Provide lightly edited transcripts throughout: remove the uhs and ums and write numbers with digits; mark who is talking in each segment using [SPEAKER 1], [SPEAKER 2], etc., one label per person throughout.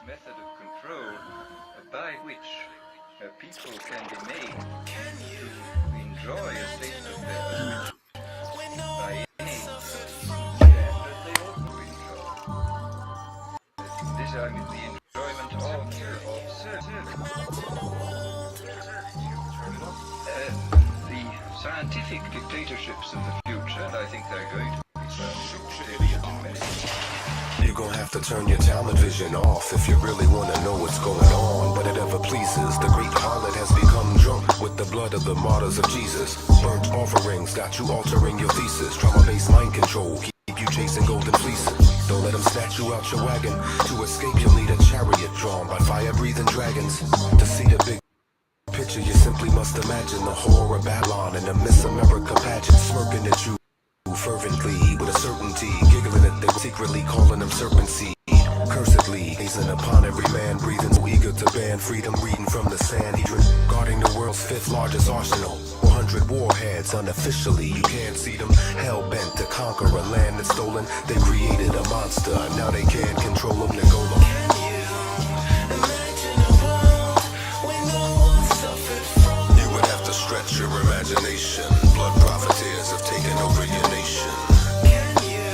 [SPEAKER 1] method of control by which people can be made to enjoy a state of affairs which by any standard they ought to enjoy. This I mean the enjoyment of the scientific dictatorships of the future, and I think they're going to be scientific dictatorships.
[SPEAKER 2] You're gonna have to turn your television off if you really wanna know what's going on. But it ever pleases, the great harlot has become drunk with the blood of the martyrs of Jesus. Burnt offerings got you altering your thesis. Trauma-based mind control, keep you chasing golden fleeces. Don't let them snatch you out your wagon. To escape you'll need a chariot drawn by fire-breathing dragons. To see the big picture you simply must imagine the horror of Babylon and the Miss America pageant smirking at you fervently, with a certainty, giggling at them, secretly calling them serpent seed. Cursedly, gazing upon every man, breathing so eager to ban freedom, reading from the Sanhedrin, guarding the world's fifth largest arsenal. 400 warheads unofficially, you can't see them, hell-bent to conquer a land that's stolen. They created a monster, now they can't control them, they go low. You would have to stretch your imagination. Blood profiteers have taken over your nation. Can you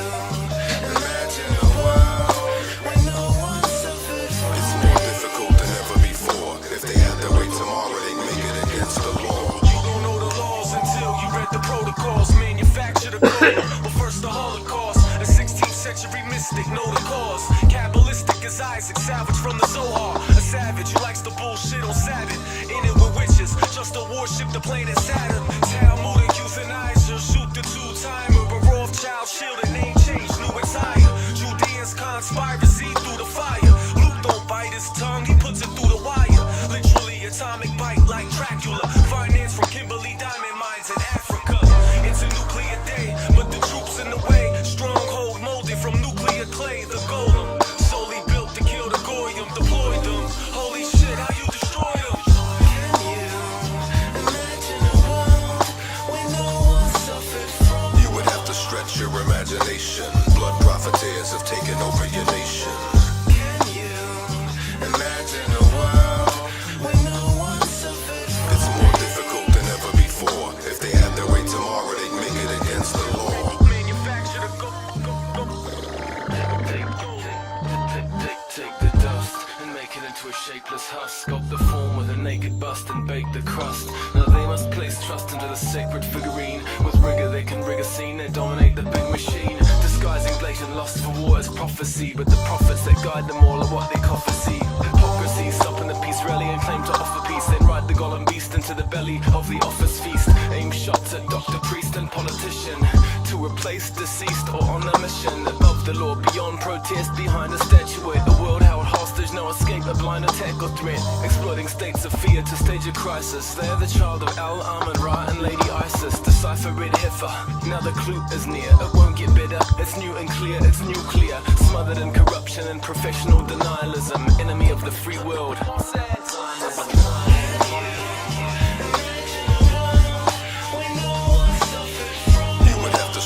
[SPEAKER 2] imagine a world where no one suffered from? It's more difficult than ever before. If they had their way tomorrow, they'd make it against the law. You don't know the laws until you read the protocols. Manufactured a code, but first the Holocaust. A 16th century mystic, know the cause. Kabbalistic as Isaac, savage from the Zohar. A savage who likes to bullshit on Sabbath. In it with witches, just to worship the planet Saturn. Talmud and euthanizer, shoot the two-timer. A Rothschild shield, a name change, new attire. Judeans conspiracy through the fire. Luke don't bite his tongue, he puts it through the wire. Literally atomic bite like Dracula. Finance from Kimberly diamond mines in Africa. It's a nuclear day, but the troops in the way. Stronghold molded from nuclear clay, the golem. Solely built to kill the goyim, deploy them. Holy shit, how you destroy them? Can you imagine a world where no one suffered from? You would have to stretch your imagination. Blood profiteers have taken over your nation. Can you imagine a world where no one suffered from? It's more difficult than ever before. If they had their way tomorrow, they'd make it against the law. Manufacture the Take the dust and make it into a shapeless husk. Sculpt the form with a naked bust and bake the crust. Now they must place trust into the sacred figurine. With rigor they can rig a scene and dominate the big machine. Disguising blatant lust for war as prophecy, but the prophets that guide them all are what they prophesy. Hypocrisy, stopping the peace rally and claim to offer peace. Then ride the golem beast into the belly of the office feast. Aim shots at doctor, priest and politician to replace deceased or on a mission. Above the law, beyond protest, behind a statuette. The world held hostage, no escape, a blind attack or threat. Exploiting states of fear to stage a crisis. They're the child of Al-Amin Ra and Lady Isis. Decipher red heifer, now the clue is near. It won't get better, it's new and clear, it's nuclear. Smothered in corruption and professional denialism. Enemy of the free world.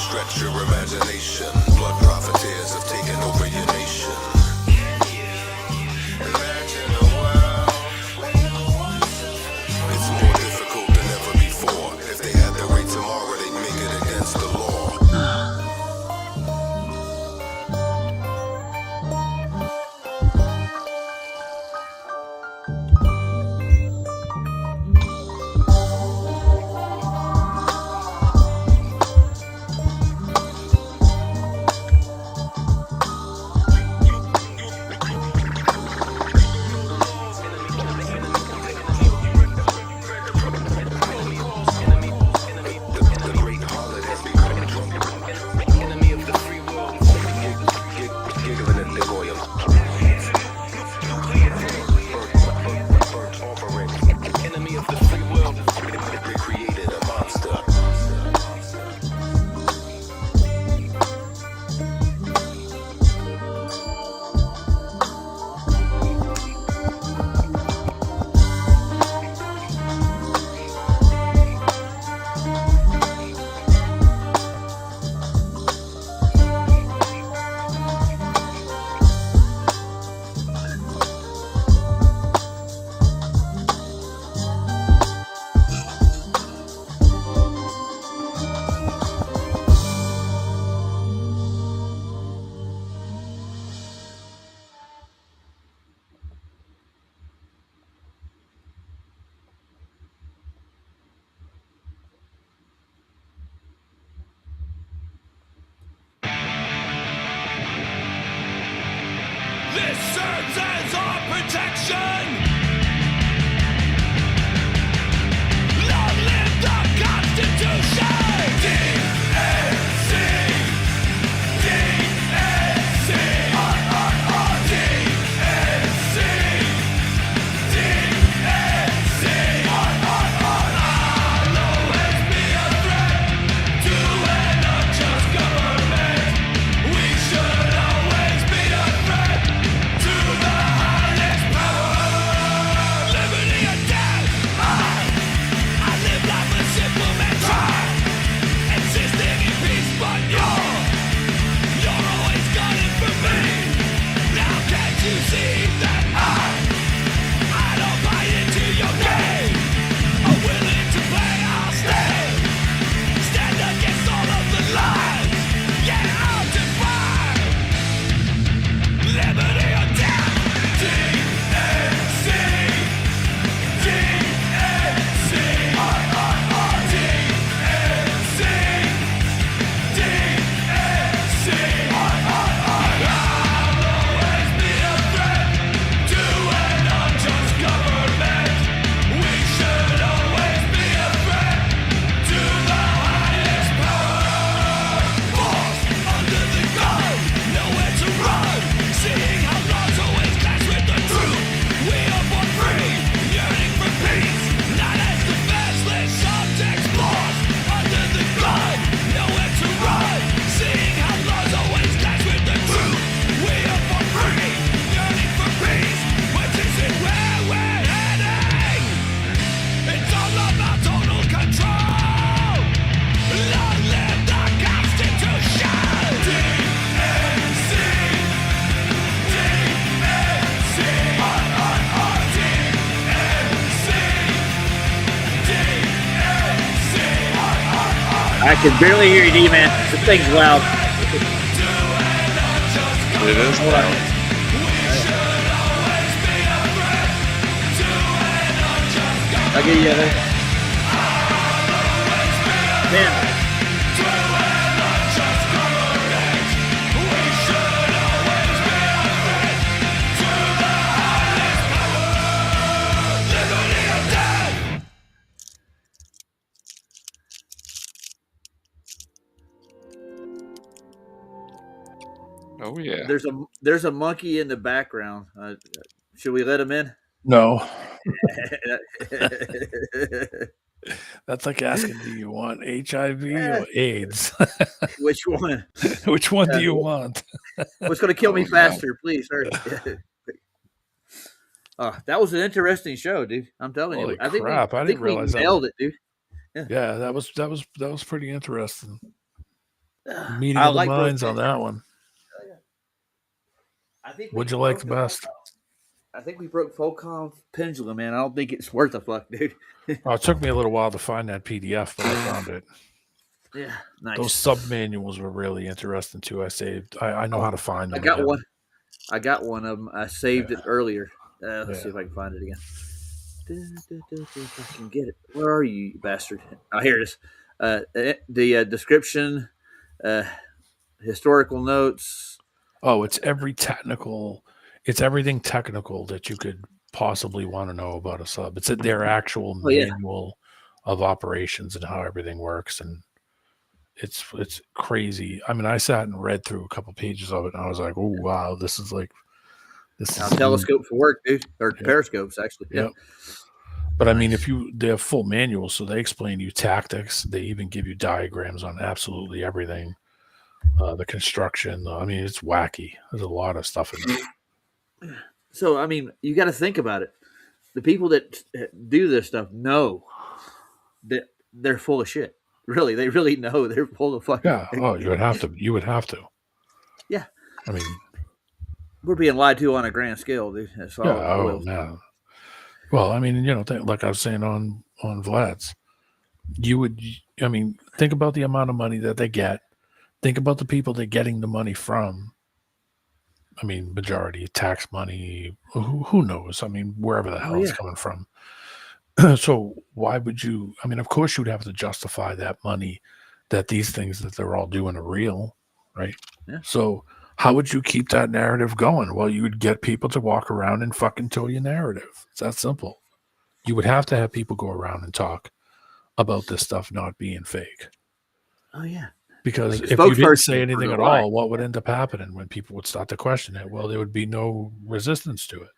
[SPEAKER 2] Stretch your imagination. Blood profiteers have taken over your nation. Can you imagine a world where no one suffers? It's more difficult than ever before. If they had their way tomorrow, they'd make it against the law.
[SPEAKER 3] assurances or protection. Long live the Constitution. DNC, DNC, DNC, DNC. I'll always be a threat to an unjust government. We should always be a threat to the highest power. Liberty or death. I live life a simple mantra, insisting in peace, but you're always gunning for me. Now can't you see that I don't buy into your game? I'm willing to play, I'll stand against all of the lies. Yeah, I'll defy liberty or death. DNC, DNC, DNC, DNC. I'll always be a threat to an unjust government. We should always be a threat to the highest power. Force under the gun, nowhere to run. Seeing how laws always clash with the truth. We are born free, yearning for peace, not as defenseless subjects. Force under the gun, nowhere to run. Seeing how laws always clash with the truth. We are born free, yearning for peace, but this is where we're heading. It's all about total control. Long live the Constitution. DNC, DNC, DNC,
[SPEAKER 4] I can barely hear you, D-Man. The thing's loud.
[SPEAKER 5] It is loud.
[SPEAKER 4] I'll get you there. Man,
[SPEAKER 5] Oh yeah.
[SPEAKER 4] there's a monkey in the background. Should we let him in?
[SPEAKER 6] No, that's like asking, do you want HIV or AIDS?
[SPEAKER 4] Which one?
[SPEAKER 6] Which one do you want?
[SPEAKER 4] What's going to kill me faster? Please, hurry. That was an interesting show, dude. I'm telling
[SPEAKER 6] Holy
[SPEAKER 4] you. I think
[SPEAKER 6] crap, I didn't realize
[SPEAKER 4] we
[SPEAKER 6] that.
[SPEAKER 4] nailed it, dude.
[SPEAKER 6] Yeah, that was pretty interesting. Meeting
[SPEAKER 4] I
[SPEAKER 6] of the
[SPEAKER 4] like
[SPEAKER 6] minds
[SPEAKER 4] both
[SPEAKER 6] on that one.
[SPEAKER 4] I think
[SPEAKER 6] What'd you like the best?
[SPEAKER 4] I think we broke Volcom pendulum, man. I don't think it's worth a fuck, dude.
[SPEAKER 6] Oh, it took me a little while to find that PDF, but I found it.
[SPEAKER 4] Yeah, nice.
[SPEAKER 6] Those sub manuals were really interesting too. I know how to find them.
[SPEAKER 4] I got
[SPEAKER 6] again.
[SPEAKER 4] one. I got one of them. I saved it earlier. Let's see if I can find it again. I can get it. Where are you, you bastard? Oh, here it is. The description, historical notes.
[SPEAKER 6] Oh, it's everything technical that you could possibly want to know about a sub. It's their actual manual of operations and how everything works, and it's crazy. I mean, I sat and read through a couple pages of it, and I was like, "Oh wow, this is
[SPEAKER 4] telescopes work, dude, or periscopes actually." Yeah.
[SPEAKER 6] Yep. But I mean, they have full manuals, so they explain you tactics. They even give you diagrams on absolutely everything. The construction. I mean, it's wacky. There's a lot of stuff in it.
[SPEAKER 4] So, I mean, you got to think about it. The people that do this stuff know that they're full of shit. Really, they really know they're full of fucking.
[SPEAKER 6] Yeah. Oh, you would have to.
[SPEAKER 4] Yeah.
[SPEAKER 6] I mean,
[SPEAKER 4] we're being lied to on a grand scale, dude. That's all.
[SPEAKER 6] Yeah. Oh, man. Well, I mean, like I was saying on Vlad's, think about the amount of money that they get. Think about the people they're getting the money from. I mean, majority tax money. Who knows? I mean, wherever the hell it's coming from. So why would you? I mean, of course you'd have to justify that money, that these things that they're all doing are real, right?
[SPEAKER 4] Yeah.
[SPEAKER 6] So How would you keep that narrative going? Well, you would get people to walk around and fucking tell your narrative. It's that simple. You would have to have people go around and talk about this stuff not being fake.
[SPEAKER 4] Oh yeah.
[SPEAKER 6] Because
[SPEAKER 4] Like
[SPEAKER 6] if you didn't
[SPEAKER 4] spokesperson
[SPEAKER 6] say
[SPEAKER 4] for
[SPEAKER 6] anything
[SPEAKER 4] the
[SPEAKER 6] at
[SPEAKER 4] lie.
[SPEAKER 6] all, what would end up happening when people would start to question it? Well, there would be no resistance to it.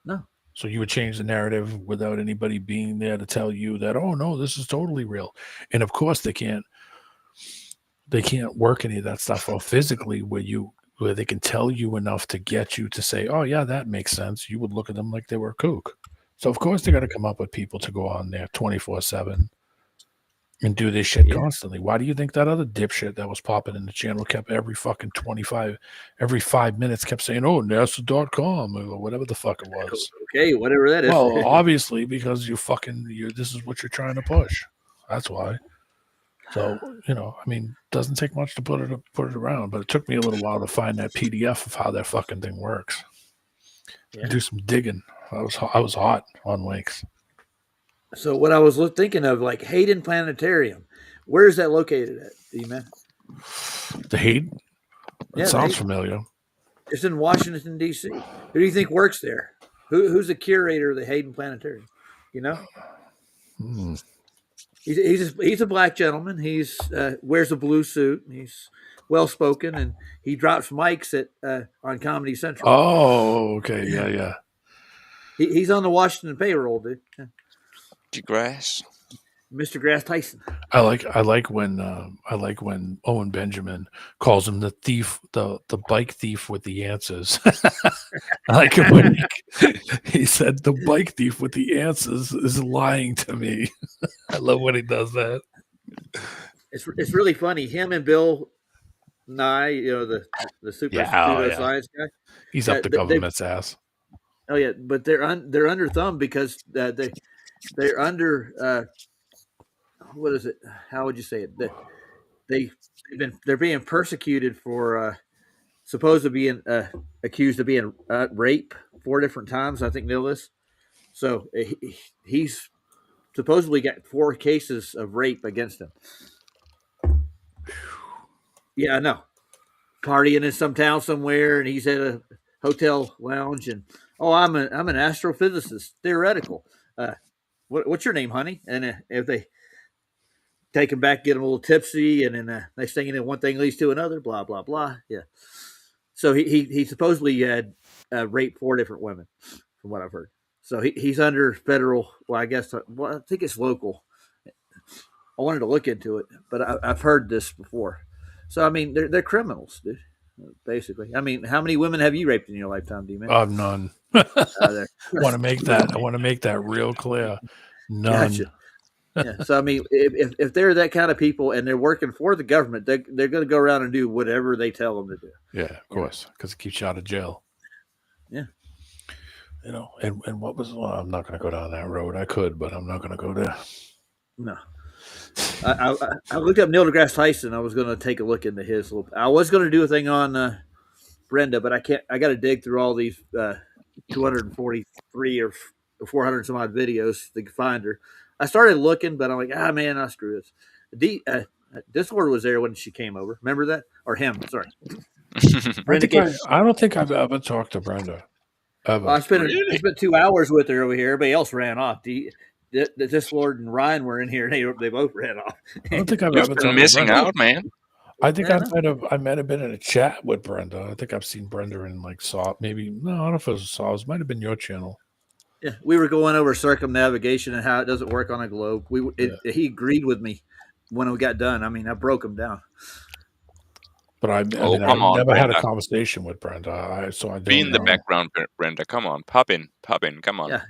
[SPEAKER 4] No.
[SPEAKER 6] So you would change the narrative without anybody being there to tell you that, oh no, this is totally real. And of course they can't work any of that stuff out physically where they can tell you enough to get you to say, oh yeah, that makes sense. You would look at them like they were a kook. So of course they're gonna come up with people to go on there 24/7 and do this shit constantly. Why do you think that other dipshit that was popping in the channel kept every 5 minutes kept saying, oh, NASA.com or whatever the fuck it was?
[SPEAKER 4] Okay, whatever that is.
[SPEAKER 6] Well, obviously, because this is what you're trying to push. That's why. So, I mean, doesn't take much to put it around, but it took me a little while to find that PDF of how that fucking thing works.
[SPEAKER 4] Yeah.
[SPEAKER 6] Do some digging. I was hot on links.
[SPEAKER 4] So what I was thinking of, like Hayden Planetarium, where is that located at, D-Man?
[SPEAKER 6] The Hayden?
[SPEAKER 4] Yeah,
[SPEAKER 6] It sounds
[SPEAKER 4] Hayden.
[SPEAKER 6] familiar.
[SPEAKER 4] It's in Washington, D.C. Who do you think works there? Who's the curator of the Hayden Planetarium? You know?
[SPEAKER 6] Hmm.
[SPEAKER 4] He's a black gentleman. He's wears a blue suit. He's well spoken, and he drops mics on Comedy Central.
[SPEAKER 6] Oh, okay. Yeah.
[SPEAKER 4] He's on the Washington payroll, dude. Yeah.
[SPEAKER 5] Grass.
[SPEAKER 4] Mr. Grass Tyson.
[SPEAKER 6] I like when Owen Benjamin calls him the thief, the bike thief with the answers. I like it when he said the bike thief with the answers is lying to me. I love when he does that.
[SPEAKER 4] It's really funny. Him and Bill Nye, the super science guy.
[SPEAKER 6] He's up the government's ass.
[SPEAKER 4] Oh yeah, but they're under thumb because they're under what is it? How would you say it? They're being persecuted for supposed to being accused of being rape 4 different times. I think Nicholas. So he's supposedly got 4 cases of rape against him. Yeah, I know. Partying in some town somewhere, and he's at a hotel lounge, and I'm an astrophysicist, theoretical. What's your name, honey? And if they take him back, get him a little tipsy, and then next thing you know, one thing leads to another, blah blah blah. Yeah. So he supposedly had raped 4 different women, from what I've heard. So he's under federal. Well, I guess I think it's local. I wanted to look into it, but I've heard this before. So I mean, they're criminals, dude. Basically, I mean, how many women have you raped in your lifetime, D-Man?
[SPEAKER 6] None. I want to make that real clear. None.
[SPEAKER 4] Gotcha. Yeah. So I mean, if they're that kind of people and they're working for the government, they're going to go around and do whatever they tell them to do.
[SPEAKER 6] Yeah, of course, because it keeps you out of jail.
[SPEAKER 4] Yeah.
[SPEAKER 6] And what was? Well, I'm not going to go down that road. I could, but I'm not going to go there.
[SPEAKER 4] No. I looked up Neil deGrasse Tyson. I was going to take a look into his little. I was going to do a thing on Brenda, but I can't. I got to dig through all these 243 or 400 some odd videos to find her. I started looking, but I'm like, man, I screw this. Discord was there when she came over. Remember that? Or him? Sorry.
[SPEAKER 6] I don't think I've ever talked to Brenda. Ever.
[SPEAKER 4] I spent 2 hours with her over here. Everybody else ran off. Discord and Ryan were in here, and they both ran off.
[SPEAKER 6] I don't think I've
[SPEAKER 5] You've
[SPEAKER 6] ever
[SPEAKER 5] been
[SPEAKER 6] talked
[SPEAKER 5] missing
[SPEAKER 6] to Brenda.
[SPEAKER 5] out, man.
[SPEAKER 6] I think I might have been in a chat with Brenda. I think I've seen Brenda in maybe no, I don't know if it was Saws. Might have been your channel.
[SPEAKER 4] Yeah, we were going over circumnavigation and how it doesn't work on a globe. He agreed with me when we got done. I mean, I broke him down.
[SPEAKER 6] But I never had a conversation with Brenda. So I don't
[SPEAKER 5] Be in the
[SPEAKER 6] know.
[SPEAKER 5] background, Brenda. Come on, pop in. Come on.
[SPEAKER 4] Yeah.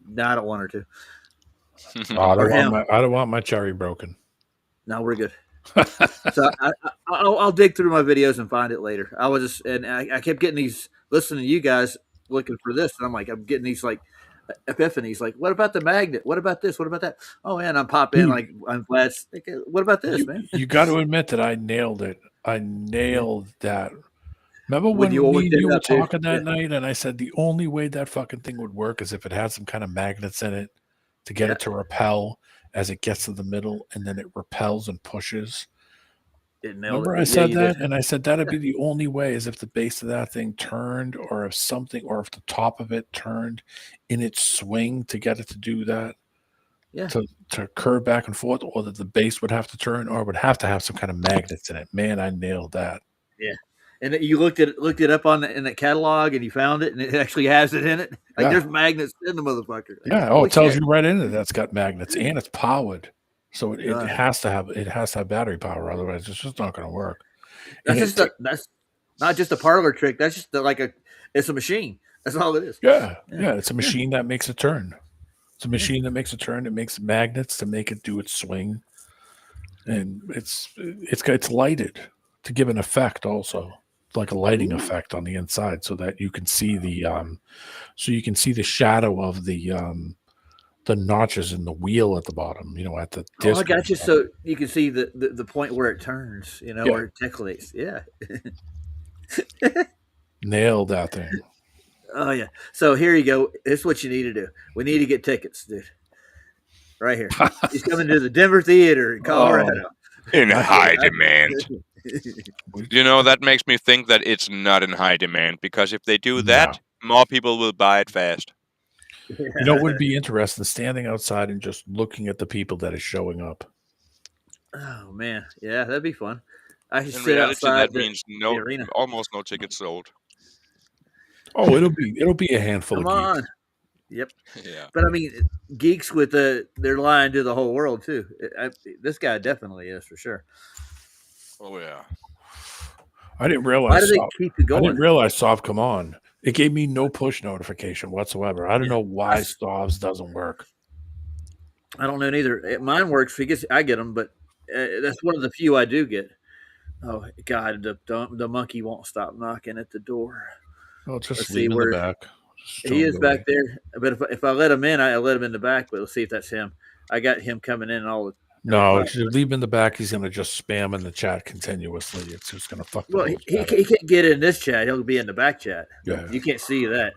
[SPEAKER 4] No, I don't want her to.
[SPEAKER 6] I don't want my cherry broken.
[SPEAKER 4] No, we're good. So I'll dig through my videos and find it later. I kept getting these, listening to you guys looking for this, and I'm getting these like epiphanies, like, what about the magnet? What about this? What about that? Oh man, I'm popping like I'm glad. What about this, man?
[SPEAKER 6] You got to admit that I nailed it. I nailed that. Remember when you were talking that night, and I said the only way that fucking thing would work is if it had some kind of magnets in it to get it to repel as it gets to the middle, and then it repels and pushes.
[SPEAKER 4] it nailed
[SPEAKER 6] Remember
[SPEAKER 4] it.
[SPEAKER 6] I
[SPEAKER 4] Yeah,
[SPEAKER 6] said
[SPEAKER 4] you did.
[SPEAKER 6] that? And I said that'd be the only way is if the base of that thing turned or if something or if the top of it turned in its swing to get it to do that,
[SPEAKER 4] Yeah.
[SPEAKER 6] to curve back and forth, or that the base would have to turn or would have to have some kind of magnets in it. Man, I nailed that.
[SPEAKER 4] Yeah. And you looked it up in the catalog and you found it and it actually has it in it. Like
[SPEAKER 6] Yeah.
[SPEAKER 4] there's magnets in the motherfucker.
[SPEAKER 6] Yeah. Oh, it tells you right in it that's got magnets and it's powered. So it
[SPEAKER 4] Yeah.
[SPEAKER 6] has to have battery power, otherwise it's just not going to work.
[SPEAKER 4] That's that's not just a parlor trick. That's just it's a machine. That's all it is.
[SPEAKER 6] Yeah. It's a machine that makes a turn. It's a machine that makes a turn. It makes magnets to make it do its swing, and it's lighted to give an effect also, like a lighting effect on the inside, so that you can see the shadow of the notches in the wheel at the bottom. At the disc.
[SPEAKER 4] Oh, I got you. So you can see the point where it turns. Where it tickles. Yeah.
[SPEAKER 6] Nailed that thing.
[SPEAKER 4] Oh yeah. So here you go. This is what you need to do. We need to get tickets, dude. Right here. He's coming to the Denver Theater in Colorado.
[SPEAKER 5] In high demand. That makes me think that it's not in high demand, because if they do that, more people will buy it fast.
[SPEAKER 6] It would be interesting standing outside and just looking at the people that is showing up.
[SPEAKER 4] Oh man, yeah, that'd be fun. I should
[SPEAKER 5] In
[SPEAKER 4] sit
[SPEAKER 5] reality,
[SPEAKER 4] outside
[SPEAKER 5] that means
[SPEAKER 4] the arena.
[SPEAKER 5] almost no tickets sold.
[SPEAKER 6] Oh, it'll be a handful
[SPEAKER 4] Come
[SPEAKER 6] of geeks.
[SPEAKER 4] on. Yep.
[SPEAKER 5] Yeah.
[SPEAKER 4] But I mean, geeks with they're lying to the whole world too. This guy definitely is for sure.
[SPEAKER 5] Oh yeah.
[SPEAKER 6] I didn't realize.
[SPEAKER 4] Why do they keep it
[SPEAKER 6] I
[SPEAKER 4] going?
[SPEAKER 6] didn't realize Sov come on. It gave me no push notification whatsoever. I don't know why Sov's doesn't work.
[SPEAKER 4] I don't know neither. Mine works because I get them, but that's one of the few I do get. Oh God, the monkey won't stop knocking at the door.
[SPEAKER 6] Well, just
[SPEAKER 4] Let's
[SPEAKER 6] leave
[SPEAKER 4] see
[SPEAKER 6] him in the back.
[SPEAKER 4] He is back there, but if I let him in, I let him in the back. But let's see if that's him. I got him coming in all the.
[SPEAKER 6] No, if you leave him in the back, he's going to just spam in the chat continuously. It's just going to fuck.
[SPEAKER 4] Well, he can't get in this chat. He'll be in the back chat.
[SPEAKER 6] Yeah,
[SPEAKER 4] you can't see that.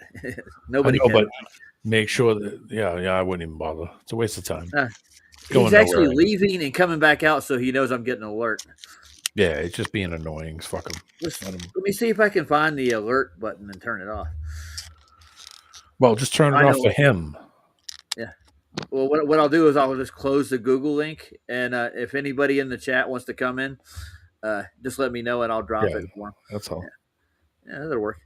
[SPEAKER 4] Nobody
[SPEAKER 6] can.
[SPEAKER 4] But
[SPEAKER 6] make sure that I wouldn't even bother. It's a waste of time.
[SPEAKER 4] He's actually leaving and coming back out, so he knows I'm getting an alert.
[SPEAKER 6] Yeah, it's just being annoying. Fuck him.
[SPEAKER 4] Let me see if I can find the alert button and turn it off.
[SPEAKER 6] Well, just turn it off for him.
[SPEAKER 4] Yeah. Well, what I'll do is I'll just close the Google link, and if anybody in the chat wants to come in, just let me know, and I'll drop it for them.
[SPEAKER 6] That's all.
[SPEAKER 4] Yeah, that'll work.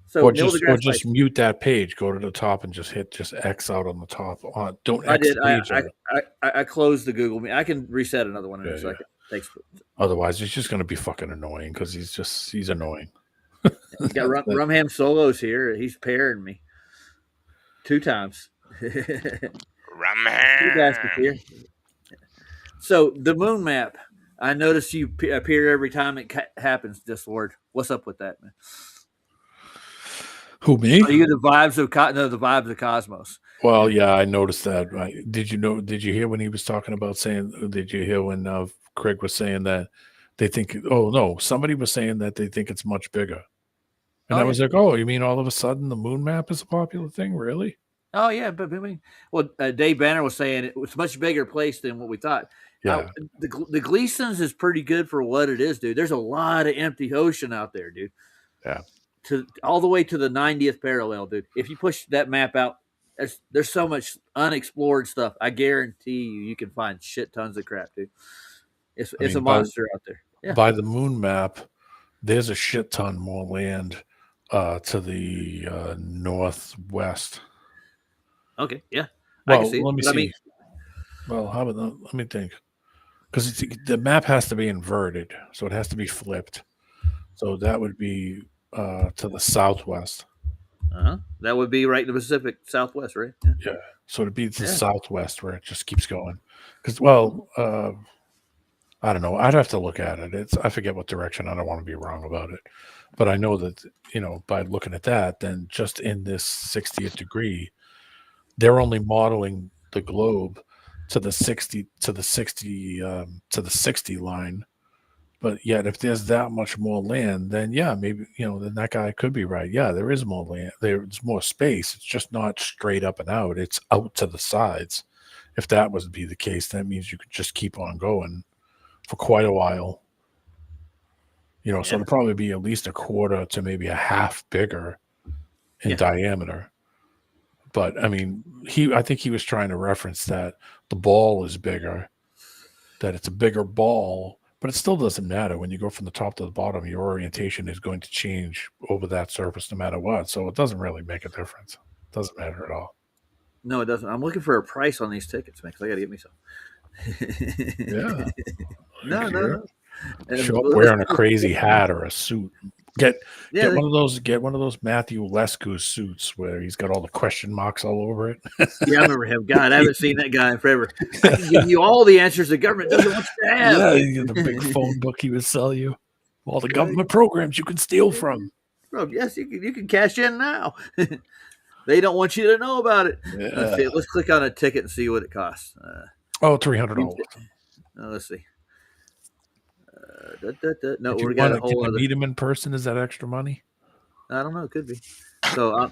[SPEAKER 4] So
[SPEAKER 6] or just mute that page. Go to the top and just hit X out on the top. Don't X the page.
[SPEAKER 4] I closed the Google Meet. I can reset another one in a second. Thanks.
[SPEAKER 6] Otherwise, it's just going to be fucking annoying because he's annoying.
[SPEAKER 4] Got Rumham Solos here. He's pairing me 2 times.
[SPEAKER 5] Rumham.
[SPEAKER 4] Here. So the moon map. I notice you appear every time it happens. Discord. What's up with that, man?
[SPEAKER 6] Who, me?
[SPEAKER 4] Are you the vibes of the vibes of Cosmos?
[SPEAKER 6] Well, yeah, I noticed that. Right? Did you hear when he was talking about saying? Did you hear when Craig was saying that they think? Oh no, somebody was saying that they think it's much bigger, and I was like, oh, you mean all of a sudden the moon map is a popular thing? Really?
[SPEAKER 4] Oh yeah, but I mean, Dave Banner was saying it was a much bigger place than what we thought.
[SPEAKER 6] Yeah,
[SPEAKER 4] the Gleasons is pretty good for what it is, dude. There's a lot of empty ocean out there, dude.
[SPEAKER 6] Yeah.
[SPEAKER 4] All the way to the 90th parallel, dude. If you push that map out, there's so much unexplored stuff. I guarantee you can find shit tons of crap, dude. It's a monster out there. Yeah.
[SPEAKER 6] By the moon map, there's a shit ton more land to the northwest.
[SPEAKER 4] Okay, yeah.
[SPEAKER 6] Well,
[SPEAKER 4] I can see
[SPEAKER 6] let me see. Well, how about that? Let me think. Because the map has to be inverted, so it has to be flipped. So that would be to the southwest.
[SPEAKER 4] That would be right in the Pacific Southwest, right?
[SPEAKER 6] Yeah. So it'd be to the southwest where it just keeps going. Because, well, I don't know. I'd have to look at it. I forget what direction. I don't want to be wrong about it. But I know that, by looking at that, then just in this 60th degree, they're only modeling the globe to the 60 line. But yet, if there's that much more land, then maybe, then that guy could be right. Yeah, there is more land. There's more space. It's just not straight up and out. It's out to the sides. If that was to be the case, that means you could just keep on going for quite a while. So
[SPEAKER 4] Yeah.
[SPEAKER 6] it'll probably be at least a quarter to maybe a half bigger in
[SPEAKER 4] Yeah.
[SPEAKER 6] diameter. But I mean, I think he was trying to reference that the ball is bigger, that it's a bigger ball, but it still doesn't matter. When you go from the top to the bottom, your orientation is going to change over that surface no matter what. So it doesn't really make a difference. It doesn't matter at all.
[SPEAKER 4] No, it doesn't. I'm looking for a price on these tickets, man, because I got to get me some.
[SPEAKER 6] Yeah.
[SPEAKER 4] No.
[SPEAKER 6] Show up wearing a crazy hat or a suit. Get
[SPEAKER 4] Yeah,
[SPEAKER 6] one of those Matthew Lesko suits where he's got all the question marks all over it.
[SPEAKER 4] yeah, I remember him. God, I haven't seen that guy in forever. I can give you all the answers the government doesn't want you to have.
[SPEAKER 6] Yeah, the big phone book he would sell you. All the government programs you can steal from.
[SPEAKER 4] Bro, yes, you can cash in now. They don't want you to know about it.
[SPEAKER 6] Yeah.
[SPEAKER 4] Let's click on a ticket and see what it costs.
[SPEAKER 6] $300.
[SPEAKER 4] Let's see. No,
[SPEAKER 6] If
[SPEAKER 4] we got a
[SPEAKER 6] can
[SPEAKER 4] whole
[SPEAKER 6] you
[SPEAKER 4] other.
[SPEAKER 6] meet him in person? Is that extra money?
[SPEAKER 4] I don't know. It could be. So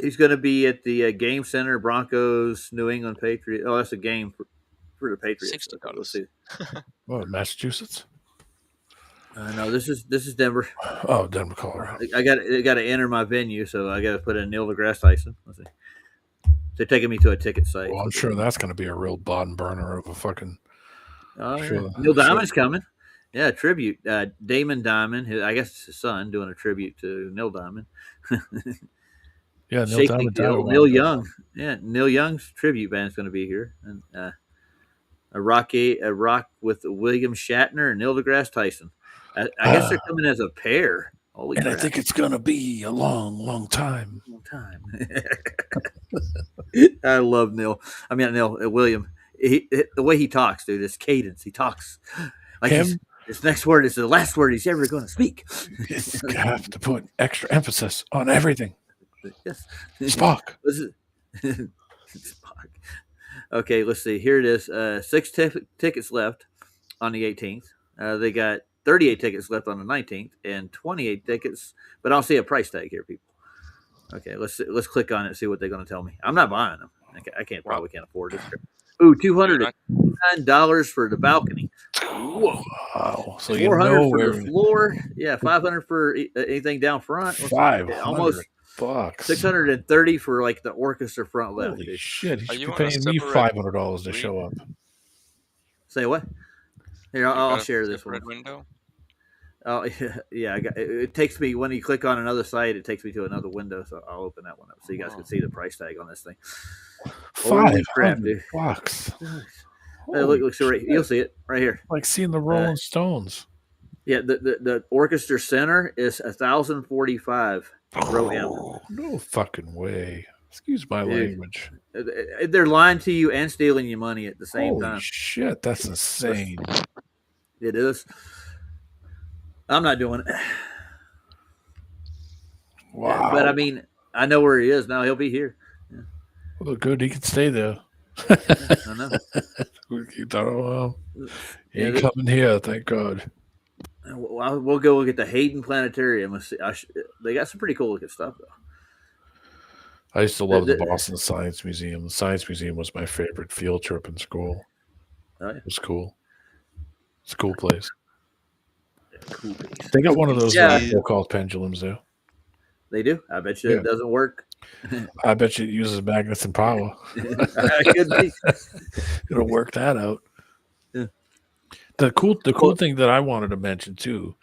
[SPEAKER 4] he's going to be at the Game Center, Broncos, New England Patriots. Oh, that's a game for the Patriots.
[SPEAKER 5] $60.
[SPEAKER 4] Let's see.
[SPEAKER 6] Oh, Massachusetts?
[SPEAKER 4] No, this is Denver.
[SPEAKER 6] Oh, Denver, Colorado.
[SPEAKER 4] I got to enter my venue, so I got to put in Neil deGrasse Tyson. Let's see. They're taking me to a ticket site.
[SPEAKER 6] Well, I'm sure that's going to be a real bottom burner of a fucking. Sure.
[SPEAKER 4] Neil Diamond's coming. Yeah, tribute. Damon Diamond, who I guess it's his son, doing a tribute to Neil Diamond.
[SPEAKER 6] Yeah, Neil
[SPEAKER 4] Shaking
[SPEAKER 6] Diamond.
[SPEAKER 4] Neil, Neil Young. Yeah, Neil Young's tribute band's going to be here, and a rock with William Shatner and Neil deGrasse Tyson. I guess they're coming as a pair. Holy
[SPEAKER 6] And
[SPEAKER 4] crap.
[SPEAKER 6] I think it's going to be a long, long time.
[SPEAKER 4] Long time. I love Neil. I mean, Neil William. The way he talks, dude, his cadence. He talks like his next word is the last word he's ever going to speak.
[SPEAKER 6] You have to put extra emphasis on everything.
[SPEAKER 4] Yes.
[SPEAKER 6] Spock.
[SPEAKER 4] Spock. Okay, let's see. Here it is. 6 tickets left on the 18th. They got 38 tickets left on the 19th and 28 tickets, but I'll see a price tag here, people. Okay, let's click on it and see what they're going to tell me. I'm not buying them. I probably can't afford it. Ooh, $209 for the balcony.
[SPEAKER 6] Whoa! Wow. So
[SPEAKER 4] $400 for the floor. Yeah, $500 for anything down front. Almost
[SPEAKER 6] $500.
[SPEAKER 4] $630 for like the orchestra front left.
[SPEAKER 6] Holy
[SPEAKER 4] Dude.
[SPEAKER 6] shit! He
[SPEAKER 5] Are
[SPEAKER 6] should
[SPEAKER 5] you
[SPEAKER 6] be
[SPEAKER 5] on a
[SPEAKER 6] paying me
[SPEAKER 5] separate
[SPEAKER 6] $500 to
[SPEAKER 5] suite?
[SPEAKER 6] show up.
[SPEAKER 4] Say what? Here, I'll share this one.
[SPEAKER 5] Red window.
[SPEAKER 4] Oh yeah. It takes me when you click on another site, it takes me to another window. So I'll open that one up so you guys can see the price tag on this thing. Holy crap, dude!
[SPEAKER 6] $500.
[SPEAKER 4] Look, so right, you'll see it right here.
[SPEAKER 6] Like seeing the Rolling Stones.
[SPEAKER 4] Yeah, the orchestra center is 1,045 row M.
[SPEAKER 6] No fucking way. Excuse my language.
[SPEAKER 4] They're lying to you and stealing your money at the same
[SPEAKER 6] Holy
[SPEAKER 4] time.
[SPEAKER 6] shit, that's insane.
[SPEAKER 4] It is. I'm not doing it.
[SPEAKER 6] Wow.
[SPEAKER 4] But I mean, I know where he is now. He'll be here.
[SPEAKER 6] Well, good. He can stay there.
[SPEAKER 4] I know.
[SPEAKER 6] He thought, oh, well, he
[SPEAKER 4] Yeah,
[SPEAKER 6] ain't coming here. Thank God.
[SPEAKER 4] We'll go look at the Hayden Planetarium. Let's see. They got some pretty cool looking stuff though.
[SPEAKER 6] I used to love the Boston Science Museum. The Science Museum was my favorite field trip in school.
[SPEAKER 4] Oh, yeah.
[SPEAKER 6] It was cool. It's a cool place.
[SPEAKER 4] Cool.
[SPEAKER 6] They got one of those
[SPEAKER 4] Yeah.
[SPEAKER 6] called pendulums there.
[SPEAKER 4] They do. I bet you it doesn't work.
[SPEAKER 6] I bet you it uses magnets and power.
[SPEAKER 4] It could be.
[SPEAKER 6] It'll work that out.
[SPEAKER 4] Yeah.
[SPEAKER 6] The cool thing that I wanted to mention too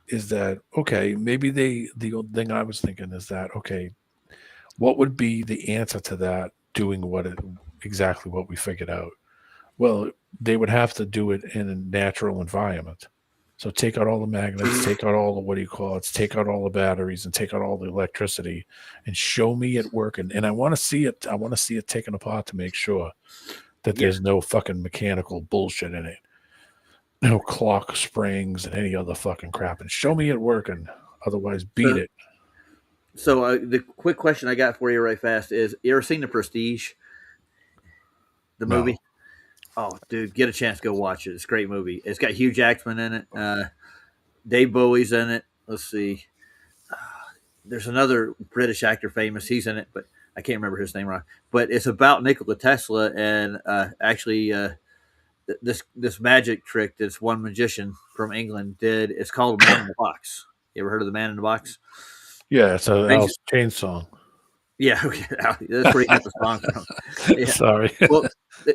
[SPEAKER 6] is that maybe the thing I was thinking is that what would be the answer to that doing exactly what we figured out? Well, they would have to do it in a natural environment. So take out all the magnets, take out all the take out all the batteries and take out all the electricity and show me it working. And I want to see it. I want to see it taken apart to make sure that there's no fucking mechanical bullshit in it. No clock springs and any other fucking crap. And show me it working. Otherwise, beat it.
[SPEAKER 4] So the quick question I got for you right fast is: you ever seen The Prestige? The movie?
[SPEAKER 6] No.
[SPEAKER 4] Oh, dude, get a chance to go watch it. It's a great movie. It's got Hugh Jackman in it. Dave Bowie's in it. Let's see. There's another British actor famous. He's in it, but I can't remember his name right. But it's about Nikola Tesla and actually this magic trick this one magician from England did. It's called Man in the Box. You ever heard of the Man in the Box?
[SPEAKER 6] Yeah, it's a
[SPEAKER 4] Basi-
[SPEAKER 6] Alice Chain song.
[SPEAKER 4] Yeah, that's where he got the song from. Yeah.
[SPEAKER 6] Sorry.
[SPEAKER 4] Well,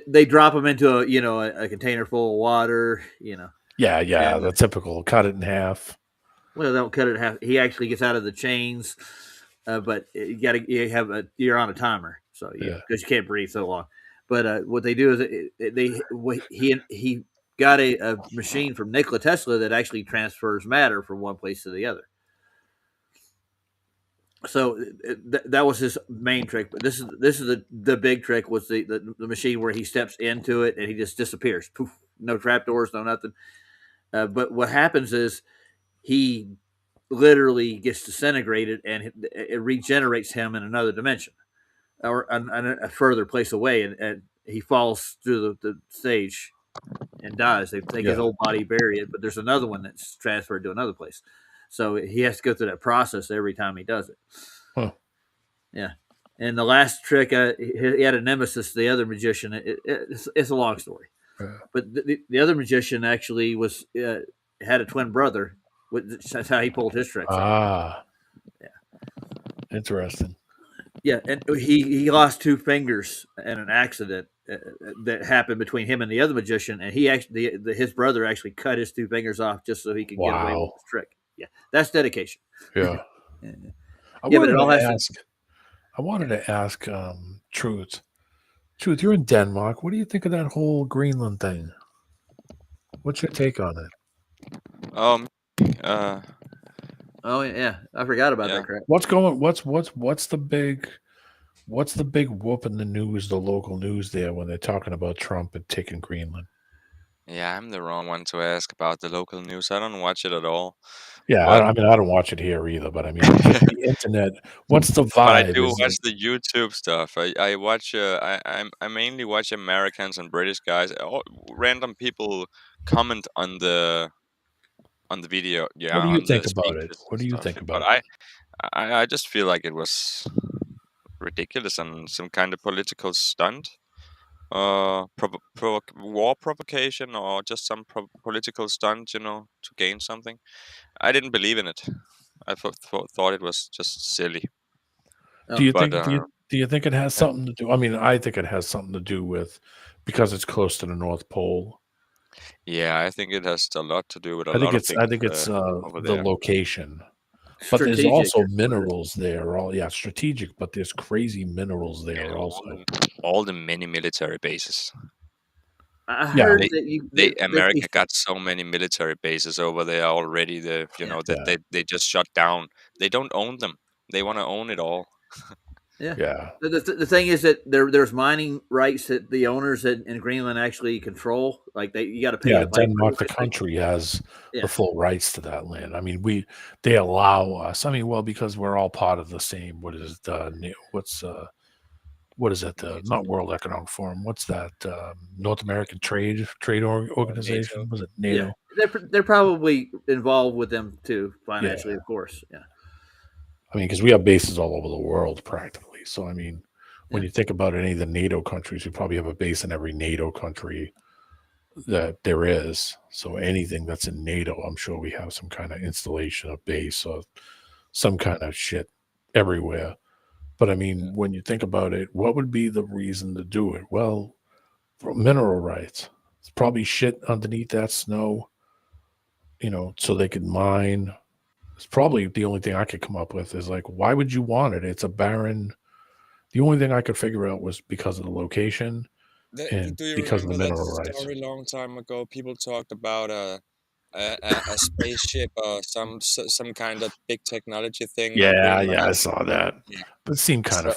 [SPEAKER 4] they drop him into a container full of water.
[SPEAKER 6] yeah,
[SPEAKER 4] and-
[SPEAKER 6] the typical cut it in half.
[SPEAKER 4] Well, they don't cut it in half. He actually gets out of the chains, but you're on a timer, so because you can't breathe so long. But what they do is he got a machine from Nikola Tesla that actually transfers matter from one place to the other. So that was his main trick. But this is the big trick was the machine where he steps into it and he just disappears. Poof, no trapdoors, no nothing. But what happens is he literally gets disintegrated and it regenerates him in another dimension or a further place away, and he falls through the stage and dies. They take his old body, bury it, but there's another one that's transferred to another place. So he has to go through that process every time he does it.
[SPEAKER 6] Huh.
[SPEAKER 4] Yeah. And the last trick, he had a nemesis, the other magician. It's a long story.
[SPEAKER 6] Yeah.
[SPEAKER 4] But the other magician actually had a twin brother. That's how he pulled his tricks.
[SPEAKER 6] Yeah. Interesting.
[SPEAKER 4] Yeah, and he lost 2 fingers in an accident that happened between him and the other magician, and he actually his brother actually cut his 2 fingers off just so he could get away with his trick. Yeah, that's dedication.
[SPEAKER 6] Yeah. I wanted to ask Truth. Truth, you're in Denmark. What do you think of that whole Greenland thing? What's your take on it?
[SPEAKER 4] Oh yeah, I forgot about that crap.
[SPEAKER 6] What's the big whoop in the news, the local news there when they're talking about Trump and taking Greenland?
[SPEAKER 5] Yeah, I'm the wrong one to ask about the local news. I don't watch it at all.
[SPEAKER 6] Yeah, I don't watch it here either, but I mean, the internet. What's the vibe?
[SPEAKER 5] But I do watch the YouTube stuff. I watch. I mainly watch Americans and British guys. Random people comment on the video. Yeah.
[SPEAKER 6] What do you
[SPEAKER 5] on the
[SPEAKER 6] think about it?
[SPEAKER 5] speeches and
[SPEAKER 6] What do you
[SPEAKER 5] stuff.
[SPEAKER 6] think about
[SPEAKER 5] But I just feel like it was ridiculous and some kind of political stunt. War provocation or just some political stunt, to gain something. I didn't believe in it. I thought it was just silly.
[SPEAKER 6] Do you
[SPEAKER 5] But,
[SPEAKER 6] think? Do you think it has something to do? I mean, I think it has something to do with because it's close to the North Pole.
[SPEAKER 5] Yeah, I think it has a lot to do with a
[SPEAKER 6] I
[SPEAKER 5] lot
[SPEAKER 6] think
[SPEAKER 5] of
[SPEAKER 6] it's.
[SPEAKER 5] things.
[SPEAKER 6] I think it's
[SPEAKER 5] over
[SPEAKER 6] the
[SPEAKER 5] there.
[SPEAKER 6] location. But there's
[SPEAKER 4] Strategic.
[SPEAKER 6] also minerals there. Strategic, but there's crazy minerals there
[SPEAKER 5] And
[SPEAKER 6] also.
[SPEAKER 5] all the many military bases.
[SPEAKER 4] I
[SPEAKER 6] Yeah,
[SPEAKER 4] heard that
[SPEAKER 5] America got so many military bases over there already. They just shut down. They don't own them. They want to own it all.
[SPEAKER 6] Yeah.
[SPEAKER 4] The thing is that there's mining rights that the owners in Greenland actually control. Like you got to pay.
[SPEAKER 6] Yeah,
[SPEAKER 4] to buy
[SPEAKER 6] Denmark, the
[SPEAKER 4] proof.
[SPEAKER 6] country, has
[SPEAKER 4] Yeah.
[SPEAKER 6] the full rights to that land. I mean, they allow us. I mean, well, because we're all part of the same. What is it? Not World Economic Forum. What's that? North American Trade Organization.
[SPEAKER 5] NATO.
[SPEAKER 6] Was it NATO?
[SPEAKER 4] Yeah, they're probably involved with them too financially, of course. Yeah.
[SPEAKER 6] I mean, because we have bases all over the world practically. So, I mean, when you think about any of the NATO countries, we probably have a base in every NATO country that there is. So anything that's in NATO, I'm sure we have some kind of installation of base or some kind of shit everywhere. But I mean, when you think about it, what would be the reason to do it? Well, for mineral rights. It's probably shit underneath that snow, so they could mine. It's probably the only thing I could come up with is like, why would you want it? It's a barren. The only thing I could figure out was because of the location and
[SPEAKER 5] Do you
[SPEAKER 6] because of the
[SPEAKER 5] remember
[SPEAKER 6] mineral
[SPEAKER 5] that
[SPEAKER 6] rights.
[SPEAKER 5] story a long time ago? People talked about a spaceship or some kind of big technology thing.
[SPEAKER 6] Yeah, I saw that.
[SPEAKER 5] Yeah.
[SPEAKER 6] But it seemed kind of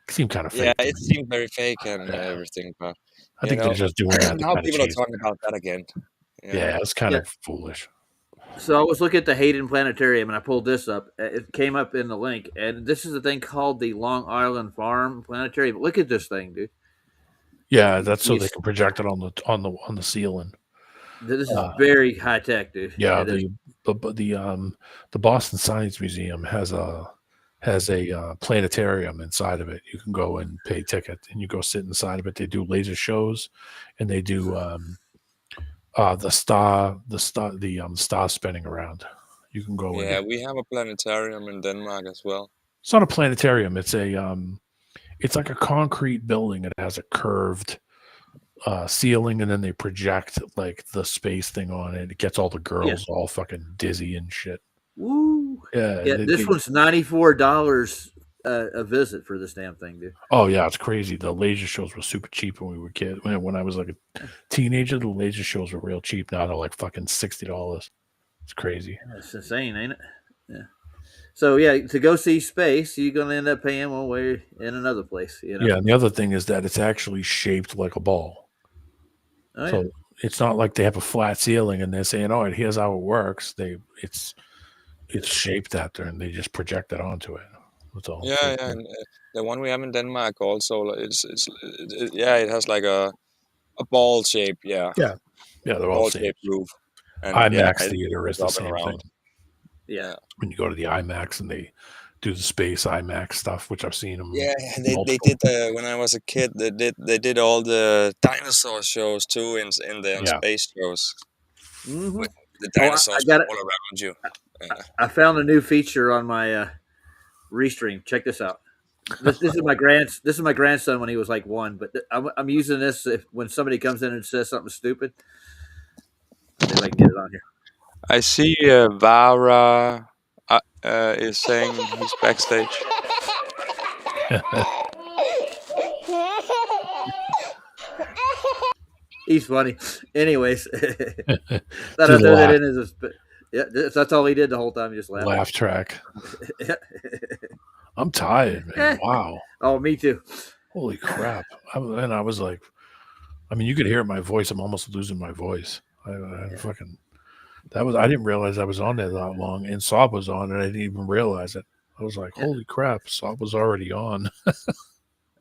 [SPEAKER 6] fake.
[SPEAKER 5] Yeah,
[SPEAKER 6] to
[SPEAKER 5] it
[SPEAKER 6] me.
[SPEAKER 5] seemed very fake and everything, but
[SPEAKER 6] I think they're just doing that. to
[SPEAKER 5] now
[SPEAKER 6] kinda
[SPEAKER 5] people are
[SPEAKER 6] chase
[SPEAKER 5] talking
[SPEAKER 6] it.
[SPEAKER 5] about that again.
[SPEAKER 6] Yeah, it's kind
[SPEAKER 4] Yeah.
[SPEAKER 6] of foolish.
[SPEAKER 4] So I was looking at the Hayden Planetarium and I pulled this up. It came up in the link, and this is a thing called the Long Island Farm Planetarium. Look at this thing, dude.
[SPEAKER 6] Yeah, that's so they
[SPEAKER 4] Yes.
[SPEAKER 6] can project it on the ceiling.
[SPEAKER 4] This is very high tech, dude.
[SPEAKER 6] Yeah,
[SPEAKER 4] It is.
[SPEAKER 6] the Boston Science Museum has a planetarium inside of it. You can go and pay a ticket, and you go sit inside of it. They do laser shows, and they do The star spinning around. You can go in.
[SPEAKER 5] Yeah, we have a planetarium in Denmark as well.
[SPEAKER 6] It's not a planetarium. It's it's like a concrete building. It has a curved ceiling, and then they project like the space thing on it. It gets all the girls all fucking dizzy and shit.
[SPEAKER 4] Woo!
[SPEAKER 6] Yeah,
[SPEAKER 4] Yeah, this one's $94 a visit for this damn thing, dude.
[SPEAKER 6] Oh yeah, it's crazy. The laser shows were super cheap when we were kids. When I was like a teenager, the laser shows were real cheap. Now they're like fucking $60. It's crazy.
[SPEAKER 4] That's insane, ain't it? Yeah. So yeah, to go see space, you're gonna end up paying one way in another place. You know?
[SPEAKER 6] Yeah, and the other thing is that it's actually shaped like a ball.
[SPEAKER 4] Oh,
[SPEAKER 6] So it's not like they have a flat ceiling and they're saying, "Oh, here's how it works." It's shaped that there, and they just project it onto it. That's all.
[SPEAKER 5] Yeah, yeah. And, the one we have in Denmark also, it has like a ball shape. Yeah,
[SPEAKER 6] Yeah, they're all
[SPEAKER 5] ball
[SPEAKER 6] same.
[SPEAKER 5] shaped roof. And
[SPEAKER 6] IMAX
[SPEAKER 5] it
[SPEAKER 6] theater is
[SPEAKER 5] goes
[SPEAKER 6] the
[SPEAKER 5] up and
[SPEAKER 6] same
[SPEAKER 5] around.
[SPEAKER 6] thing.
[SPEAKER 4] yeah.
[SPEAKER 6] When you go to the IMAX and they do the space IMAX stuff, which I've seen them.
[SPEAKER 5] Yeah, they did when I was a kid. They did all the dinosaur shows too in the
[SPEAKER 6] Yeah.
[SPEAKER 5] space shows.
[SPEAKER 4] Mhm.
[SPEAKER 5] With the
[SPEAKER 4] Oh, I
[SPEAKER 5] dinosaurs
[SPEAKER 4] got it.
[SPEAKER 5] all around you.
[SPEAKER 4] I found a new feature on my Restream. Check this out. This is my grandson when he was like 1. But I'm using this when somebody comes in and says something stupid. They like get it on here.
[SPEAKER 5] I see Vara is saying he's backstage.
[SPEAKER 4] He's funny. Anyways, thought
[SPEAKER 6] Do
[SPEAKER 4] I'd
[SPEAKER 6] the
[SPEAKER 4] throw that
[SPEAKER 6] laugh.
[SPEAKER 4] in as yeah. That's all he did the whole time. Just laugh.
[SPEAKER 6] Laugh track. I'm tired, man. Wow.
[SPEAKER 4] Oh, me too.
[SPEAKER 6] Holy crap. And I was like, I mean, you could hear my voice. I'm almost losing my voice. I didn't realize I was on there that long. And Saab was on, and I didn't even realize it. I was like, holy crap, Saab was already on.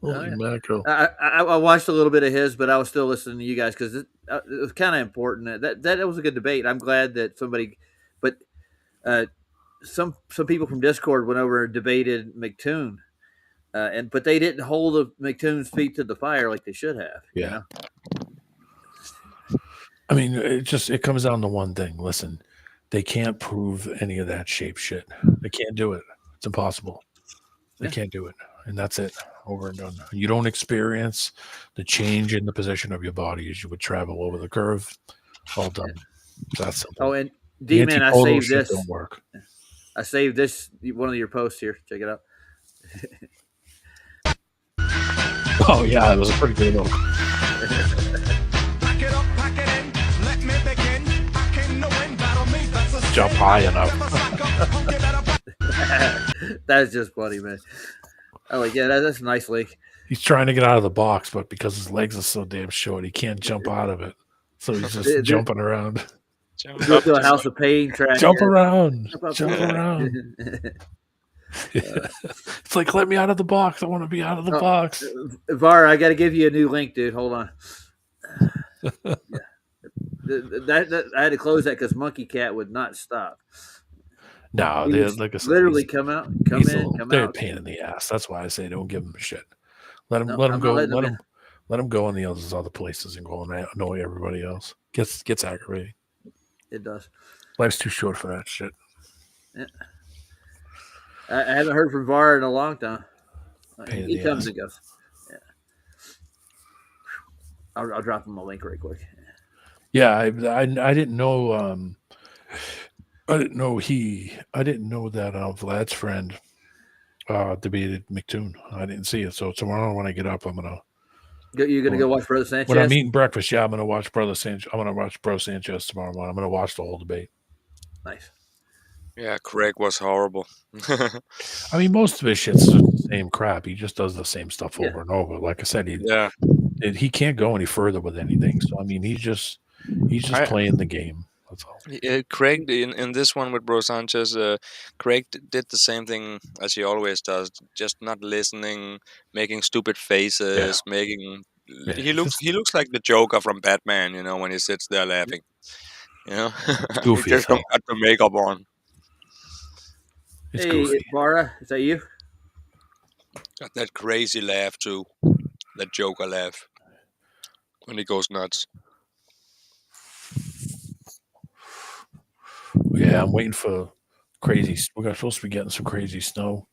[SPEAKER 6] Holy mackerel.
[SPEAKER 4] I watched a little bit of his, but I was still listening to you guys because it was kind of important. That was a good debate. I'm glad that somebody, but some people from Discord went over and debated McToon, but they didn't hold McToon's feet to the fire like they should have.
[SPEAKER 6] Yeah.
[SPEAKER 4] You know?
[SPEAKER 6] I mean, it comes down to one thing. Listen, they can't prove any of that shape shit. They can't do it. It's impossible. They can't do it. And that's it. Over and done. You don't experience the change in the position of your body as you would travel over the curve. All done. That's simple.
[SPEAKER 4] Oh, and D-Man, I
[SPEAKER 6] Anti-polo
[SPEAKER 4] saved
[SPEAKER 6] shit
[SPEAKER 4] this.
[SPEAKER 6] Don't work.
[SPEAKER 4] I saved this, one of your posts here. Check it out.
[SPEAKER 6] Oh, yeah. It was a pretty good one.
[SPEAKER 3] Pack it up, pack it in, let me begin. I came to win, battle me, that's a
[SPEAKER 6] Jump high enough.
[SPEAKER 4] That's just funny, man. I like, yeah, that's a nice link.
[SPEAKER 6] He's trying to get out of the box, but because his legs are so damn short, he can't jump out of it. So he's just jumping around.
[SPEAKER 4] Go to a House of Pain track.
[SPEAKER 6] Jump around. Jump around. It's like, let me out of the box. I want to be out of the box.
[SPEAKER 4] Var, I got to give you a new link, dude. Hold on. That I had to close that because Monkey Cat would not stop.
[SPEAKER 6] No,
[SPEAKER 4] He
[SPEAKER 6] they
[SPEAKER 4] would
[SPEAKER 6] like I said,
[SPEAKER 4] literally come out, come
[SPEAKER 6] he's
[SPEAKER 4] in, come
[SPEAKER 6] they're a
[SPEAKER 4] out.
[SPEAKER 6] pain in the ass. That's why I say don't give him shit. Let him
[SPEAKER 4] No,
[SPEAKER 6] let him
[SPEAKER 4] I'm
[SPEAKER 6] go.
[SPEAKER 4] not letting
[SPEAKER 6] Let
[SPEAKER 4] him
[SPEAKER 6] him let him go in the other places and go and annoy everybody else. Gets aggravating.
[SPEAKER 4] It does.
[SPEAKER 6] Life's too short for that shit.
[SPEAKER 4] Yeah. I haven't heard from Var in a long time.
[SPEAKER 6] Pain in
[SPEAKER 4] He
[SPEAKER 6] the
[SPEAKER 4] comes
[SPEAKER 6] ass.
[SPEAKER 4] and goes. Yeah. I'll drop him a link right quick.
[SPEAKER 6] Yeah, I didn't know. I didn't know that Vlad's friend debated McToon. I didn't see it. So tomorrow when I get up,
[SPEAKER 4] You're gonna go watch Brother Sanchez?
[SPEAKER 6] when I'm eating breakfast. Yeah, I'm gonna watch Brother Sanchez. I'm gonna watch Bro Sanchez tomorrow morning. I'm gonna watch the whole debate.
[SPEAKER 4] Nice.
[SPEAKER 5] Yeah, Craig was horrible.
[SPEAKER 6] I mean, most of his shit's the same crap. He just does the same stuff
[SPEAKER 4] Yeah.
[SPEAKER 6] over and over. Like I said,
[SPEAKER 5] Yeah,
[SPEAKER 6] he can't go any further with anything. So I mean, he's just playing the game. That's all.
[SPEAKER 5] Craig in this one with Bro Sanchez, Craig did the same thing as he always does, just not listening, making stupid faces, making.
[SPEAKER 6] Yeah,
[SPEAKER 5] He looks like the Joker from Batman, you know, when he sits there laughing. You know, he
[SPEAKER 6] goofy
[SPEAKER 5] just
[SPEAKER 6] as hell.
[SPEAKER 5] don't got the makeup on.
[SPEAKER 6] It's
[SPEAKER 4] Hey,
[SPEAKER 6] goofy.
[SPEAKER 4] Vara, is that you?
[SPEAKER 5] Got that crazy laugh too, that Joker laugh when he goes nuts.
[SPEAKER 6] Yeah, I'm waiting for crazy. We're supposed to be getting some crazy snow.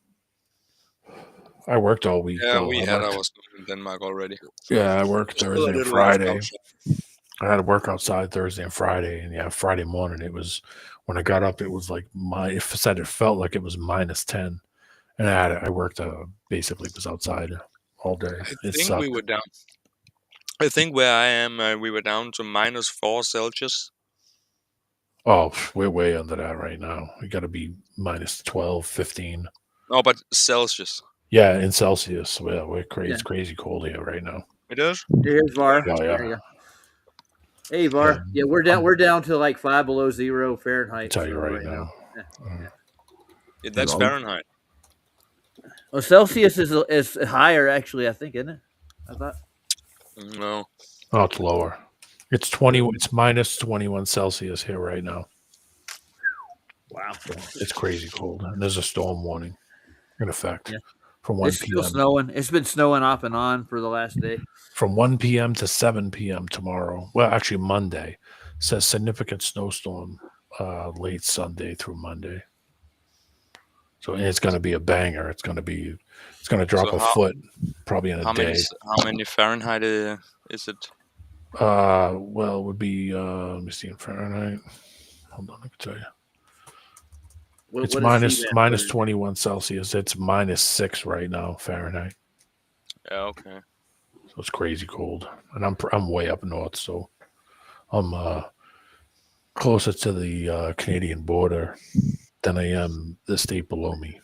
[SPEAKER 6] I worked all week
[SPEAKER 5] Yeah,
[SPEAKER 6] though.
[SPEAKER 5] we
[SPEAKER 6] I
[SPEAKER 5] had
[SPEAKER 6] worked,
[SPEAKER 5] our snow in Denmark already.
[SPEAKER 6] yeah, I worked
[SPEAKER 5] Still a
[SPEAKER 6] Thursday and
[SPEAKER 5] little left
[SPEAKER 6] Friday.
[SPEAKER 5] outside.
[SPEAKER 6] I had to work outside Thursday and Friday, and yeah, Friday morning it was when I got up. It was like it felt like it was -10, and I worked basically was outside all day.
[SPEAKER 5] I
[SPEAKER 6] It
[SPEAKER 5] think we
[SPEAKER 6] sucked.
[SPEAKER 5] were down. I think where I am, we were down to -4 Celsius.
[SPEAKER 6] Oh, we're way under that right now. We got to be -12, 15.
[SPEAKER 5] No, but Celsius.
[SPEAKER 6] Yeah, in Celsius. We're crazy.
[SPEAKER 4] Yeah.
[SPEAKER 6] It's crazy cold here right now.
[SPEAKER 5] It is.
[SPEAKER 4] Here's VAR.
[SPEAKER 6] Oh, yeah.
[SPEAKER 4] There you go. Hey VAR. Yeah, we're down. We're down to like 5 below 0 Fahrenheit.
[SPEAKER 6] I'll tell you
[SPEAKER 4] so
[SPEAKER 6] right now.
[SPEAKER 5] Yeah, that's
[SPEAKER 7] Hello?
[SPEAKER 5] Fahrenheit.
[SPEAKER 4] Well, Celsius is higher actually. I think, isn't it? I thought.
[SPEAKER 5] No.
[SPEAKER 6] Oh, it's lower. It's 20. It's -21 Celsius here right now.
[SPEAKER 4] Wow.
[SPEAKER 6] It's crazy cold, and there's a storm warning in effect
[SPEAKER 4] Yeah.
[SPEAKER 6] from 1
[SPEAKER 4] It's still
[SPEAKER 6] p.m.
[SPEAKER 4] snowing. It's been snowing off and on for the last day.
[SPEAKER 6] From 1 p.m. to 7 p.m. tomorrow. Well, actually Monday says significant snowstorm late Sunday through Monday. So and it's going to be a banger. It's going to drop
[SPEAKER 5] So
[SPEAKER 6] a
[SPEAKER 5] how-
[SPEAKER 6] foot probably in a
[SPEAKER 5] How
[SPEAKER 6] day.
[SPEAKER 5] many Fahrenheit is it?
[SPEAKER 6] Well, it would be let me see in Fahrenheit. Hold on, I can tell you. It's minus 21 Celsius. It's -6 right now Fahrenheit.
[SPEAKER 5] Yeah, okay.
[SPEAKER 6] So it's crazy cold, and I'm way up north, so I'm closer to the Canadian border than I am the state below me.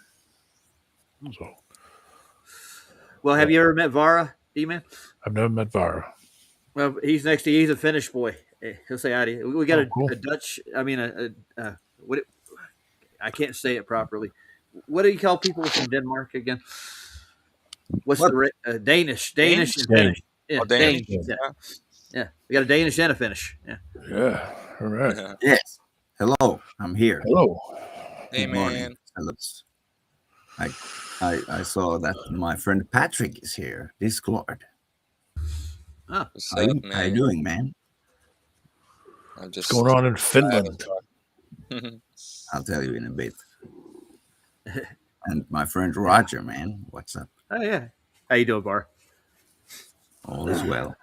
[SPEAKER 6] So
[SPEAKER 4] Well, have you ever met Vara, D-Man?
[SPEAKER 6] I've never met Vara.
[SPEAKER 4] Well, he's next to you. He's a Finnish boy. He'll say hi to you. We got
[SPEAKER 6] cool.
[SPEAKER 4] a Dutch. I mean, what? I can't say it properly. What do you call people from Denmark again? What's
[SPEAKER 7] What?
[SPEAKER 4] the Danish? Danish and
[SPEAKER 6] Dane.
[SPEAKER 4] Finnish. Yeah,
[SPEAKER 5] Oh, Danish.
[SPEAKER 4] Danish. Yeah. We got a Danish and a Finnish. Yeah.
[SPEAKER 6] Yeah, all right.
[SPEAKER 5] Yeah.
[SPEAKER 7] Yes. Hello, I'm here.
[SPEAKER 6] Hello.
[SPEAKER 5] Hey,
[SPEAKER 7] Good morning,
[SPEAKER 5] man.
[SPEAKER 7] fellas. I saw that my friend Patrick is here. Discord.
[SPEAKER 5] What's
[SPEAKER 7] How
[SPEAKER 5] up,
[SPEAKER 7] you, how you doing, man?
[SPEAKER 5] I'm just
[SPEAKER 6] What's going on in Finland?
[SPEAKER 7] I'll tell you in a bit. And my friend Roger, man, what's up?
[SPEAKER 4] Oh yeah. How you doing, Bar?
[SPEAKER 7] All is well.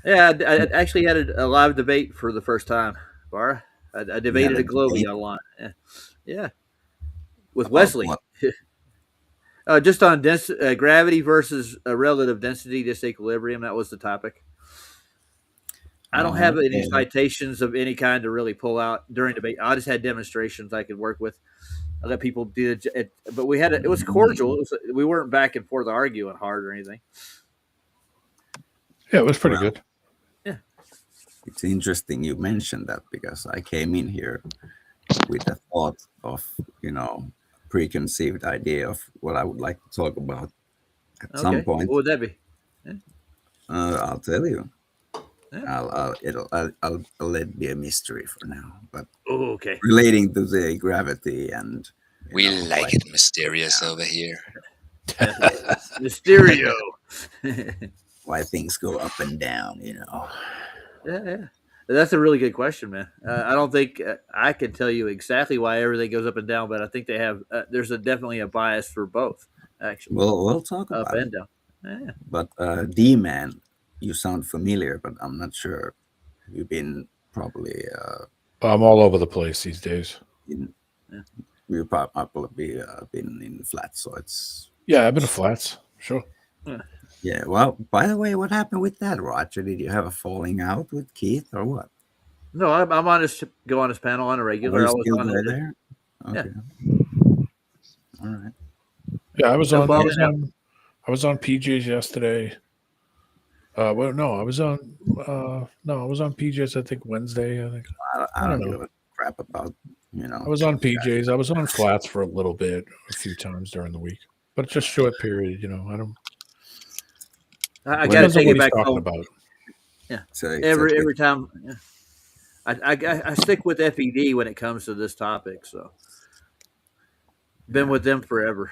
[SPEAKER 4] Yeah, I actually had a live debate for the first time, Bar. I debated
[SPEAKER 7] a
[SPEAKER 4] a Globey
[SPEAKER 7] debate?
[SPEAKER 4] online. Yeah. With
[SPEAKER 7] About
[SPEAKER 4] Wesley.
[SPEAKER 7] what?
[SPEAKER 4] Just on gravity versus relative density disequilibrium. That was the topic. I don't have any
[SPEAKER 7] Okay.
[SPEAKER 4] citations of any kind to really pull out during debate. I just had demonstrations I could work with. I let people do it, but we had it was cordial. We weren't back and forth arguing hard or anything.
[SPEAKER 6] Yeah, it was pretty
[SPEAKER 7] Wow.
[SPEAKER 6] good.
[SPEAKER 7] It's interesting you mentioned that because I came in here with a thought of, preconceived idea of what I would like to talk about at some point.
[SPEAKER 4] What would that be?
[SPEAKER 7] I'll tell you.
[SPEAKER 4] Yeah.
[SPEAKER 7] I'll let it be a mystery for now. But
[SPEAKER 4] Oh, okay.
[SPEAKER 7] relating to the gravity and
[SPEAKER 5] We
[SPEAKER 7] know,
[SPEAKER 5] like
[SPEAKER 7] why-
[SPEAKER 5] it mysterious over here.
[SPEAKER 4] Mysterio.
[SPEAKER 7] why things go up and down,
[SPEAKER 4] Yeah. That's a really good question, man. I don't think I can tell you exactly why everything goes up and down, but I think they have. There's definitely a bias for both, actually,
[SPEAKER 7] We'll talk
[SPEAKER 4] up
[SPEAKER 7] about it.
[SPEAKER 4] and down. Yeah.
[SPEAKER 7] But D-Man, you sound familiar, but I'm not sure. You've been probably
[SPEAKER 6] I'm all over the place these days.
[SPEAKER 7] you probably been in flats, so it's
[SPEAKER 6] Yeah, I've been to Flats. Sure.
[SPEAKER 7] yeah. Well, by the way, what happened with that, Roger? Did you have a falling out with Keith or what?
[SPEAKER 4] No, I'm on go on his panel on a
[SPEAKER 7] Are
[SPEAKER 4] regular.
[SPEAKER 7] you
[SPEAKER 4] I was
[SPEAKER 7] still
[SPEAKER 4] on it.
[SPEAKER 7] there?
[SPEAKER 4] Yeah.
[SPEAKER 7] Okay. All right.
[SPEAKER 6] Yeah, I was
[SPEAKER 4] No
[SPEAKER 6] on.
[SPEAKER 4] problem.
[SPEAKER 6] I was on PJ's yesterday. Well, no, I was on. No, I was on PJ's. I think Wednesday. I think
[SPEAKER 7] I don't
[SPEAKER 6] know.
[SPEAKER 7] give a crap about
[SPEAKER 6] I was on PJ's. I was on Flats for a little bit, a few times during the week, but just short period. I don't.
[SPEAKER 4] I got to
[SPEAKER 6] Depends on
[SPEAKER 4] take
[SPEAKER 6] what
[SPEAKER 4] it
[SPEAKER 6] he's
[SPEAKER 4] back
[SPEAKER 6] talking
[SPEAKER 4] home
[SPEAKER 6] about.
[SPEAKER 7] So
[SPEAKER 4] every time. Yeah. I stick with FED when it comes to this topic. So, been with them forever.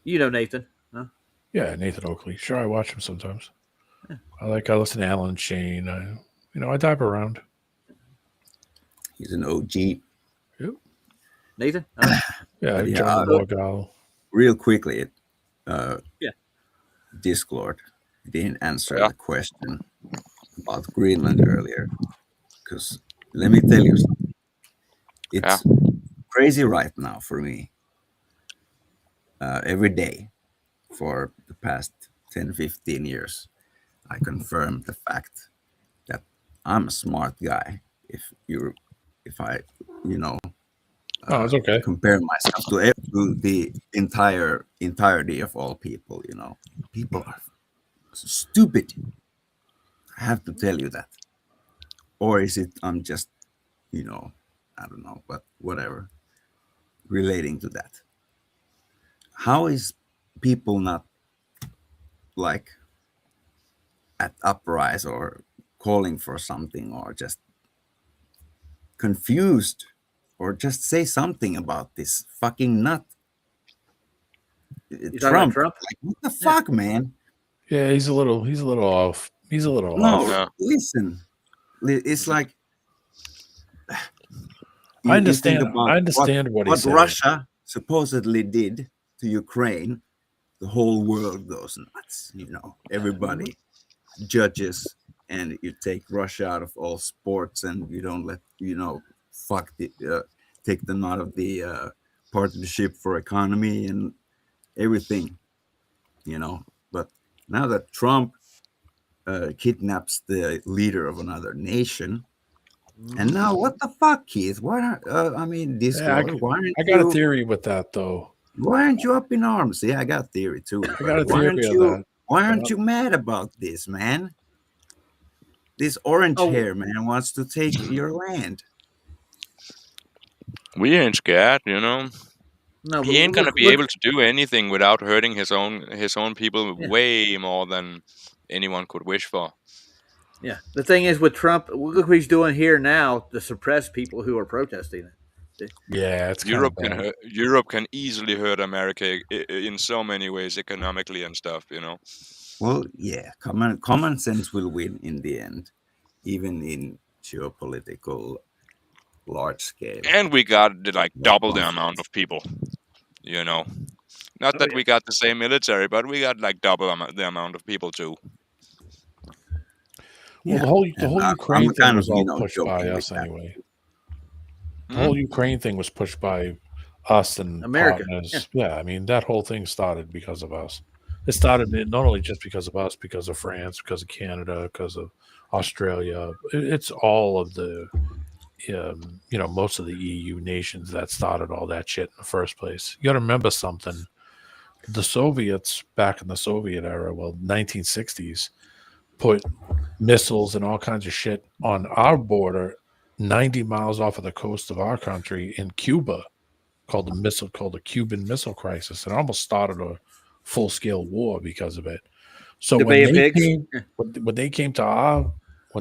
[SPEAKER 4] You know Nathan. Huh?
[SPEAKER 6] Yeah, Nathan Oakley. Sure, I watch him sometimes. I listen to Alan Shane. I dive around.
[SPEAKER 7] He's an OG.
[SPEAKER 4] Nathan?
[SPEAKER 6] Yeah,
[SPEAKER 7] But yeah,
[SPEAKER 6] John Morgal.
[SPEAKER 7] real quickly,
[SPEAKER 4] Yeah.
[SPEAKER 7] Discord didn't answer
[SPEAKER 5] Yeah.
[SPEAKER 7] the question about Greenland earlier. Because let me tell you something. It's crazy right now for me. Every day for the past 10, 15 years, I confirm the fact that I'm a smart guy. If I, you know,
[SPEAKER 6] Oh, it's okay.
[SPEAKER 7] compare myself to the entirety of all people, you know, people are stupid. I have to tell you that. Or is it I'm just, you know, I don't know, but whatever, relating to that. How is people not like at uprise or calling for something or just confused or just say something about this fucking nut?
[SPEAKER 4] You talking about
[SPEAKER 7] Trump.
[SPEAKER 4] Trump?
[SPEAKER 7] Like, what the fuck, man?
[SPEAKER 6] Yeah, he's a little off. He's a little
[SPEAKER 7] No,
[SPEAKER 6] off.
[SPEAKER 5] Yeah.
[SPEAKER 7] listen. It's like
[SPEAKER 6] I understand.
[SPEAKER 7] You think about
[SPEAKER 6] I understand what he's saying.
[SPEAKER 7] Russia supposedly did to Ukraine. The whole world goes nuts. You know, everybody judges, and you take Russia out of all sports, and you don't let take them out of the partnership for economy and everything. You know, but now that Trump kidnaps the leader of another nation. And now, what the fuck, Keith? Why not? I mean, Discord.
[SPEAKER 6] I got a theory with that, though.
[SPEAKER 7] Why aren't you up in arms? Yeah, I got a theory too.
[SPEAKER 6] I got a
[SPEAKER 7] Why
[SPEAKER 6] theory
[SPEAKER 7] aren't
[SPEAKER 6] of that.
[SPEAKER 7] Why aren't you mad about this, man? This orange hair man wants to take your land.
[SPEAKER 5] We ain't scared, you know.
[SPEAKER 4] No,
[SPEAKER 5] He ain't gonna be able to do anything without hurting his own people way more than anyone could wish for.
[SPEAKER 4] Yeah. The thing is with Trump, look what he's doing here now to suppress people who are protesting it.
[SPEAKER 6] Yeah, it's
[SPEAKER 5] Europe can easily hurt America in so many ways, economically and stuff, you know.
[SPEAKER 7] Well, yeah, common sense will win in the end, even in geopolitical large scale.
[SPEAKER 5] And we got like double the amount of people, you know. Not that we got the same military, but we got like double the amount of people too.
[SPEAKER 6] Well, the whole Ukraine thing was all pushed by us anyway. The whole Ukraine thing was pushed by us and
[SPEAKER 4] America.
[SPEAKER 6] partners. Yeah, I mean, that whole thing started because of us. It started not only just because of us, because of France, because of Canada, because of Australia. It's all of the, most of the EU nations that started all that shit in the first place. You got to remember something. The Soviets, back in the Soviet era, 1960s, put missiles and all kinds of shit on our border 90 miles off of the coast of our country in Cuba, called the Cuban Missile Crisis. It almost started a full-scale war because of it. So when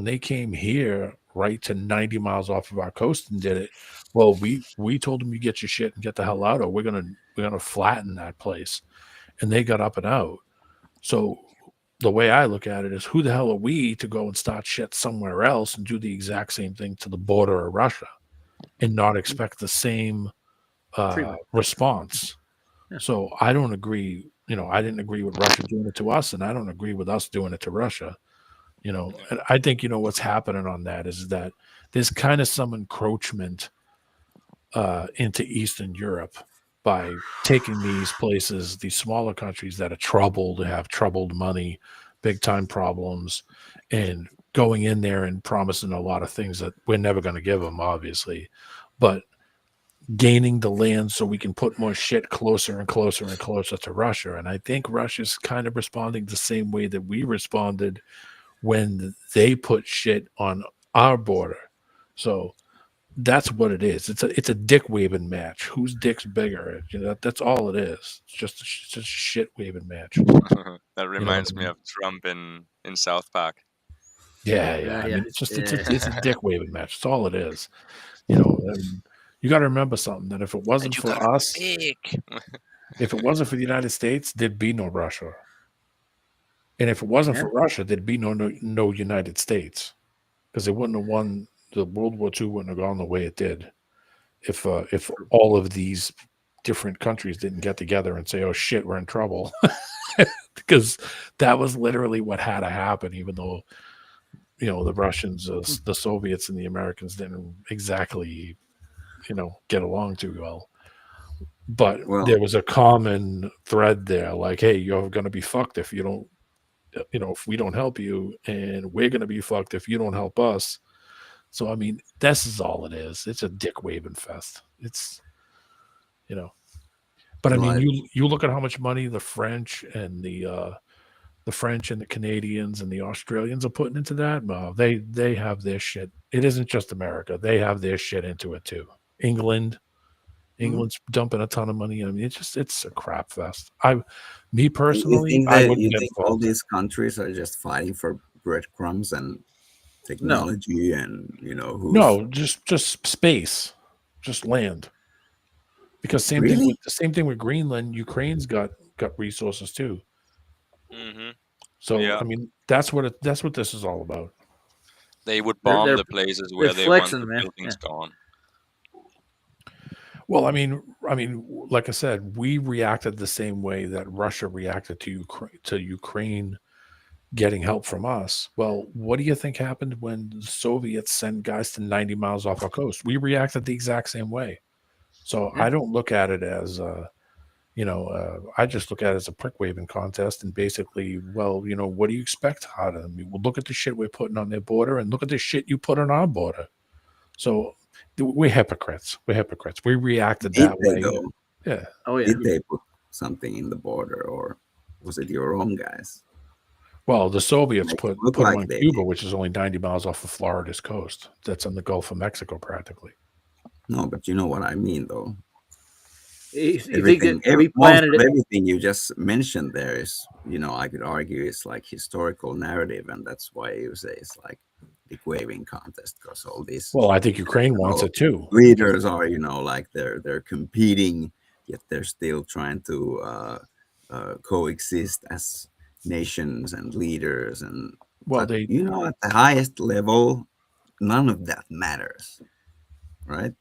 [SPEAKER 6] they came here right to 90 miles off of our coast and did it, well, we told them, you get your shit and get the hell out, or we're gonna flatten that place. And they got up and out. So the way I look at it is, who the hell are we to go and start shit somewhere else and do the exact same thing to the border of Russia and not expect the same response? Yeah. So I don't agree. I didn't agree with Russia doing it to us, and I don't agree with us doing it to Russia. And I think, what's happening on that is that there's kind of some encroachment into Eastern Europe by taking these places, these smaller countries that are troubled, have troubled money, big time problems, and going in there and promising a lot of things that we're never going to give them, obviously, but gaining the land so we can put more shit closer and closer and closer to Russia. And I think Russia's kind of responding the same way that we responded when they put shit on our border. So that's what it is. It's a dick waving match. Whose dick's bigger? That's all it is. It's just a shit waving match.
[SPEAKER 5] That reminds me of Trump in South Park.
[SPEAKER 6] Yeah. I mean, it's a dick waving match. That's all it is. And you got to remember something, that if it wasn't for us, if it wasn't for the United States, there'd be no Russia. And if it wasn't for Russia, there'd be no United States, because they wouldn't have won the World War II wouldn't have gone the way it did if all of these different countries didn't get together and say, "Oh shit, we're in trouble," because that was literally what had to happen. Even though the Russians, the Soviets, and the Americans didn't exactly get along too well. But there was a common thread there, like, hey, you're going to be fucked if you don't, if we don't help you, and we're going to be fucked if you don't help us. So, I mean, this is all it is. It's a dick waving fest. It's, but I mean, you look at how much money the French and the Canadians and the Australians are putting into that. Well, they have their shit. It isn't just America. They have their shit into it too. England's dumping a ton of money. I mean, it's a crap fest. Me personally,
[SPEAKER 7] you think all these countries are just fighting for breadcrumbs and technology and
[SPEAKER 6] no, just space, just land. Because same thing with Greenland. Ukraine's got resources too.
[SPEAKER 5] Mm-hmm.
[SPEAKER 6] So I mean, that's what this is all about.
[SPEAKER 5] They would bomb the places where they want the buildings gone.
[SPEAKER 6] Well, I mean, like I said, we reacted the same way that Russia reacted to Ukraine getting help from us. Well, what do you think happened when the Soviets sent guys to 90 miles off our coast? We reacted the exact same way. So I don't look at it as I just look at it as a prick waving contest, and basically, well, what do you expect out of them? Well, look at the shit we're putting on their border, and look at the shit you put on our border. So we're hypocrites. We reacted that way. Yeah.
[SPEAKER 7] Oh yeah. Did they put something in the border, or was it your own guys?
[SPEAKER 6] Well, the Soviets put on Cuba, which is only 90 miles off of Florida's coast. That's on the Gulf of Mexico, practically.
[SPEAKER 7] No, but you know what I mean, though.
[SPEAKER 4] Everything
[SPEAKER 7] you just mentioned there is, I could argue is like historical narrative, and that's why you say it's like the waving contest, because all these.
[SPEAKER 6] Well, I think Ukraine wants it too.
[SPEAKER 7] Leaders are, like they're competing, yet they're still trying to coexist as nations and leaders, and at the highest level, none of that matters, right?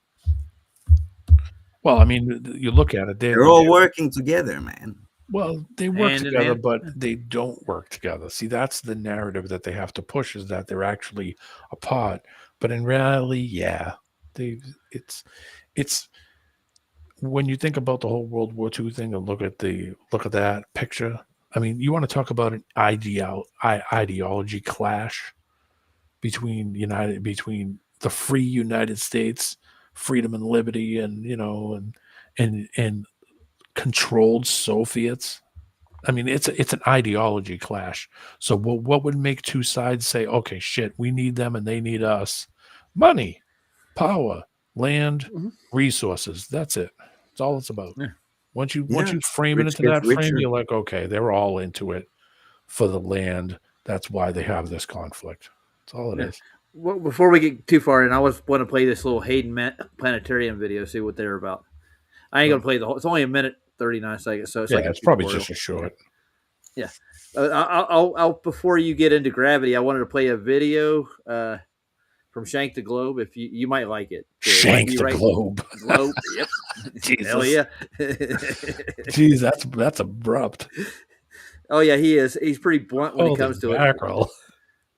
[SPEAKER 6] Well, I mean, you look at it;
[SPEAKER 7] they're all working together, man.
[SPEAKER 6] Well, they work together, but they don't work together. See, that's the narrative that they have to push, is that they're actually apart. But in reality, it's when you think about the whole World War II thing and look at that picture. I mean, you want to talk about an ideology clash between the free United States, freedom and liberty, and and controlled Soviets. I mean, it's an ideology clash. So what would make two sides say, okay, shit, we need them and they need us? Money, power, land, resources. That's it. That's all it's about. Yeah. Once you frame it into that frame, you're like, okay, they're all into it for the land. That's why they have this conflict. That's all it is.
[SPEAKER 4] Well, before we get too far in, I want to play this little Hayden Planetarium video, see what they're about. I ain't gonna play the whole. It's only 1:39 seconds, so it's
[SPEAKER 6] probably just a short.
[SPEAKER 4] Yeah, I'll before you get into gravity, I wanted to play a video from Shank the Globe. If you might like it.
[SPEAKER 6] Shank the Globe.
[SPEAKER 4] Globe. Yep.
[SPEAKER 6] Jesus.
[SPEAKER 4] Hell yeah.
[SPEAKER 6] Jeez, that's abrupt.
[SPEAKER 4] Oh yeah, he is. He's pretty blunt when it comes to
[SPEAKER 6] mackerel.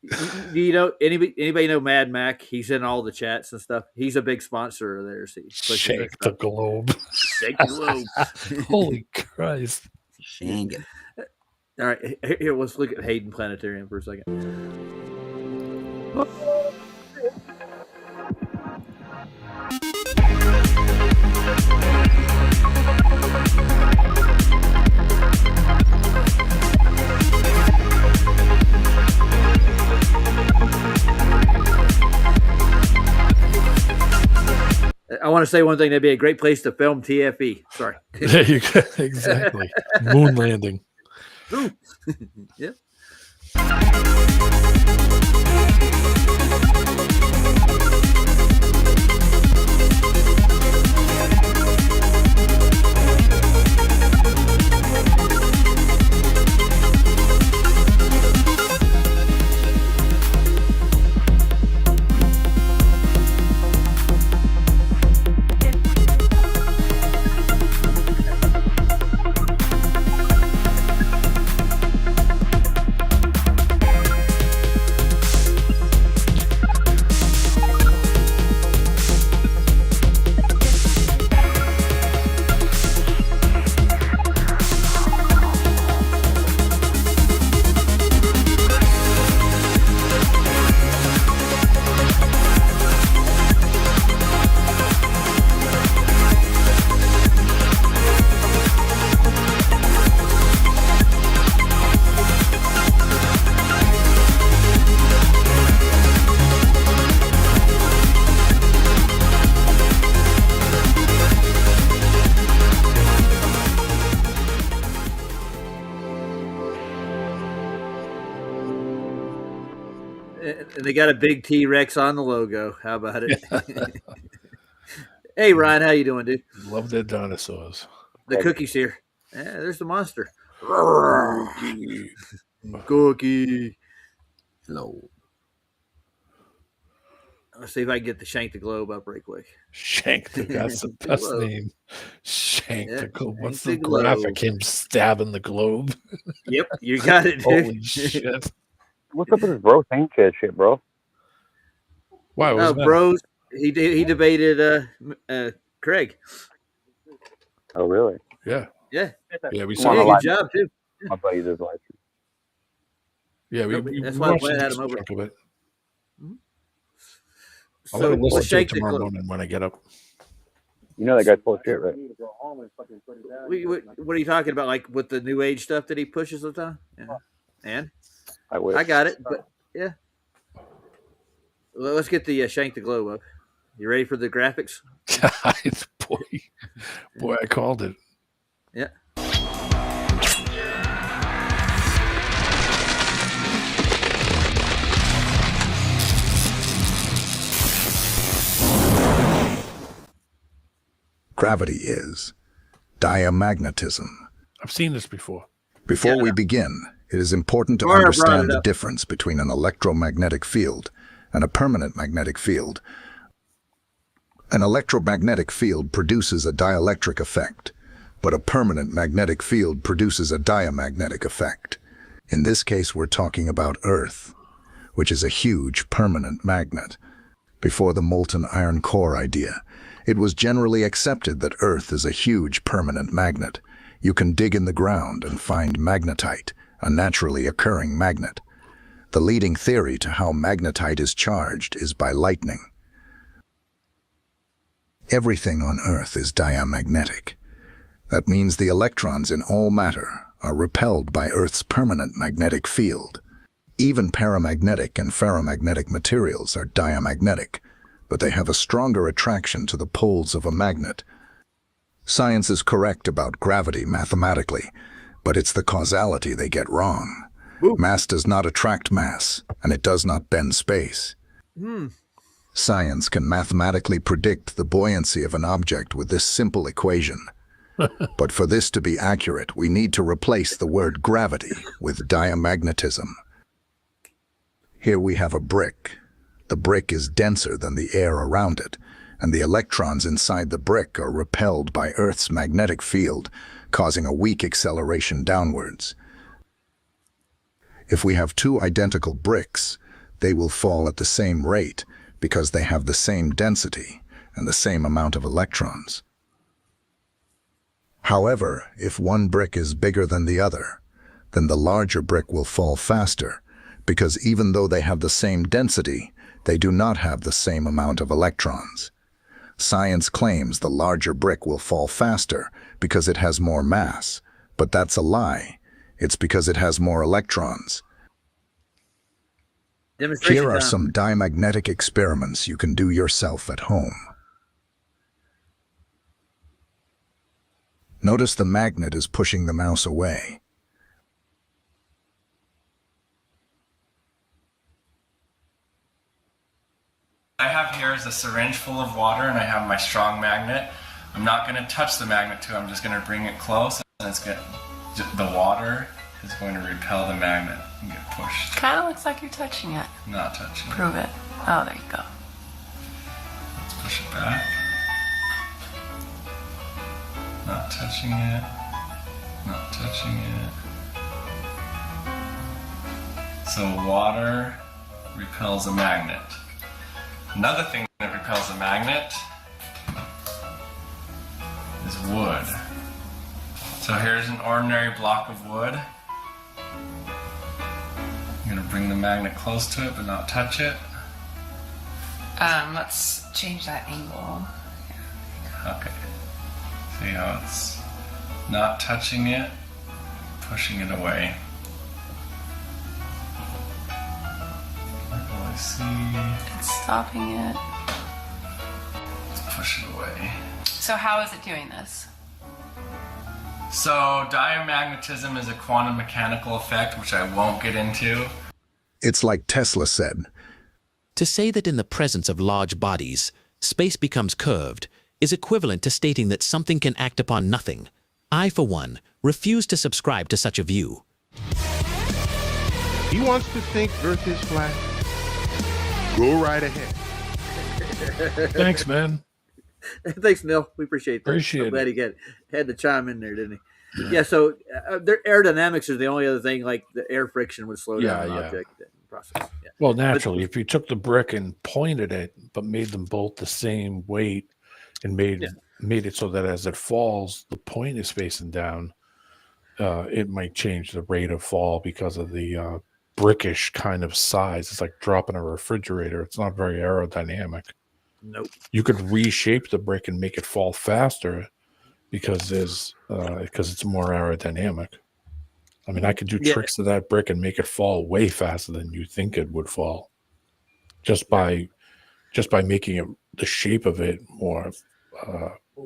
[SPEAKER 4] it. Do you know anybody know Mad Mac? He's in all the chats and stuff. He's a big sponsor of theirs.
[SPEAKER 6] Shake the Globe.
[SPEAKER 4] Shake the Globe.
[SPEAKER 6] Holy Christ.
[SPEAKER 7] Shake it.
[SPEAKER 4] All right, here, let's look at Hayden Planetarium for a second. I want to say one thing. That'd be a great place to film TFE. Sorry.
[SPEAKER 6] There you go. Exactly. Moon landing.
[SPEAKER 4] Yep. And they got a big T-Rex on the logo. How about it? Hey, Ryan, how you doing, dude?
[SPEAKER 6] Love their dinosaurs.
[SPEAKER 4] The cookie's here. Yeah, there's the monster.
[SPEAKER 6] Cookie.
[SPEAKER 4] Cookie.
[SPEAKER 7] Hello.
[SPEAKER 4] Let's see if I can get the Shank the Globe up right quick.
[SPEAKER 6] Shank, that's the best
[SPEAKER 4] Globe.
[SPEAKER 6] name. Shank
[SPEAKER 4] Yeah,
[SPEAKER 6] the Globe. What's
[SPEAKER 4] Shank
[SPEAKER 6] the
[SPEAKER 4] the Globe.
[SPEAKER 6] graphic? Him stabbing the globe.
[SPEAKER 4] Yep, you got it, dude.
[SPEAKER 6] Holy shit.
[SPEAKER 8] What's up with this bro Saint shit, bro?
[SPEAKER 6] Why was that?
[SPEAKER 4] Bros, he debated Craig.
[SPEAKER 8] Oh, really?
[SPEAKER 6] Yeah.
[SPEAKER 4] Yeah,
[SPEAKER 6] Yeah, we
[SPEAKER 4] he
[SPEAKER 6] saw
[SPEAKER 4] did a
[SPEAKER 8] Wanna
[SPEAKER 4] good job too.
[SPEAKER 8] My buddy does live stream.
[SPEAKER 6] Yeah, we
[SPEAKER 4] That's
[SPEAKER 6] we
[SPEAKER 4] why
[SPEAKER 6] watched
[SPEAKER 4] Glenn
[SPEAKER 6] a
[SPEAKER 4] had him
[SPEAKER 6] decent
[SPEAKER 4] over.
[SPEAKER 6] chunk of it. I'll
[SPEAKER 4] So
[SPEAKER 6] let him listen
[SPEAKER 4] let's
[SPEAKER 6] to it
[SPEAKER 4] Shake the
[SPEAKER 6] tomorrow
[SPEAKER 4] Globe.
[SPEAKER 6] morning when I get up.
[SPEAKER 8] You know that guy's full of shit, right?
[SPEAKER 4] What are you talking about? Like with the new age stuff that he pushes all the time? Yeah. And
[SPEAKER 8] I wish.
[SPEAKER 4] I got it, but yeah. Well, let's get the Shank the Globe up. You ready for the graphics?
[SPEAKER 6] boy, I called it.
[SPEAKER 4] Yeah.
[SPEAKER 9] Gravity is diamagnetism.
[SPEAKER 6] I've seen this before.
[SPEAKER 9] Before we begin, it is important to
[SPEAKER 4] Laura brought
[SPEAKER 9] understand
[SPEAKER 4] it
[SPEAKER 9] the
[SPEAKER 4] up.
[SPEAKER 9] difference between an electromagnetic field and a permanent magnetic field. An electromagnetic field produces a dielectric effect, but a permanent magnetic field produces a diamagnetic effect. In this case, we're talking about Earth, which is a huge permanent magnet. Before the molten iron core idea, it was generally accepted that Earth is a huge permanent magnet. You can dig in the ground and find magnetite, a naturally occurring magnet. The leading theory to how magnetite is charged is by lightning. Everything on Earth is diamagnetic. That means the electrons in all matter are repelled by Earth's permanent magnetic field. Even paramagnetic and ferromagnetic materials are diamagnetic, but they have a stronger attraction to the poles of a magnet. Science is correct about gravity mathematically, but it's the causality they get wrong. Mass does not attract mass, and it does not bend space. Science can mathematically predict the buoyancy of an object with this simple equation. But for this to be accurate, we need to replace the word gravity with diamagnetism. Here we have a brick. The brick is denser than the air around it, and the electrons inside the brick are repelled by Earth's magnetic field, causing a weak acceleration downwards. If we have two identical bricks, they will fall at the same rate because they have the same density and the same amount of electrons. However, if one brick is bigger than the other, then the larger brick will fall faster, because even though they have the same density, they do not have the same amount of electrons. Science claims the larger brick will fall faster because it has more mass, but that's a lie. It's because it has more electrons.
[SPEAKER 4] Demonstration
[SPEAKER 9] Here are
[SPEAKER 4] time.
[SPEAKER 9] some diamagnetic experiments you can do yourself at home. Notice the magnet is pushing the mouse away.
[SPEAKER 10] I have here is a syringe full of water, and I have my strong magnet. I'm not going to touch the magnet too. I'm just going to bring it close, and the water is going to repel the magnet and get pushed.
[SPEAKER 11] Kind of looks like you're touching it.
[SPEAKER 10] Not touching it.
[SPEAKER 11] Prove it. Oh, there you go.
[SPEAKER 10] Let's push it back. Not touching it. Not touching it. So water repels a magnet. Another thing that repels a magnet is wood. So here's an ordinary block of wood. I'm gonna bring the magnet close to it but not touch it.
[SPEAKER 11] Let's change that angle.
[SPEAKER 10] Okay. See how it's not touching it, pushing it away. Can't really see.
[SPEAKER 11] It's stopping it.
[SPEAKER 10] Let's push it away.
[SPEAKER 11] So how is it doing this?
[SPEAKER 10] So diamagnetism is a quantum mechanical effect, which I won't get into.
[SPEAKER 9] It's like Tesla said,
[SPEAKER 12] To say that in the presence of large bodies, space becomes curved is equivalent to stating that something can act upon nothing. I, for one, refuse to subscribe to such a view.
[SPEAKER 13] He wants to think Earth is flat. Go right ahead.
[SPEAKER 6] Thanks, man.
[SPEAKER 4] Thanks, Neil. We appreciate that.
[SPEAKER 6] Appreciate
[SPEAKER 4] I'm glad
[SPEAKER 6] it.
[SPEAKER 4] he had to chime in there, didn't he? Yeah. So their aerodynamics is the only other thing. Like the air friction would slow down an object process. Yeah.
[SPEAKER 6] Well, naturally, if you took the brick and pointed it, but made them both the same weight and made it so that as it falls, the point is facing down, it might change the rate of fall because of the brickish kind of size. It's like dropping a refrigerator. It's not very aerodynamic.
[SPEAKER 4] Nope.
[SPEAKER 6] You could reshape the brick and make it fall faster because it's more aerodynamic. I mean, I could do tricks to that brick and make it fall way faster than you think it would fall, just by making it the shape of it more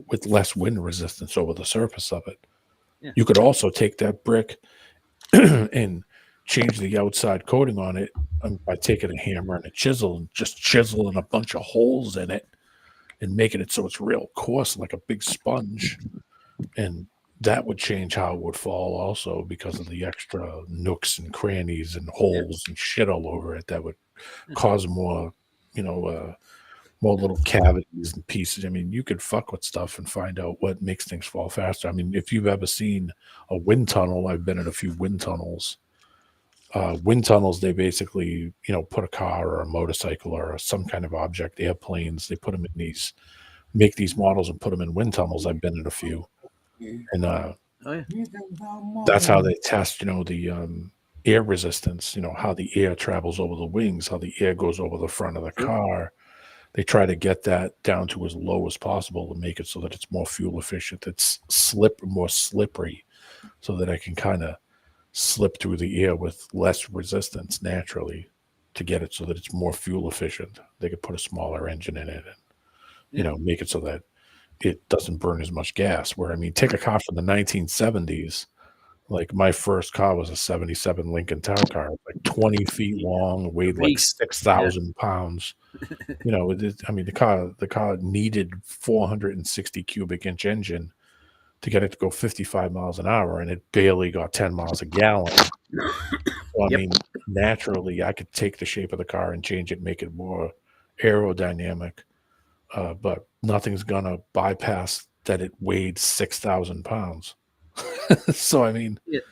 [SPEAKER 6] with less wind resistance over the surface of it.
[SPEAKER 4] Yeah.
[SPEAKER 6] You could also take that brick and change the outside coating on it by taking a hammer and a chisel and just chiseling a bunch of holes in it and making it so it's real coarse, like a big sponge. And that would change how it would fall also because of the extra nooks and crannies and holes and shit all over it that would cause more, more little cavities and pieces. I mean, you could fuck with stuff and find out what makes things fall faster. I mean, if you've ever seen a wind tunnel, I've been in a few wind tunnels. Wind tunnels, they basically, put a car or a motorcycle or some kind of object, airplanes, they put them in make these models and put them in wind tunnels. I've been in a few. And that's how they test, the air resistance, how the air travels over the wings, how the air goes over the front of the car. They try to get that down to as low as possible to make it so that it's more fuel efficient. It's more slippery so that I can kind of slip through the air with less resistance naturally to get it so that it's more fuel efficient. They could put a smaller engine in it and, make it so that it doesn't burn as much gas. Where, I mean, take a car from the 1970s. Like my first car was a 77 Lincoln Town car, like 20 feet long, weighed like 6,000 pounds. The car needed 460 cubic inch engine to get it to go 55 miles an hour, and it barely got 10 miles a gallon. So, I mean, naturally, I could take the shape of the car and change it, make it more aerodynamic. But nothing's gonna bypass that it weighed 6,000 pounds. So I mean,
[SPEAKER 4] it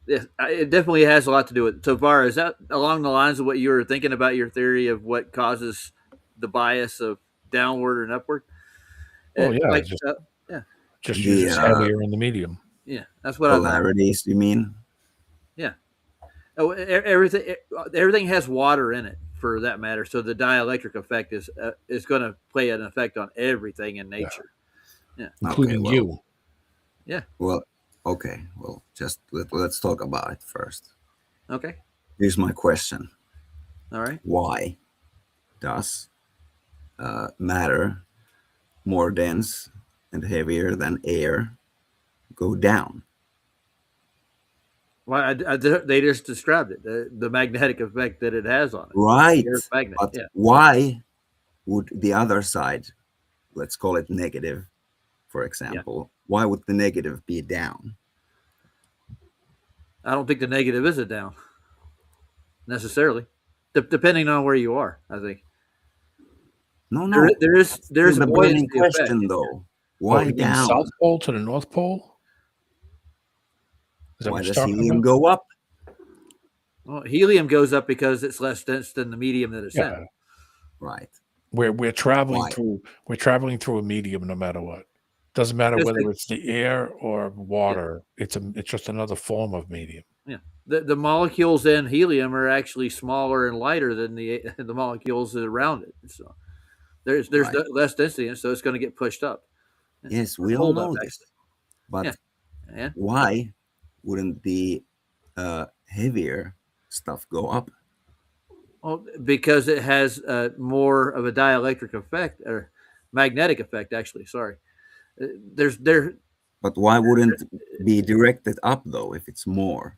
[SPEAKER 4] definitely has a lot to do with it. So far, is that along the lines of what you were thinking about your theory of what causes the bias of downward and upward?
[SPEAKER 6] Oh yeah, just use heavier in the medium.
[SPEAKER 4] Yeah, that's what
[SPEAKER 7] polarities. You mean?
[SPEAKER 4] Yeah. Oh, everything has water in it, for that matter. So the dielectric effect is going to play an effect on everything in nature. Yeah,
[SPEAKER 6] including you.
[SPEAKER 4] Yeah.
[SPEAKER 7] Well, okay. Well, just let's talk about it first.
[SPEAKER 4] Okay.
[SPEAKER 7] Here's my question.
[SPEAKER 4] All right.
[SPEAKER 7] Why does matter more dense and heavier than air go down?
[SPEAKER 4] Well, they just described it, the magnetic effect that it has on it.
[SPEAKER 7] Right.
[SPEAKER 4] Magnet.
[SPEAKER 7] But why would the other side, let's call it negative, for example, why would the negative be down?
[SPEAKER 4] I don't think the negative is a down necessarily, depending on where you are. I think.
[SPEAKER 7] No.
[SPEAKER 4] There's
[SPEAKER 7] the burning question
[SPEAKER 4] effect.
[SPEAKER 7] Though. Why down?
[SPEAKER 6] South Pole to the North Pole?
[SPEAKER 7] Why does helium go up?
[SPEAKER 4] Well, helium goes up because it's less dense than the medium that it's in.
[SPEAKER 7] Right.
[SPEAKER 6] We're traveling through a medium no matter what. Doesn't matter whether it's the air or water. Yeah. It's just another form of medium.
[SPEAKER 4] Yeah. The molecules in helium are actually smaller and lighter than the molecules around it. So there's less density, so it's going to get pushed up.
[SPEAKER 7] Yes, we all know this. But why wouldn't the heavier stuff go up?
[SPEAKER 4] Well, because it has more of a dielectric effect or magnetic effect, actually. Sorry.
[SPEAKER 7] But why wouldn't it be directed up though if it's more?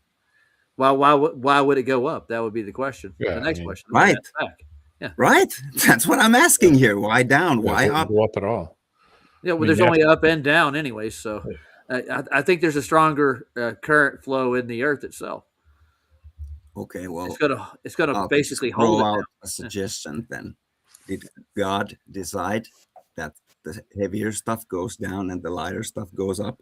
[SPEAKER 4] Why would it go up? That would be the question.
[SPEAKER 6] Yeah,
[SPEAKER 4] the next
[SPEAKER 6] I mean,
[SPEAKER 4] question.
[SPEAKER 7] Right.
[SPEAKER 4] Back. Yeah.
[SPEAKER 7] Right. That's what I'm asking here. Why down?
[SPEAKER 6] Yeah,
[SPEAKER 7] Why
[SPEAKER 6] it wouldn't
[SPEAKER 7] up?
[SPEAKER 6] go up at all.
[SPEAKER 4] Yeah, well,
[SPEAKER 6] mean,
[SPEAKER 4] there's
[SPEAKER 6] you
[SPEAKER 4] only
[SPEAKER 6] have
[SPEAKER 4] up and down anyway, so I think there's a stronger current flow in the Earth itself.
[SPEAKER 7] Okay, well,
[SPEAKER 4] It's gonna
[SPEAKER 7] I'll
[SPEAKER 4] basically
[SPEAKER 7] throw
[SPEAKER 4] hold it
[SPEAKER 7] out
[SPEAKER 4] down.
[SPEAKER 7] a suggestion then. Did God decide that the heavier stuff goes down and the lighter stuff goes up?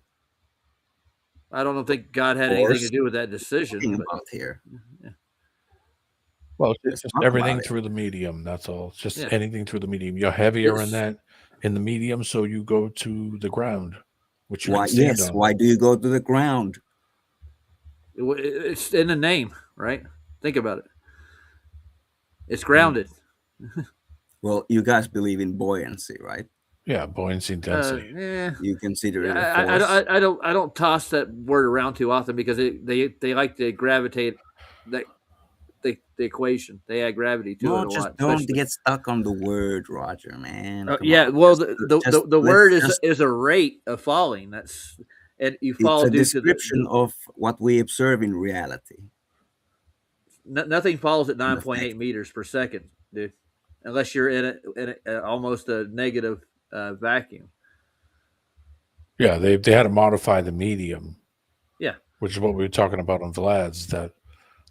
[SPEAKER 4] I don't think God had
[SPEAKER 7] Or
[SPEAKER 4] anything to do with that decision.
[SPEAKER 7] talking
[SPEAKER 4] But,
[SPEAKER 7] about here.
[SPEAKER 6] Well, it's
[SPEAKER 7] Let's
[SPEAKER 6] just
[SPEAKER 7] talk
[SPEAKER 6] everything
[SPEAKER 7] about it.
[SPEAKER 6] through the medium. That's all. It's just
[SPEAKER 4] Yeah.
[SPEAKER 6] anything through the medium. You're heavier in
[SPEAKER 4] It's-
[SPEAKER 6] the medium, so you go to the ground, which you
[SPEAKER 7] Why?
[SPEAKER 6] can stand
[SPEAKER 7] Yes.
[SPEAKER 6] on.
[SPEAKER 7] Why do you go to the ground?
[SPEAKER 4] it's in the name, right? Think about it. It's grounded.
[SPEAKER 7] Well, you guys believe in buoyancy, right?
[SPEAKER 6] Yeah, buoyancy and density.
[SPEAKER 4] Yeah.
[SPEAKER 7] You consider it a
[SPEAKER 4] I,
[SPEAKER 7] force.
[SPEAKER 4] I don't toss that word around too often because they like to gravitate the equation. They add gravity to
[SPEAKER 7] No,
[SPEAKER 4] it a
[SPEAKER 7] just
[SPEAKER 4] lot.
[SPEAKER 7] don't
[SPEAKER 4] especially-
[SPEAKER 7] get stuck on the word, Roger, man. Come
[SPEAKER 4] yeah,
[SPEAKER 7] on.
[SPEAKER 4] well,
[SPEAKER 7] Just-
[SPEAKER 4] the
[SPEAKER 7] let's
[SPEAKER 4] word
[SPEAKER 7] just-
[SPEAKER 4] is a rate of falling. That's and you fall
[SPEAKER 7] it's a
[SPEAKER 4] due
[SPEAKER 7] description
[SPEAKER 4] to
[SPEAKER 7] of what we observe in reality.
[SPEAKER 4] nothing falls at
[SPEAKER 7] the
[SPEAKER 4] 9.8 meters per second, dude, unless you're in almost a negative vacuum.
[SPEAKER 6] Yeah, they had to modify the medium.
[SPEAKER 4] Yeah.
[SPEAKER 6] Which is what we were talking about on Vlad's. That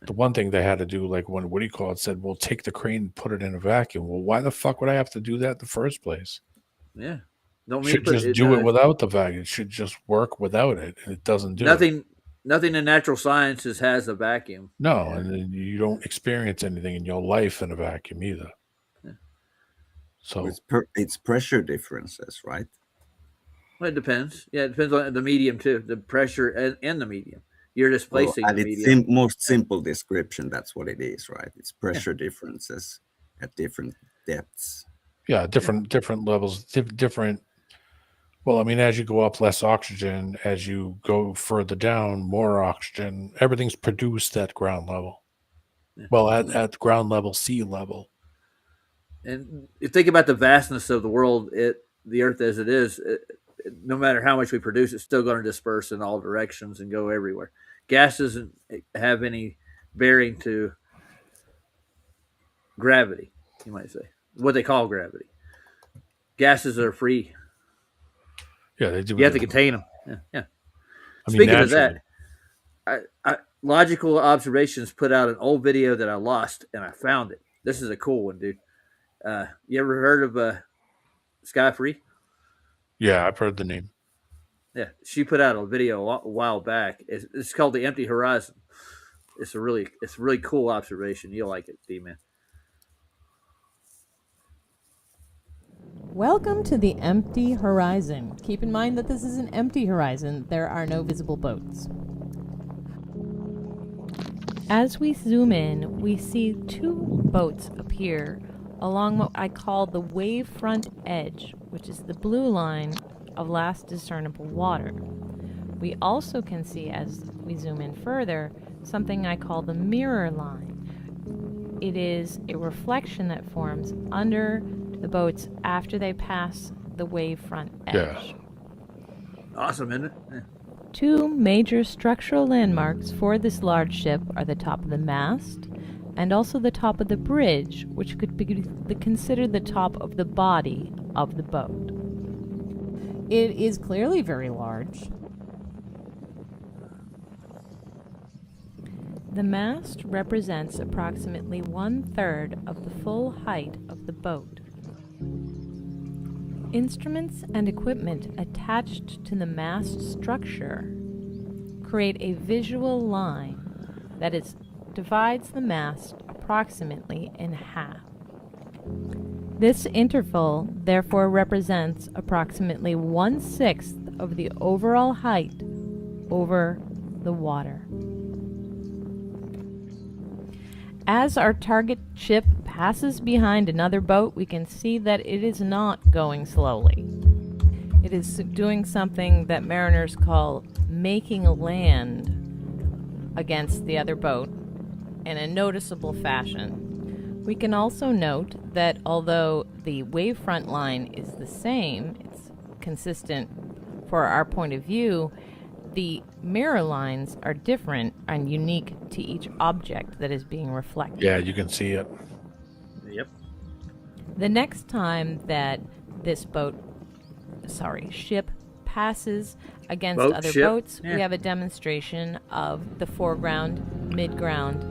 [SPEAKER 6] the one thing they had to do, like when Woody called, said, "Well, take the crane and put it in a vacuum." Well, why the fuck would I have to do that in the first place?
[SPEAKER 4] Yeah, don't
[SPEAKER 6] Should just do it without the vacuum. It should just work without it, and it doesn't do it.
[SPEAKER 4] Nothing in natural sciences has a vacuum.
[SPEAKER 6] No, and then you don't experience anything in your life in a vacuum either.
[SPEAKER 4] Yeah.
[SPEAKER 6] So
[SPEAKER 7] It's pressure differences, right?
[SPEAKER 4] Well, it depends. Yeah, it depends on the medium too, the pressure and the medium. You're displacing
[SPEAKER 7] At
[SPEAKER 4] the
[SPEAKER 7] its
[SPEAKER 4] medium.
[SPEAKER 7] most simple description, that's what it is, right? It's pressure differences at different depths.
[SPEAKER 6] yeah, different levels, different. Well, I mean, as you go up, less oxygen. As you go further down, more oxygen. Everything's produced at ground level.
[SPEAKER 4] Yeah.
[SPEAKER 6] Well, at ground level, sea level.
[SPEAKER 4] And you think about the vastness of the world, the Earth as it is. No matter how much we produce, it's still going to disperse in all directions and go everywhere. Gas doesn't have any bearing to gravity, you might say, what they call gravity. Gases are free.
[SPEAKER 6] Yeah, they do.
[SPEAKER 4] You have to contain them. Yeah.
[SPEAKER 6] I mean,
[SPEAKER 4] Speaking of that,
[SPEAKER 6] naturally.
[SPEAKER 4] Logical Observations put out an old video that I lost, and I found it. This is a cool one, dude. You ever heard of Sky Free?
[SPEAKER 6] Yeah, I've heard the name.
[SPEAKER 4] Yeah, she put out a video a while back. It's called The Empty Horizon. It's a really cool observation. You'll like it, D-Man.
[SPEAKER 14] Welcome to the Empty Horizon. Keep in mind that this is an empty horizon. There are no visible boats. As we zoom in, we see two boats appear along what I call the wavefront edge, which is the blue line of last discernible water. We also can see, as we zoom in further, something I call the mirror line. It is a reflection that forms under the boats after they pass the wavefront edge.
[SPEAKER 6] Yeah.
[SPEAKER 4] Awesome, isn't it? Yeah.
[SPEAKER 14] Two major structural landmarks for this large ship are the top of the mast and also the top of the bridge, which could be considered the top of the body of the boat. It is clearly very large. The mast represents approximately 1/3 of the full height of the boat. Instruments and equipment attached to the mast structure create a visual line that divides the mast approximately in half. This interval therefore represents approximately 1/6 of the overall height over the water. As our target ship passes behind another boat, we can see that it is not going slowly. It is doing something that mariners call making a land against the other boat in a noticeable fashion. We can also note that although the wavefront line is the same, it's consistent for our point of view, the mirror lines are different and unique to each object that is being reflected.
[SPEAKER 6] Yeah, you can see it.
[SPEAKER 4] Yep.
[SPEAKER 14] The next time that this ship passes against other boats, we have a demonstration of the foreground, midground,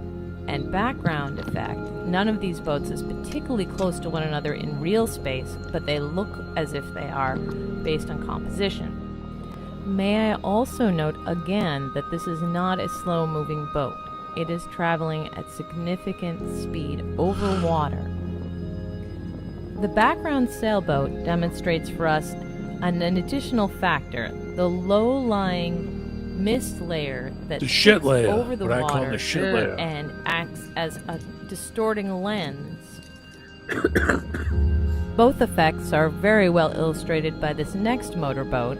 [SPEAKER 14] and background effect. None of these boats is particularly close to one another in real space, but they look as if they are based on composition. May I also note again that this is not a slow-moving boat. It is traveling at significant speed over water. The background sailboat demonstrates for us an additional factor, the low-lying mist layer that
[SPEAKER 6] The shit
[SPEAKER 14] sits
[SPEAKER 6] layer,
[SPEAKER 14] over the
[SPEAKER 6] what I call
[SPEAKER 14] water
[SPEAKER 6] the shit layer.
[SPEAKER 14] and acts as a distorting lens. Both effects are very well illustrated by this next motorboat,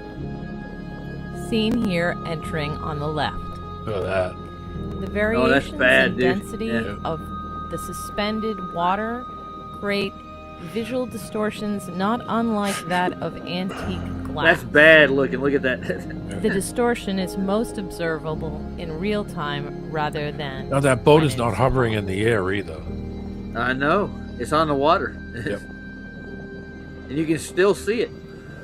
[SPEAKER 14] seen here entering on the left.
[SPEAKER 6] Look at that.
[SPEAKER 14] The variations
[SPEAKER 4] bad,
[SPEAKER 14] in
[SPEAKER 4] dude.
[SPEAKER 14] density
[SPEAKER 4] Yeah.
[SPEAKER 14] of the suspended water create visual distortions not unlike that of antique glass.
[SPEAKER 4] That's bad looking. Look at that.
[SPEAKER 14] The distortion is most observable in real time rather than...
[SPEAKER 6] Now that boat
[SPEAKER 14] when
[SPEAKER 6] is not
[SPEAKER 14] it's
[SPEAKER 6] hovering in the air either.
[SPEAKER 4] I know. It's on the water.
[SPEAKER 6] Yep.
[SPEAKER 4] And you can still see it.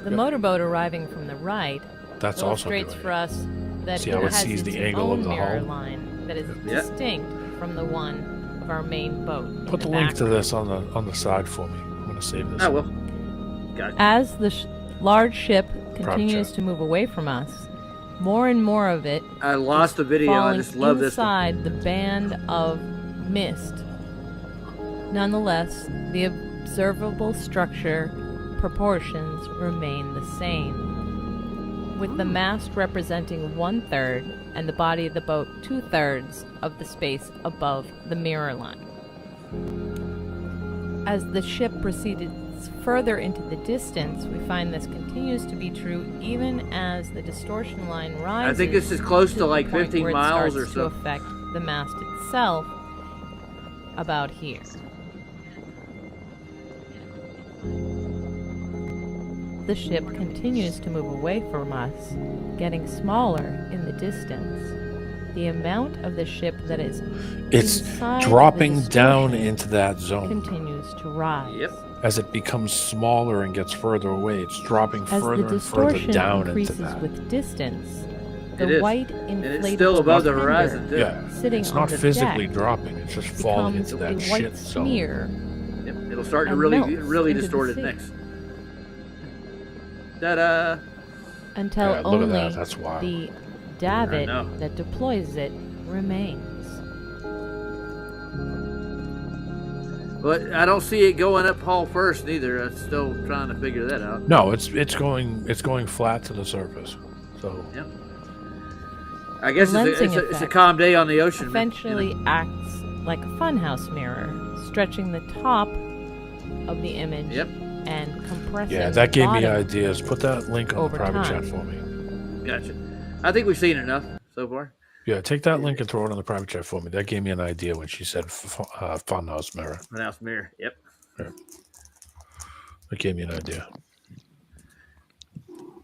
[SPEAKER 14] The motorboat arriving from the right
[SPEAKER 6] That's also
[SPEAKER 14] illustrates
[SPEAKER 6] doing
[SPEAKER 14] for us that
[SPEAKER 6] See
[SPEAKER 14] it
[SPEAKER 6] how it
[SPEAKER 14] has
[SPEAKER 6] sees
[SPEAKER 14] its
[SPEAKER 6] the angle
[SPEAKER 14] own
[SPEAKER 6] of the
[SPEAKER 14] mirror
[SPEAKER 6] hull?
[SPEAKER 14] line that is
[SPEAKER 4] Yep.
[SPEAKER 14] distinct from the one of our main boat.
[SPEAKER 6] Put the
[SPEAKER 14] in
[SPEAKER 6] link to
[SPEAKER 14] background.
[SPEAKER 6] this on the side for me. I'm gonna save this.
[SPEAKER 4] I will. Got it.
[SPEAKER 14] As the large ship
[SPEAKER 6] Prop
[SPEAKER 14] continues
[SPEAKER 6] check.
[SPEAKER 14] to move away from us, more and more of it
[SPEAKER 4] I lost the video. I
[SPEAKER 14] falling
[SPEAKER 4] just love this one.
[SPEAKER 14] inside the band of mist. Nonetheless, the observable structure proportions remain the same, with the mast representing 1/3 and the body of the boat 2/3 of the space above the mirror line. As the ship proceeds further into the distance, we find this continues to be true even as the distortion line rises.
[SPEAKER 4] I think this is close to
[SPEAKER 14] the
[SPEAKER 4] like
[SPEAKER 14] point
[SPEAKER 4] 15
[SPEAKER 14] where it
[SPEAKER 4] miles
[SPEAKER 14] starts
[SPEAKER 4] or
[SPEAKER 14] to
[SPEAKER 4] so.
[SPEAKER 14] affect the mast itself about here. The ship continues to move away from us, getting smaller in the distance. The amount of the ship that is
[SPEAKER 6] It's
[SPEAKER 14] inside the
[SPEAKER 6] dropping down
[SPEAKER 14] distortion
[SPEAKER 6] into that zone.
[SPEAKER 14] continues to rise.
[SPEAKER 4] Yep.
[SPEAKER 6] As it becomes smaller and gets further away, it's dropping
[SPEAKER 14] As
[SPEAKER 6] further
[SPEAKER 14] the
[SPEAKER 6] and further
[SPEAKER 14] distortion
[SPEAKER 6] down into
[SPEAKER 14] increases
[SPEAKER 6] that.
[SPEAKER 14] with distance,
[SPEAKER 4] It
[SPEAKER 14] the
[SPEAKER 4] is.
[SPEAKER 14] white
[SPEAKER 4] And
[SPEAKER 14] inflatable
[SPEAKER 4] it's still above the
[SPEAKER 14] tender
[SPEAKER 4] horizon, too.
[SPEAKER 6] Yeah,
[SPEAKER 14] sitting
[SPEAKER 6] it's
[SPEAKER 14] on
[SPEAKER 6] not
[SPEAKER 14] the
[SPEAKER 6] physically
[SPEAKER 14] deck
[SPEAKER 6] dropping; it's just falling
[SPEAKER 14] becomes
[SPEAKER 6] into
[SPEAKER 14] a
[SPEAKER 6] that
[SPEAKER 14] white
[SPEAKER 6] shit zone.
[SPEAKER 14] smear
[SPEAKER 4] Yep. It'll start to
[SPEAKER 14] and
[SPEAKER 4] really
[SPEAKER 14] melts into
[SPEAKER 4] distort
[SPEAKER 14] the
[SPEAKER 4] it
[SPEAKER 14] sea.
[SPEAKER 4] next. Ta-da!
[SPEAKER 14] until
[SPEAKER 6] Yeah, look at
[SPEAKER 14] only
[SPEAKER 6] that, that's wild.
[SPEAKER 14] the
[SPEAKER 4] I
[SPEAKER 14] davit
[SPEAKER 4] know.
[SPEAKER 14] that deploys it remains.
[SPEAKER 4] But I don't see it going up hull first neither. I'm still trying to figure that out.
[SPEAKER 6] No, it's going flat to the surface. So
[SPEAKER 4] Yep. I guess
[SPEAKER 14] The
[SPEAKER 4] it's a
[SPEAKER 14] lensing effect
[SPEAKER 4] calm day on the ocean.
[SPEAKER 14] eventually acts like a funhouse mirror, stretching the top of the image
[SPEAKER 4] Yep.
[SPEAKER 14] and compressing
[SPEAKER 6] yeah, that gave me
[SPEAKER 14] the bottom.
[SPEAKER 6] ideas. Put that link on the
[SPEAKER 14] over
[SPEAKER 6] private
[SPEAKER 14] time.
[SPEAKER 6] chat for me.
[SPEAKER 4] Gotcha. I think we've seen enough so far.
[SPEAKER 6] Yeah, take that link and throw it on the private chat for me. That gave me an idea when she said funhouse mirror.
[SPEAKER 4] Funhouse mirror. Yep.
[SPEAKER 6] That gave me an idea.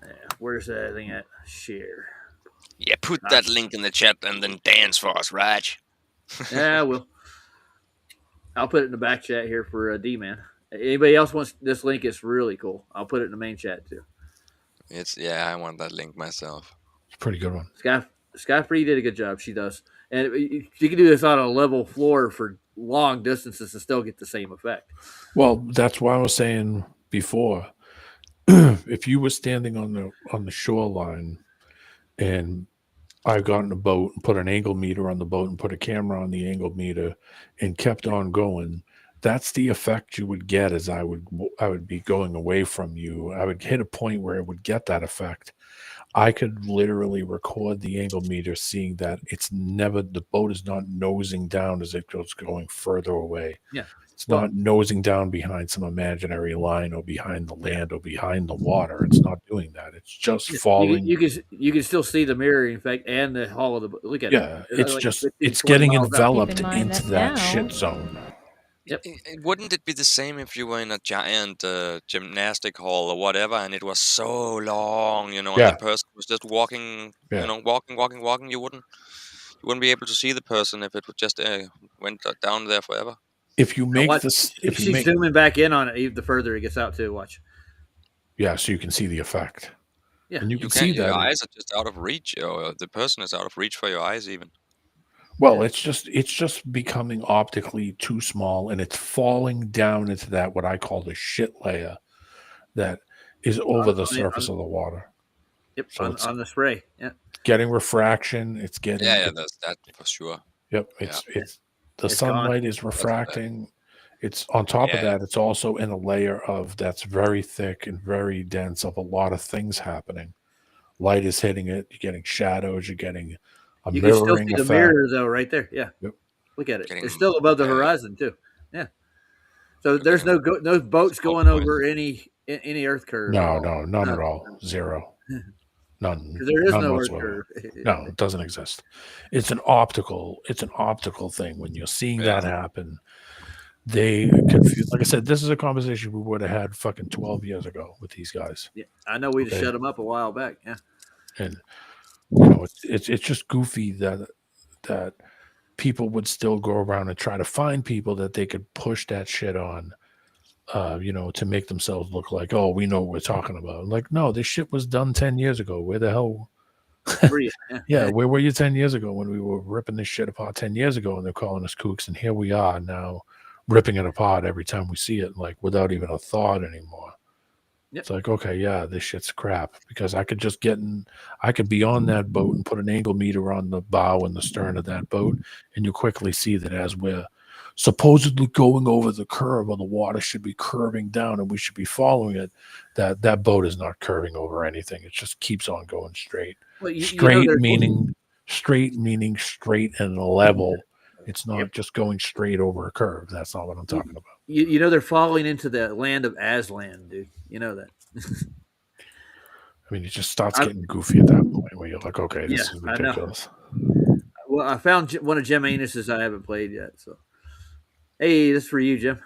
[SPEAKER 4] Yeah. Where's that thing at? Share.
[SPEAKER 5] Yeah, put that link in the chat and then dance for us, Raj.
[SPEAKER 4] Yeah, I will. I'll put it in the back chat here for D-Man. Anybody else wants this link? It's really cool. I'll put it in the main chat too.
[SPEAKER 5] I want that link myself.
[SPEAKER 6] It's a pretty good one.
[SPEAKER 4] Sky Free did a good job. She does, and you can do this on a level floor for long distances and still get the same effect.
[SPEAKER 6] Well, that's why I was saying before. If you were standing on the shoreline, and I got in a boat and put an angle meter on the boat and put a camera on the angle meter and kept on going, that's the effect you would get. As I would be going away from you, I would hit a point where it would get that effect. I could literally record the angle meter, seeing that the boat is not nosing down as it goes going further away.
[SPEAKER 4] Yeah.
[SPEAKER 6] It's not nosing down behind some imaginary line or behind the land or behind the water. It's not doing that. It's just falling.
[SPEAKER 4] You can still see the mirroring effect and the hull of the. Look at it.
[SPEAKER 6] Yeah, it's
[SPEAKER 4] like
[SPEAKER 6] just
[SPEAKER 4] 15,
[SPEAKER 6] it's
[SPEAKER 4] 20
[SPEAKER 6] getting
[SPEAKER 4] miles out.
[SPEAKER 6] enveloped
[SPEAKER 14] Keep in mind
[SPEAKER 6] into
[SPEAKER 14] that
[SPEAKER 6] that
[SPEAKER 14] now-
[SPEAKER 6] shit zone.
[SPEAKER 4] Yep.
[SPEAKER 5] Wouldn't it be the same if you were in a giant gymnastic hall or whatever, and it was so long, and
[SPEAKER 6] Yeah.
[SPEAKER 5] the person was just walking,
[SPEAKER 6] Yeah.
[SPEAKER 5] walking? You wouldn't be able to see the person if it would just went down there forever.
[SPEAKER 6] If you make
[SPEAKER 4] Watch,
[SPEAKER 6] this, if you
[SPEAKER 4] she's
[SPEAKER 6] make,
[SPEAKER 4] zooming back in on it even the further it gets out too. Watch.
[SPEAKER 6] yeah, so you can see the effect.
[SPEAKER 4] Yeah.
[SPEAKER 6] And you
[SPEAKER 5] You
[SPEAKER 6] can see
[SPEAKER 5] can't. Your
[SPEAKER 6] that.
[SPEAKER 5] eyes are just out of reach, or the person is out of reach for your eyes even.
[SPEAKER 6] Well, it's just becoming optically too small, and it's falling down into that what I call the shit layer that is over the surface of the water.
[SPEAKER 4] Yep.
[SPEAKER 6] So
[SPEAKER 4] On the spray. Yeah.
[SPEAKER 6] Getting refraction. It's getting
[SPEAKER 5] Yeah, that's that for sure.
[SPEAKER 6] Yep. It's the
[SPEAKER 4] It's
[SPEAKER 6] sunlight
[SPEAKER 4] gone.
[SPEAKER 6] is refracting. It's on top of
[SPEAKER 5] Yeah.
[SPEAKER 6] that, it's also in a layer of that's very thick and very dense of a lot of things happening. Light is hitting it, you're getting shadows, you're getting a
[SPEAKER 4] You can still
[SPEAKER 6] mirroring
[SPEAKER 4] see the
[SPEAKER 6] effect.
[SPEAKER 4] mirror though, right there. Yeah.
[SPEAKER 6] Yep.
[SPEAKER 4] Look at it.
[SPEAKER 5] Getting-
[SPEAKER 4] It's still above the
[SPEAKER 5] yeah.
[SPEAKER 4] horizon too. Yeah. So there's no boats going over any Earth curve.
[SPEAKER 6] No, none at all. Zero. None.
[SPEAKER 4] 'Cause there is
[SPEAKER 6] none
[SPEAKER 4] no Earth
[SPEAKER 6] whatsoever.
[SPEAKER 4] curve.
[SPEAKER 6] No, it doesn't exist. It's an optical thing. When you're seeing that happen, they confuse. Like I said, this is a conversation we would have had fucking 12 years ago with these guys.
[SPEAKER 4] Yeah, I know we'd
[SPEAKER 6] Okay.
[SPEAKER 4] shut them up a while back. Yeah.
[SPEAKER 6] And it's just goofy that people would still go around and try to find people that they could push that shit on, to make themselves look like, oh, we know what we're talking about. Like, no, this shit was done 10 years ago. Where the hell? Yeah, where were you 10 years ago when we were ripping this shit apart 10 years ago and they're calling us kooks, and here we are now ripping it apart every time we see it, like without even a thought anymore.
[SPEAKER 4] Yep.
[SPEAKER 6] It's like, okay, yeah, this shit's crap, because I could just I could be on that boat and put an angle meter on the bow and the stern of that boat, and you quickly see that as we're supposedly going over the curve, or the water should be curving down and we should be following it, that boat is not curving over anything. It just keeps on going straight.
[SPEAKER 4] Well,
[SPEAKER 6] Straight meaning straight and level. It's not
[SPEAKER 4] Yep.
[SPEAKER 6] just going straight over a curve. That's not what I'm talking about.
[SPEAKER 4] You know they're falling into the land of Aslan, dude. You know that.
[SPEAKER 6] I mean, it just starts getting goofy at that point where you're like, okay, this
[SPEAKER 4] Yeah,
[SPEAKER 6] is
[SPEAKER 4] I know.
[SPEAKER 6] ridiculous.
[SPEAKER 4] Well, I found one of Jim Anus's I haven't played yet. So, hey, this is for you, Jim.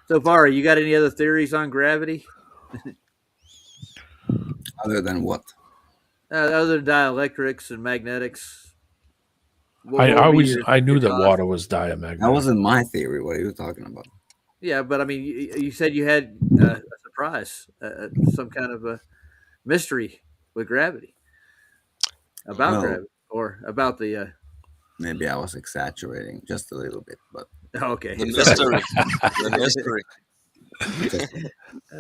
[SPEAKER 4] So far, you got any other theories on gravity?
[SPEAKER 7] Other than what?
[SPEAKER 4] Other than dielectrics and magnetics?
[SPEAKER 6] I knew that water was diamagnetic.
[SPEAKER 7] That wasn't my theory. What are you talking about?
[SPEAKER 4] Yeah, but I mean, you said you had a surprise, some kind of a mystery with gravity, about
[SPEAKER 7] Well,
[SPEAKER 4] gravity, or about the.
[SPEAKER 7] Maybe I was exaggerating just a little bit, but
[SPEAKER 4] Okay.
[SPEAKER 5] The mystery. The mystery.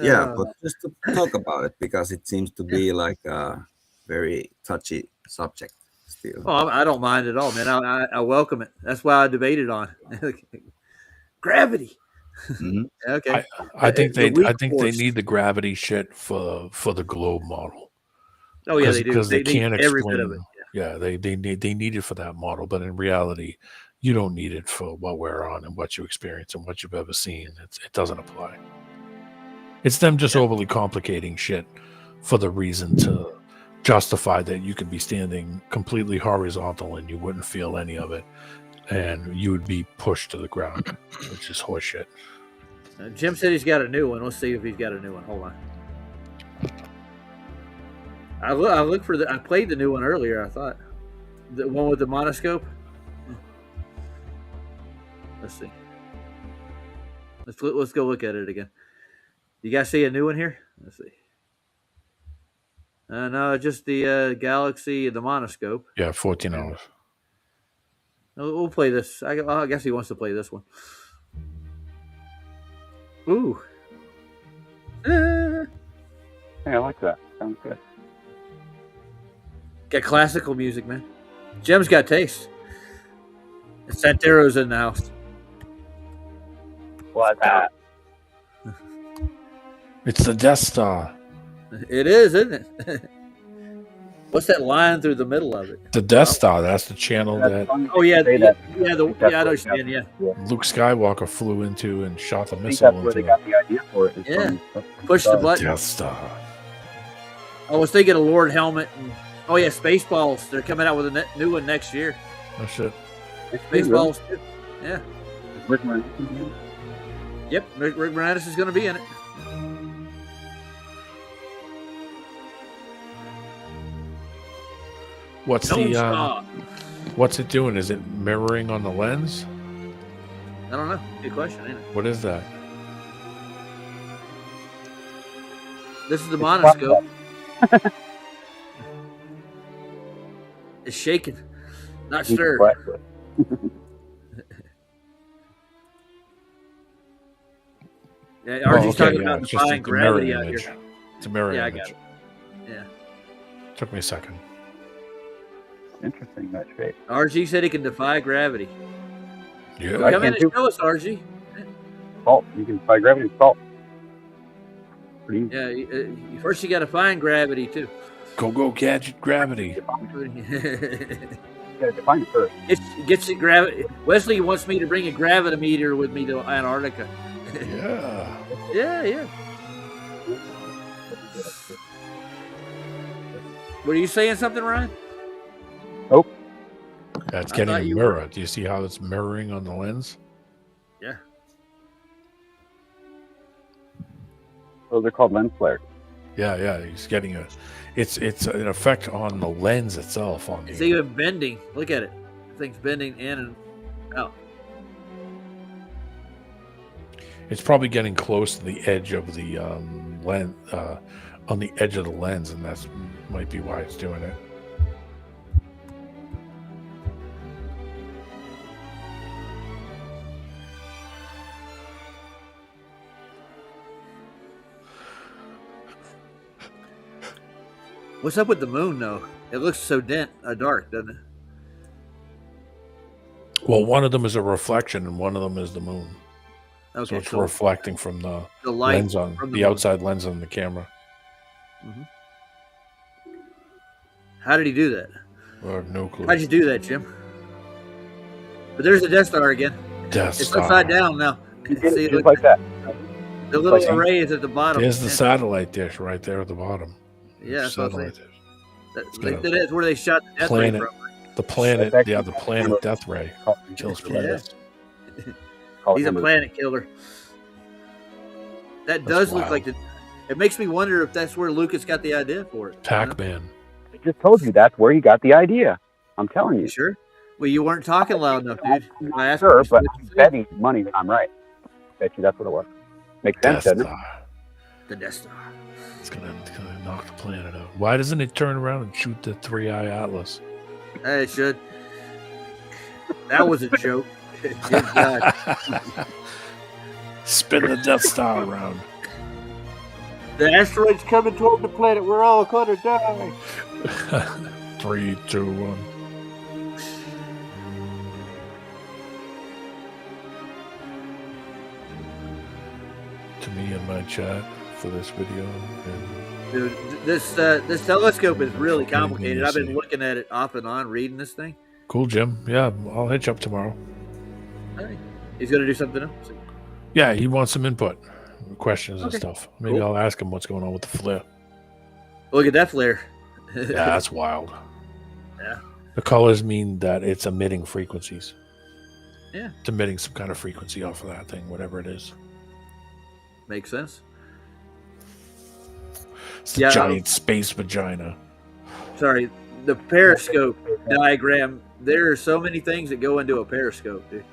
[SPEAKER 7] yeah, but just to talk about it, because it seems to be like a very touchy subject still.
[SPEAKER 4] Oh, I don't mind at all, man. I welcome it. That's why I debated on gravity.
[SPEAKER 7] Mhm.
[SPEAKER 4] Okay.
[SPEAKER 6] I think
[SPEAKER 4] The
[SPEAKER 6] they
[SPEAKER 4] weak
[SPEAKER 6] need
[SPEAKER 4] force.
[SPEAKER 6] the gravity shit for the globe model.
[SPEAKER 4] Oh yeah, they do.
[SPEAKER 6] Because they
[SPEAKER 4] need
[SPEAKER 6] can't
[SPEAKER 4] every
[SPEAKER 6] explain.
[SPEAKER 4] bit of it.
[SPEAKER 6] Yeah, they need it for that model, but in reality, you don't need it for what we're on and what you experience and what you've ever seen. It doesn't apply. It's them just overly complicating shit for the reason to justify that you could be standing completely horizontal and you wouldn't feel any of it, and you would be pushed to the ground, which is horseshit.
[SPEAKER 4] Jim said he's got a new one. Let's see if he's got a new one. Hold on. I look for I played the new one earlier. I thought the one with the monoscope. Let's see. Let's go look at it again. You guys see a new one here? Let's see. No, just the Galaxy, the monoscope.
[SPEAKER 6] Yeah, 14 hours.
[SPEAKER 4] We'll play this. I guess he wants to play this one. Ooh.
[SPEAKER 8] Yeah, I like that. Sounds good.
[SPEAKER 4] Got classical music, man. Jim's got taste. And Santero's in the house.
[SPEAKER 8] What's that?
[SPEAKER 6] It's the Death Star.
[SPEAKER 4] It is, isn't it? What's that line through the middle of it?
[SPEAKER 6] The Death Star. That's the channel that
[SPEAKER 4] Oh yeah,
[SPEAKER 8] Say
[SPEAKER 4] yeah,
[SPEAKER 8] that.
[SPEAKER 4] I understand. Yeah,
[SPEAKER 6] Luke Skywalker flew into and shot the
[SPEAKER 8] I think
[SPEAKER 6] missile
[SPEAKER 8] that's where they
[SPEAKER 6] into.
[SPEAKER 8] got the idea for it. is
[SPEAKER 4] Yeah.
[SPEAKER 8] from
[SPEAKER 4] push the button.
[SPEAKER 6] Death Star.
[SPEAKER 4] I was thinking of Lord Helmet. And, oh yeah, Spaceballs. They're coming out with a new one next year.
[SPEAKER 6] Oh shit.
[SPEAKER 4] Spaceballs. Yeah.
[SPEAKER 8] Rick Moranis?
[SPEAKER 4] Yep, Rick Moranis is going to be in it.
[SPEAKER 6] What's
[SPEAKER 4] Don't
[SPEAKER 6] the
[SPEAKER 4] stop.
[SPEAKER 6] what's it doing? Is it mirroring on the lens?
[SPEAKER 4] I don't know. Good question, ain't it?
[SPEAKER 6] What is that?
[SPEAKER 4] This is the monoscope. It's shaking, not stirred. Yeah, RG's talking about
[SPEAKER 6] it's just
[SPEAKER 4] defying
[SPEAKER 6] a mirror
[SPEAKER 4] gravity out
[SPEAKER 6] image.
[SPEAKER 4] here.
[SPEAKER 6] It's a mirror
[SPEAKER 4] Yeah, I
[SPEAKER 6] image.
[SPEAKER 4] got it. Yeah.
[SPEAKER 6] Took me a second.
[SPEAKER 8] Interesting, that shape.
[SPEAKER 4] RG said he can defy gravity.
[SPEAKER 6] Yeah.
[SPEAKER 4] Well, come in and show us, RG.
[SPEAKER 8] Salt. You can defy gravity with salt. Pretty easy.
[SPEAKER 4] Yeah, first you got to find gravity too.
[SPEAKER 6] Go gadget gravity.
[SPEAKER 8] You gotta define it first.
[SPEAKER 4] Gets it gravity. Wesley wants me to bring a gravitometer with me to Antarctica.
[SPEAKER 6] Yeah.
[SPEAKER 4] Yeah. Were you saying something, Ryan?
[SPEAKER 8] Nope.
[SPEAKER 6] That's
[SPEAKER 4] I
[SPEAKER 6] getting
[SPEAKER 4] thought
[SPEAKER 6] a
[SPEAKER 4] you
[SPEAKER 6] mirror. Do you see how it's mirroring on the lens?
[SPEAKER 4] Yeah.
[SPEAKER 8] Those are called lens flares.
[SPEAKER 6] Yeah. He's getting it's an effect on the lens itself. On
[SPEAKER 4] It's
[SPEAKER 6] the
[SPEAKER 4] even bending. Look at it. The thing's bending in and out.
[SPEAKER 6] It's probably getting close to the edge of the lens, on the edge of the lens, and that's might be why it's doing it.
[SPEAKER 4] What's up with the moon, though? It looks so dark, doesn't it?
[SPEAKER 6] Well, one of them is a reflection, and one of them is the moon.
[SPEAKER 4] Okay,
[SPEAKER 6] So it's
[SPEAKER 4] cool.
[SPEAKER 6] reflecting from the
[SPEAKER 4] light
[SPEAKER 6] lens on
[SPEAKER 4] from
[SPEAKER 6] the
[SPEAKER 4] moon.
[SPEAKER 6] outside lens on the camera.
[SPEAKER 4] Mhm. How did he do that?
[SPEAKER 6] I have no clue.
[SPEAKER 4] How'd you do that, Jim? But there's the Death Star again.
[SPEAKER 6] Death
[SPEAKER 4] It's
[SPEAKER 6] Star.
[SPEAKER 4] upside down now. See,
[SPEAKER 8] Just like that.
[SPEAKER 4] the little
[SPEAKER 8] like-
[SPEAKER 4] array is at the bottom.
[SPEAKER 6] There's the satellite dish right there at the bottom.
[SPEAKER 4] Yeah, that's what I'm
[SPEAKER 6] Satellite
[SPEAKER 4] saying.
[SPEAKER 6] dish.
[SPEAKER 4] That's where they shot the Death Ray
[SPEAKER 6] Planet,
[SPEAKER 4] from.
[SPEAKER 6] the planet,
[SPEAKER 8] That's
[SPEAKER 6] yeah, the planet Death Ray kills planets.
[SPEAKER 4] He's a planet killer. That does look
[SPEAKER 6] wild.
[SPEAKER 4] like the. It makes me wonder if that's where Lucas got the idea for it.
[SPEAKER 6] Pac-Man.
[SPEAKER 8] I just told you that's where he got the idea. I'm telling you.
[SPEAKER 4] You sure? Well, you weren't talking loud enough, dude. I asked
[SPEAKER 8] Sure,
[SPEAKER 4] you
[SPEAKER 8] but
[SPEAKER 4] what
[SPEAKER 8] I'm
[SPEAKER 4] you said.
[SPEAKER 8] betting money that I'm right. Bet you that's what it was. Makes sense,
[SPEAKER 6] Death
[SPEAKER 8] doesn't it?
[SPEAKER 6] Star.
[SPEAKER 4] The Death Star.
[SPEAKER 6] It's gonna knock the planet out. Why doesn't it turn around and shoot the 3-eye Atlas?
[SPEAKER 4] It should. That was a joke. Good God.
[SPEAKER 6] Spin the Death Star around.
[SPEAKER 4] The asteroid's coming toward the planet. We're all gonna die.
[SPEAKER 6] 3, 2, 1. To me in my chat for this video. And
[SPEAKER 4] Dude, this telescope is really complicated. I've been
[SPEAKER 6] see.
[SPEAKER 4] looking at it off and on, reading this thing.
[SPEAKER 6] cool, Jim. Yeah, I'll hit you up tomorrow.
[SPEAKER 4] Hey, he's gonna do something else.
[SPEAKER 6] Yeah, he wants some input, questions and
[SPEAKER 4] Okay,
[SPEAKER 6] stuff. Maybe
[SPEAKER 4] cool.
[SPEAKER 6] I'll ask him what's going on with the flare.
[SPEAKER 4] Look at that flare.
[SPEAKER 6] Yeah, that's wild.
[SPEAKER 4] Yeah.
[SPEAKER 6] The colors mean that it's emitting frequencies.
[SPEAKER 4] Yeah.
[SPEAKER 6] It's emitting some kind of frequency off of that thing, whatever it is.
[SPEAKER 4] Makes sense.
[SPEAKER 6] It's the
[SPEAKER 4] Yeah,
[SPEAKER 6] giant space vagina.
[SPEAKER 4] Sorry, the periscope diagram. There are so many things that go into a periscope, dude.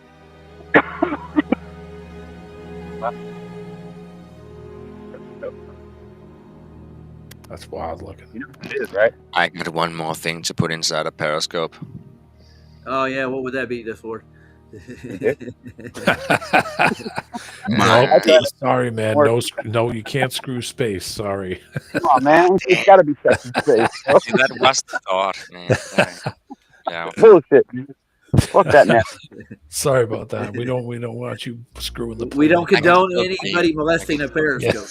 [SPEAKER 6] That's wild looking.
[SPEAKER 8] You know what it is, right?
[SPEAKER 5] I got one more thing to put inside a periscope.
[SPEAKER 4] Oh yeah, what would that be this for?
[SPEAKER 6] No, sorry, man. No, you can't screw space. Sorry.
[SPEAKER 8] Come on, man. It's got to be sex in space.
[SPEAKER 5] See, that was the thought, man. Yeah.
[SPEAKER 8] Bullshit. Fuck that net.
[SPEAKER 6] Sorry about that. We don't want you screwing the.
[SPEAKER 4] We don't condone
[SPEAKER 5] Okay.
[SPEAKER 4] anybody molesting a periscope.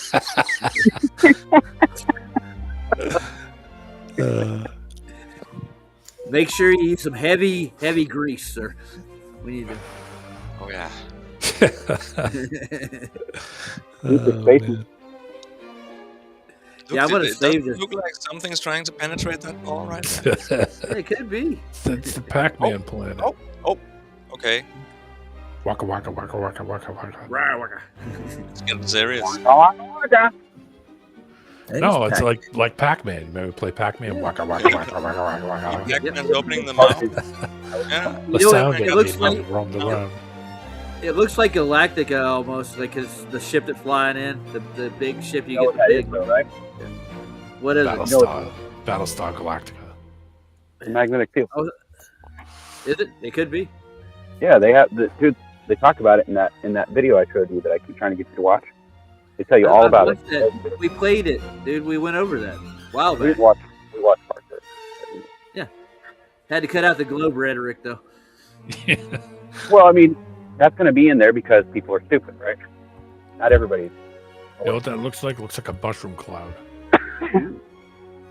[SPEAKER 4] Make sure you use some heavy grease, sir. We need to.
[SPEAKER 5] Oh yeah.
[SPEAKER 6] Man.
[SPEAKER 4] Yeah, I'm gonna
[SPEAKER 5] It
[SPEAKER 4] save
[SPEAKER 5] doesn't
[SPEAKER 4] this.
[SPEAKER 5] look like something's trying to penetrate that ball right there.
[SPEAKER 4] It could be.
[SPEAKER 6] That's the Pac-Man planet.
[SPEAKER 5] Okay.
[SPEAKER 6] Waka waka waka waka waka waka.
[SPEAKER 4] Rah, waka.
[SPEAKER 5] It's getting serious.
[SPEAKER 6] No, it's like Pac-Man. Remember we play Pac-Man? Waka waka waka waka waka waka.
[SPEAKER 5] Pac-Man's opening the mouth. Yeah.
[SPEAKER 6] The
[SPEAKER 4] You know,
[SPEAKER 6] sound
[SPEAKER 4] it
[SPEAKER 6] gets
[SPEAKER 4] looks
[SPEAKER 6] me
[SPEAKER 4] like-
[SPEAKER 6] roam around.
[SPEAKER 4] It looks like Galactica almost, like it's the ship that's flying in, the big ship. You
[SPEAKER 8] know
[SPEAKER 4] get
[SPEAKER 8] what
[SPEAKER 4] the
[SPEAKER 8] that is,
[SPEAKER 4] big.
[SPEAKER 8] though, right?
[SPEAKER 4] What is it?
[SPEAKER 6] Battlestar Galactica.
[SPEAKER 8] The magnetic field.
[SPEAKER 4] Oh, is it? It could be.
[SPEAKER 8] Yeah, they have the dude. They talk about it in that video I showed you that I keep trying to get you to watch. They tell you all about it.
[SPEAKER 4] watched it. We played it, dude. We went over that. Wow,
[SPEAKER 8] We
[SPEAKER 4] back.
[SPEAKER 8] watched parts of it.
[SPEAKER 4] Yeah. Had to cut out the globe rhetoric, though.
[SPEAKER 8] Well, I mean, that's going to be in there because people are stupid, right? Not everybody's.
[SPEAKER 6] You know what that looks like? It looks like a mushroom cloud.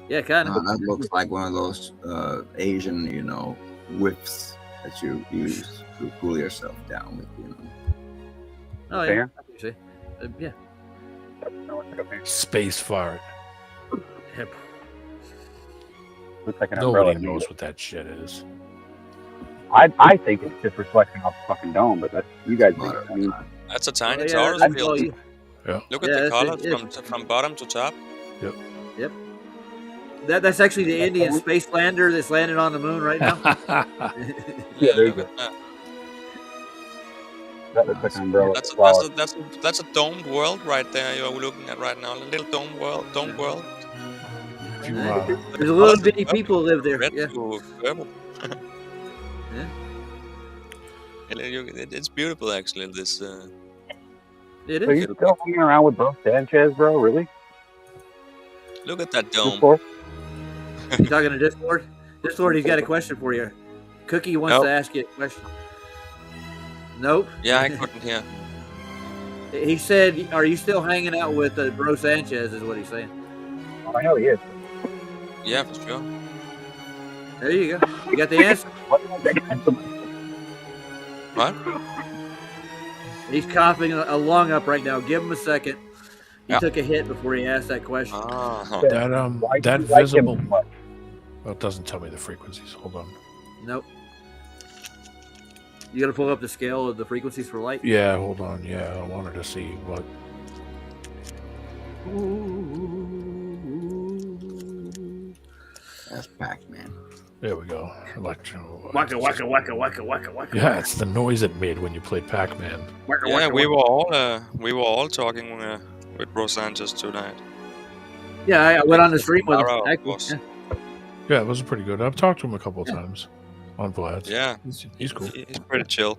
[SPEAKER 4] Yeah, kind of.
[SPEAKER 7] That looks like one of those Asian, whips that you use to cool yourself down with,
[SPEAKER 4] Oh, yeah.
[SPEAKER 8] Fair.
[SPEAKER 4] I think so. Yeah.
[SPEAKER 6] Space fart.
[SPEAKER 4] Yep.
[SPEAKER 8] Looks like an umbrella.
[SPEAKER 6] Nobody knows what that shit is.
[SPEAKER 8] I think it's just reflecting off the fucking dome, but that's you guys. I mean,
[SPEAKER 5] That's a tiny
[SPEAKER 4] yeah,
[SPEAKER 5] torus
[SPEAKER 4] that's
[SPEAKER 5] field.
[SPEAKER 4] all you-
[SPEAKER 6] Yeah.
[SPEAKER 5] Look at
[SPEAKER 4] Yeah,
[SPEAKER 5] the
[SPEAKER 4] that's it,
[SPEAKER 5] colors from bottom to top.
[SPEAKER 4] Yep. That's actually the Indian space lander that's landed on the moon right now.
[SPEAKER 8] yeah, there you
[SPEAKER 5] Look
[SPEAKER 8] go.
[SPEAKER 5] at that.
[SPEAKER 8] That looks like an umbrella.
[SPEAKER 5] That's a domed world right there you're looking at right now. A little domed world.
[SPEAKER 6] If you,
[SPEAKER 4] There's a little bitty people live there.
[SPEAKER 5] Red
[SPEAKER 4] Yeah.
[SPEAKER 5] to purple.
[SPEAKER 4] Yeah.
[SPEAKER 5] It's beautiful actually. This
[SPEAKER 4] It
[SPEAKER 8] So
[SPEAKER 4] is.
[SPEAKER 8] you still hanging around with Bro Sanchez, bro? Really?
[SPEAKER 5] look at that dome.
[SPEAKER 8] Discord?
[SPEAKER 4] You talking to Discord? Discord, he's got a question for you. Cookie wants
[SPEAKER 5] Nope.
[SPEAKER 4] to ask you a question. Nope.
[SPEAKER 5] Yeah, I couldn't hear.
[SPEAKER 4] He said, "Are you still hanging out with Bro Sanchez?" Is what he's saying.
[SPEAKER 8] Oh, I know he is.
[SPEAKER 5] Yeah, for sure.
[SPEAKER 4] There you go. You got the answer.
[SPEAKER 5] What?
[SPEAKER 4] He's coughing a lung up right now. Give him a second. He
[SPEAKER 5] Yeah.
[SPEAKER 4] took a hit before he asked that question.
[SPEAKER 5] Ah,
[SPEAKER 6] that
[SPEAKER 8] Why do
[SPEAKER 6] that
[SPEAKER 8] you like him
[SPEAKER 6] visible.
[SPEAKER 8] so much?
[SPEAKER 6] Well, it doesn't tell me the frequencies. Hold on.
[SPEAKER 4] Nope. You got to pull up the scale of the frequencies for light.
[SPEAKER 6] Yeah, hold on. Yeah, I wanted to see what.
[SPEAKER 7] That's Pac-Man.
[SPEAKER 6] There we go. Electro.
[SPEAKER 4] Waka waka waka waka waka waka.
[SPEAKER 6] Yeah, it's the noise it made when you played Pac-Man.
[SPEAKER 4] Waka,
[SPEAKER 5] yeah.
[SPEAKER 4] waka,
[SPEAKER 5] We
[SPEAKER 4] waka.
[SPEAKER 5] were all talking with Bro Sanchez tonight.
[SPEAKER 4] Yeah, I went on the stream with him.
[SPEAKER 5] Lara, of
[SPEAKER 4] Actually,
[SPEAKER 5] course.
[SPEAKER 4] yeah.
[SPEAKER 6] Yeah, it was pretty good. I've talked to him a couple of times on Vlad's.
[SPEAKER 5] Yeah,
[SPEAKER 6] He's cool.
[SPEAKER 5] He's pretty chill.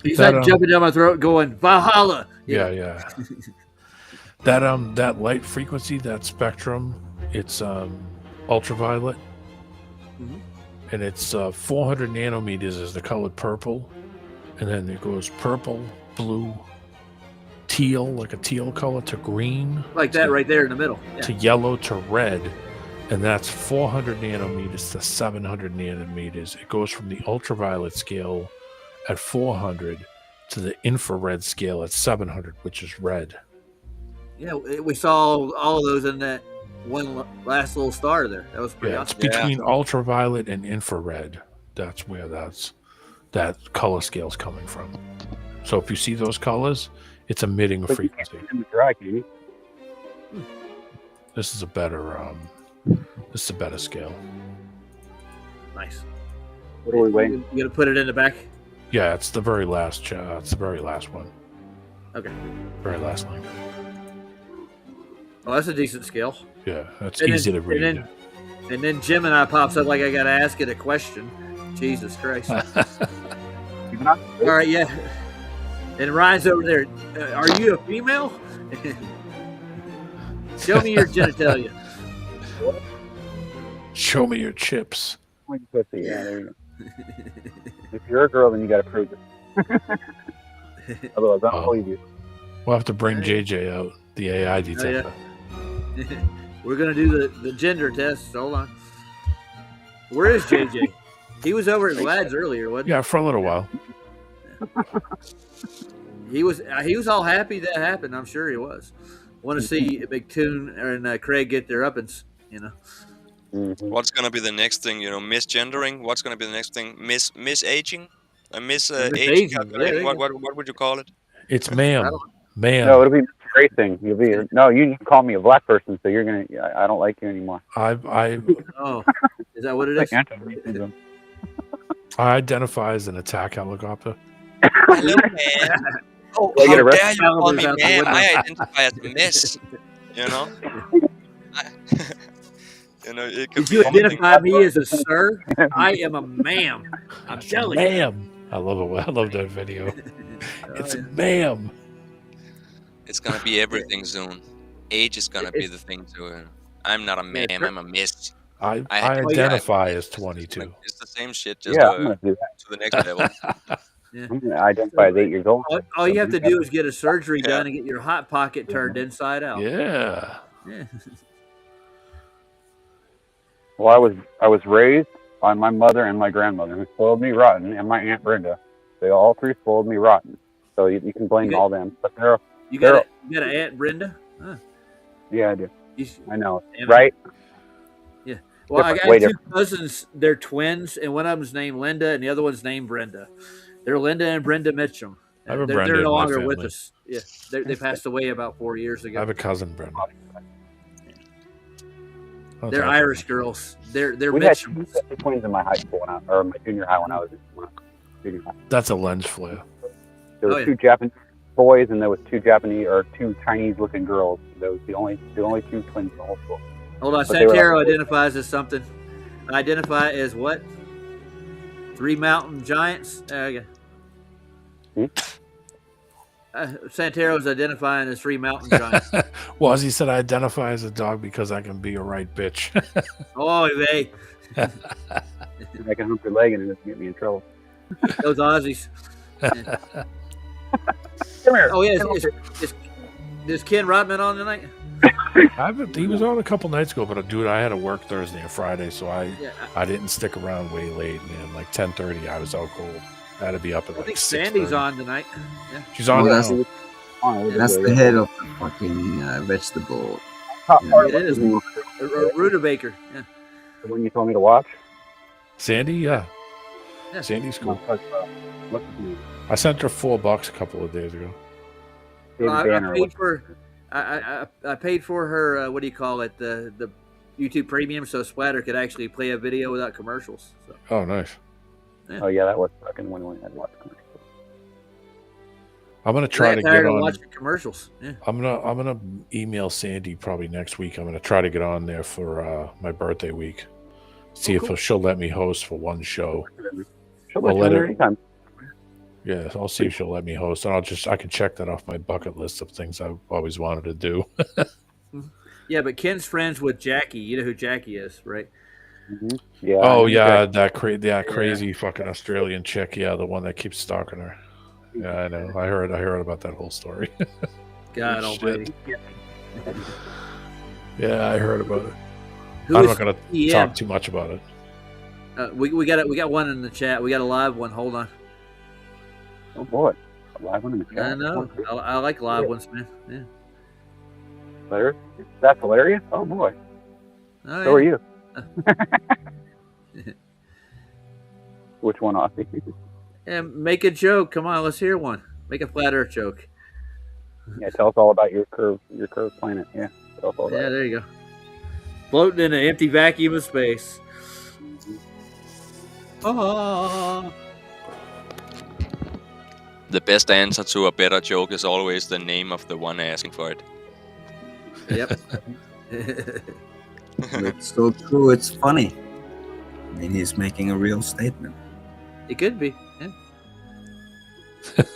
[SPEAKER 4] He's
[SPEAKER 6] That,
[SPEAKER 4] like jumping down my throat, going Valhalla.
[SPEAKER 6] Yeah, yeah. that light frequency, that spectrum, it's ultraviolet,
[SPEAKER 4] Mhm.
[SPEAKER 6] and it's 400 nanometers is the color purple, and then it goes purple, blue, teal, like a teal color, to green,
[SPEAKER 4] Like that right there in the middle. Yeah.
[SPEAKER 6] to yellow, to red, and that's 400 nanometers to 700 nanometers. It goes from the ultraviolet scale at 400 to the infrared scale at 700, which is red.
[SPEAKER 4] Yeah, we saw all of those in that one last little star there. That was pretty
[SPEAKER 6] Yeah, it's
[SPEAKER 4] awesome.
[SPEAKER 6] between ultraviolet and infrared. That's where that color scale's coming from. So if you see those colors, it's emitting a
[SPEAKER 8] But you can't
[SPEAKER 6] frequency.
[SPEAKER 8] see it in the dry, can you?
[SPEAKER 6] This is a better scale.
[SPEAKER 4] Nice.
[SPEAKER 8] What are we waiting?
[SPEAKER 4] You gonna put it in the back?
[SPEAKER 6] Yeah, it's the very last. It's the very last one.
[SPEAKER 4] Okay.
[SPEAKER 6] Very last link.
[SPEAKER 4] Well, that's a decent scale.
[SPEAKER 6] Yeah, that's
[SPEAKER 4] And
[SPEAKER 6] easy
[SPEAKER 4] then-
[SPEAKER 6] to read.
[SPEAKER 4] And then Gemini pops up like I gotta ask it a question. Jesus Christ. All right, yeah. And Ryan's over there. Are you a female? Show me your genitalia.
[SPEAKER 6] Show me your chips.
[SPEAKER 8] Point your pussy. Yeah, there you go. If you're a girl, then you got to prove it. Otherwise, I don't believe you.
[SPEAKER 6] We'll have to bring JJ out, the AI detector.
[SPEAKER 4] We're gonna do the gender test. Hold on. Where is JJ? He was over at Vlad's earlier, wasn't he?
[SPEAKER 6] Yeah, for a little while.
[SPEAKER 4] He was all happy that happened. I'm sure he was. Want to see Big Toon and Craig get their uppins, you know.
[SPEAKER 8] Mm-hmm.
[SPEAKER 5] What's gonna be the next thing? Misgendering. What's gonna be the next thing? Misaging. A Miss
[SPEAKER 4] Miss
[SPEAKER 5] Age
[SPEAKER 4] Asian,
[SPEAKER 5] calculator.
[SPEAKER 4] yeah,
[SPEAKER 5] What would you call it?
[SPEAKER 6] It's ma'am. Ma'am.
[SPEAKER 8] No, it'll be Mr. Racing. You'll be no. You just call me a black person, so you're gonna. I don't like you anymore.
[SPEAKER 6] I
[SPEAKER 4] Oh, is that what it
[SPEAKER 8] Like
[SPEAKER 4] is?
[SPEAKER 8] anti-racism.
[SPEAKER 6] I identify as an attack helicopter.
[SPEAKER 5] Hello, man. Oh,
[SPEAKER 8] Will I get
[SPEAKER 5] how
[SPEAKER 8] arrested?
[SPEAKER 5] dare you call me
[SPEAKER 4] Out the
[SPEAKER 5] man?
[SPEAKER 4] window.
[SPEAKER 5] I identify as Miss. You know. You know, it could
[SPEAKER 4] If you
[SPEAKER 5] be anything.
[SPEAKER 4] identify me as a sir, I am a ma'am. I'm telling you.
[SPEAKER 6] Ma'am. I love it. I love that video. It's ma'am.
[SPEAKER 5] It's gonna be everything soon. Age is gonna be the thing to it. I'm not a ma'am. I'm a miss.
[SPEAKER 6] I
[SPEAKER 5] I-
[SPEAKER 6] identify as 22.
[SPEAKER 5] It's the same shit, just
[SPEAKER 8] Yeah, I'm gonna do that.
[SPEAKER 5] to the next level.
[SPEAKER 8] I'm gonna identify as 8 years old.
[SPEAKER 4] All you have to do is get a surgery done and get your hot pocket turned inside out.
[SPEAKER 6] Yeah.
[SPEAKER 4] Yeah.
[SPEAKER 8] Well, I was raised by my mother and my grandmother, who spoiled me rotten, and my aunt Brenda. They all three spoiled me rotten. So you can blame all them. But
[SPEAKER 4] You got an Aunt Brenda? Huh.
[SPEAKER 8] yeah, I do.
[SPEAKER 4] You-
[SPEAKER 8] I know,
[SPEAKER 4] Damn it.
[SPEAKER 8] right?
[SPEAKER 4] Yeah. Well, I
[SPEAKER 8] Different, way
[SPEAKER 4] got two cousins. They're twins, and one of them's named Linda, and the other one's named Brenda. They're Linda and Brenda Mitchum.
[SPEAKER 6] I have a
[SPEAKER 4] They're
[SPEAKER 6] Brenda in
[SPEAKER 4] no
[SPEAKER 6] my
[SPEAKER 4] longer with
[SPEAKER 6] family.
[SPEAKER 4] us. Yeah, they passed away about 4 years
[SPEAKER 6] I
[SPEAKER 4] ago.
[SPEAKER 6] have a cousin, Brenda. Oh,
[SPEAKER 4] They're
[SPEAKER 6] sorry.
[SPEAKER 4] Irish girls. They're
[SPEAKER 8] We had
[SPEAKER 4] Mitchum.
[SPEAKER 8] two twins in my high school, or my junior high when I was in junior high.
[SPEAKER 6] That's a lens flare.
[SPEAKER 8] There were
[SPEAKER 4] Oh, yeah.
[SPEAKER 8] two Japanese boys, and there was two Chinese-looking girls. That was the only two twins in the whole school.
[SPEAKER 4] Hold on,
[SPEAKER 8] But they were
[SPEAKER 4] Santero
[SPEAKER 8] like-
[SPEAKER 4] identifies as something. I identify as what? 3 mountain giants? Okay. Santero's identifying as 3 mountain giants.
[SPEAKER 6] Well, as he said, I identify as a dog because I can be a right bitch.
[SPEAKER 4] Oh, they.
[SPEAKER 8] I can hump your leg, and it doesn't get me in trouble.
[SPEAKER 4] Those Aussies.
[SPEAKER 8] Come here.
[SPEAKER 4] Oh, yeah. Is Ken Rodman on tonight?
[SPEAKER 6] He was on a couple nights ago, but dude, I had to work Thursday and Friday, so
[SPEAKER 4] Yeah.
[SPEAKER 6] I didn't stick around way late, man. Like 10:30, I was out cold. I had to be up at
[SPEAKER 4] I
[SPEAKER 6] like
[SPEAKER 4] think
[SPEAKER 6] 6:30.
[SPEAKER 4] Sandy's on tonight. Yeah.
[SPEAKER 6] She's on
[SPEAKER 7] Well,
[SPEAKER 6] now.
[SPEAKER 7] that's the head of the fucking vegetable.
[SPEAKER 4] It is. Rutabaker. Yeah.
[SPEAKER 8] The one you told me to watch?
[SPEAKER 6] Sandy, yeah.
[SPEAKER 4] Yeah.
[SPEAKER 6] Sandy's cool.
[SPEAKER 8] What's his name?
[SPEAKER 6] I sent her $4 a couple of days ago.
[SPEAKER 8] David
[SPEAKER 4] Well,
[SPEAKER 8] Banner.
[SPEAKER 4] I paid for her. What do you call it? The YouTube Premium, so Splatter could actually play a video without commercials. So.
[SPEAKER 6] Oh, nice.
[SPEAKER 8] Oh yeah, that was fucking when we had watched commercials.
[SPEAKER 6] I'm gonna
[SPEAKER 4] I
[SPEAKER 6] try
[SPEAKER 4] got
[SPEAKER 6] to
[SPEAKER 4] tired
[SPEAKER 6] get
[SPEAKER 4] of
[SPEAKER 6] on.
[SPEAKER 4] watching commercials. Yeah.
[SPEAKER 6] I'm gonna email Sandy probably next week. I'm gonna try to get on there for my birthday week. See if she'll let me host for one show.
[SPEAKER 8] She'll
[SPEAKER 6] I'll
[SPEAKER 8] let
[SPEAKER 6] let
[SPEAKER 8] you
[SPEAKER 6] her-
[SPEAKER 8] in anytime.
[SPEAKER 6] Yeah, I'll see if she'll let me host, and I can check that off my bucket list of things I've always wanted to do.
[SPEAKER 4] Yeah, but Ken's friends with Jackie. You know who Jackie is, right?
[SPEAKER 8] Yeah.
[SPEAKER 6] Oh
[SPEAKER 8] I
[SPEAKER 6] yeah,
[SPEAKER 8] know.
[SPEAKER 6] that crazy fucking Australian chick. Yeah, the one that keeps stalking her. Yeah, I know. I heard about that whole story.
[SPEAKER 4] God
[SPEAKER 6] Shit.
[SPEAKER 4] almighty.
[SPEAKER 6] Yeah, I heard about it.
[SPEAKER 4] Who
[SPEAKER 6] I'm
[SPEAKER 4] is
[SPEAKER 6] not gonna
[SPEAKER 4] TM?
[SPEAKER 6] talk too much about it.
[SPEAKER 4] We got one in the chat. We got a live one. Hold on.
[SPEAKER 8] Oh boy, a live one in the chat.
[SPEAKER 4] I know. I like live ones, man. Yeah.
[SPEAKER 8] Hilarious. That's hilarious. Oh boy.
[SPEAKER 4] Oh,
[SPEAKER 8] So are
[SPEAKER 4] yeah.
[SPEAKER 8] you. Which one, Aussie?
[SPEAKER 4] Yeah, make a joke. Come on, let's hear one. Make a flat Earth joke.
[SPEAKER 8] Yeah, tell us all about your curved planet. Yeah, tell us all about
[SPEAKER 4] Yeah,
[SPEAKER 8] it.
[SPEAKER 4] there you go. Floating in an empty vacuum of space. Oh.
[SPEAKER 5] The best answer to a better joke is always the name of the one asking for it.
[SPEAKER 4] Yep.
[SPEAKER 7] It's so true. It's funny. I mean, he's making a real statement.
[SPEAKER 4] It could be. Yeah.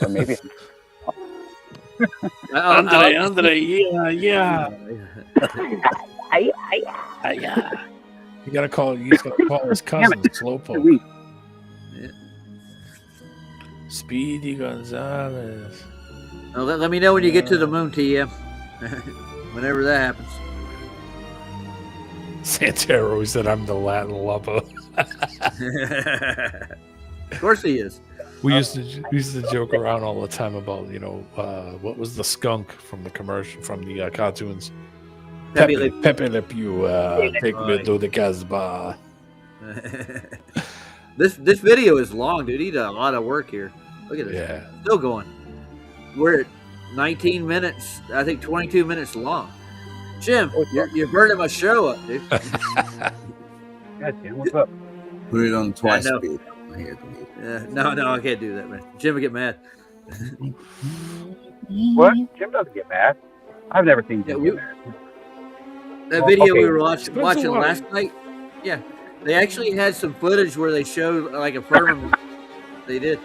[SPEAKER 8] Or maybe.
[SPEAKER 6] Andre, yeah. You gotta call his cousin Slowpoke. Speedy Gonzalez.
[SPEAKER 4] Well, let me know when you get to the moon, TM. Whenever that happens.
[SPEAKER 6] Santero said I'm the Latin lover.
[SPEAKER 4] Of course he is.
[SPEAKER 6] We used to joke around all the time about, what was the skunk from the commercial, from the cartoons?
[SPEAKER 4] Pepe
[SPEAKER 6] Pepe Le Pew, take me to the Casbah.
[SPEAKER 4] This video is long, dude. He did a lot of work here. Look at this.
[SPEAKER 6] Yeah.
[SPEAKER 4] Still going. We're at 19 minutes. I think 22 minutes long. Jim, you're burning my show up, dude.
[SPEAKER 8] Yeah, Jim, what's up?
[SPEAKER 7] Put it on twice
[SPEAKER 4] know.
[SPEAKER 7] speed.
[SPEAKER 4] No, I can't do that, man. Jim will get mad.
[SPEAKER 8] What? Jim doesn't get mad. I've never seen Jim get mad.
[SPEAKER 4] That
[SPEAKER 8] Well,
[SPEAKER 4] video
[SPEAKER 8] okay.
[SPEAKER 4] we were watching
[SPEAKER 6] Spends a lot.
[SPEAKER 4] last night. Yeah, they actually had some footage where they showed like a firmament. They did.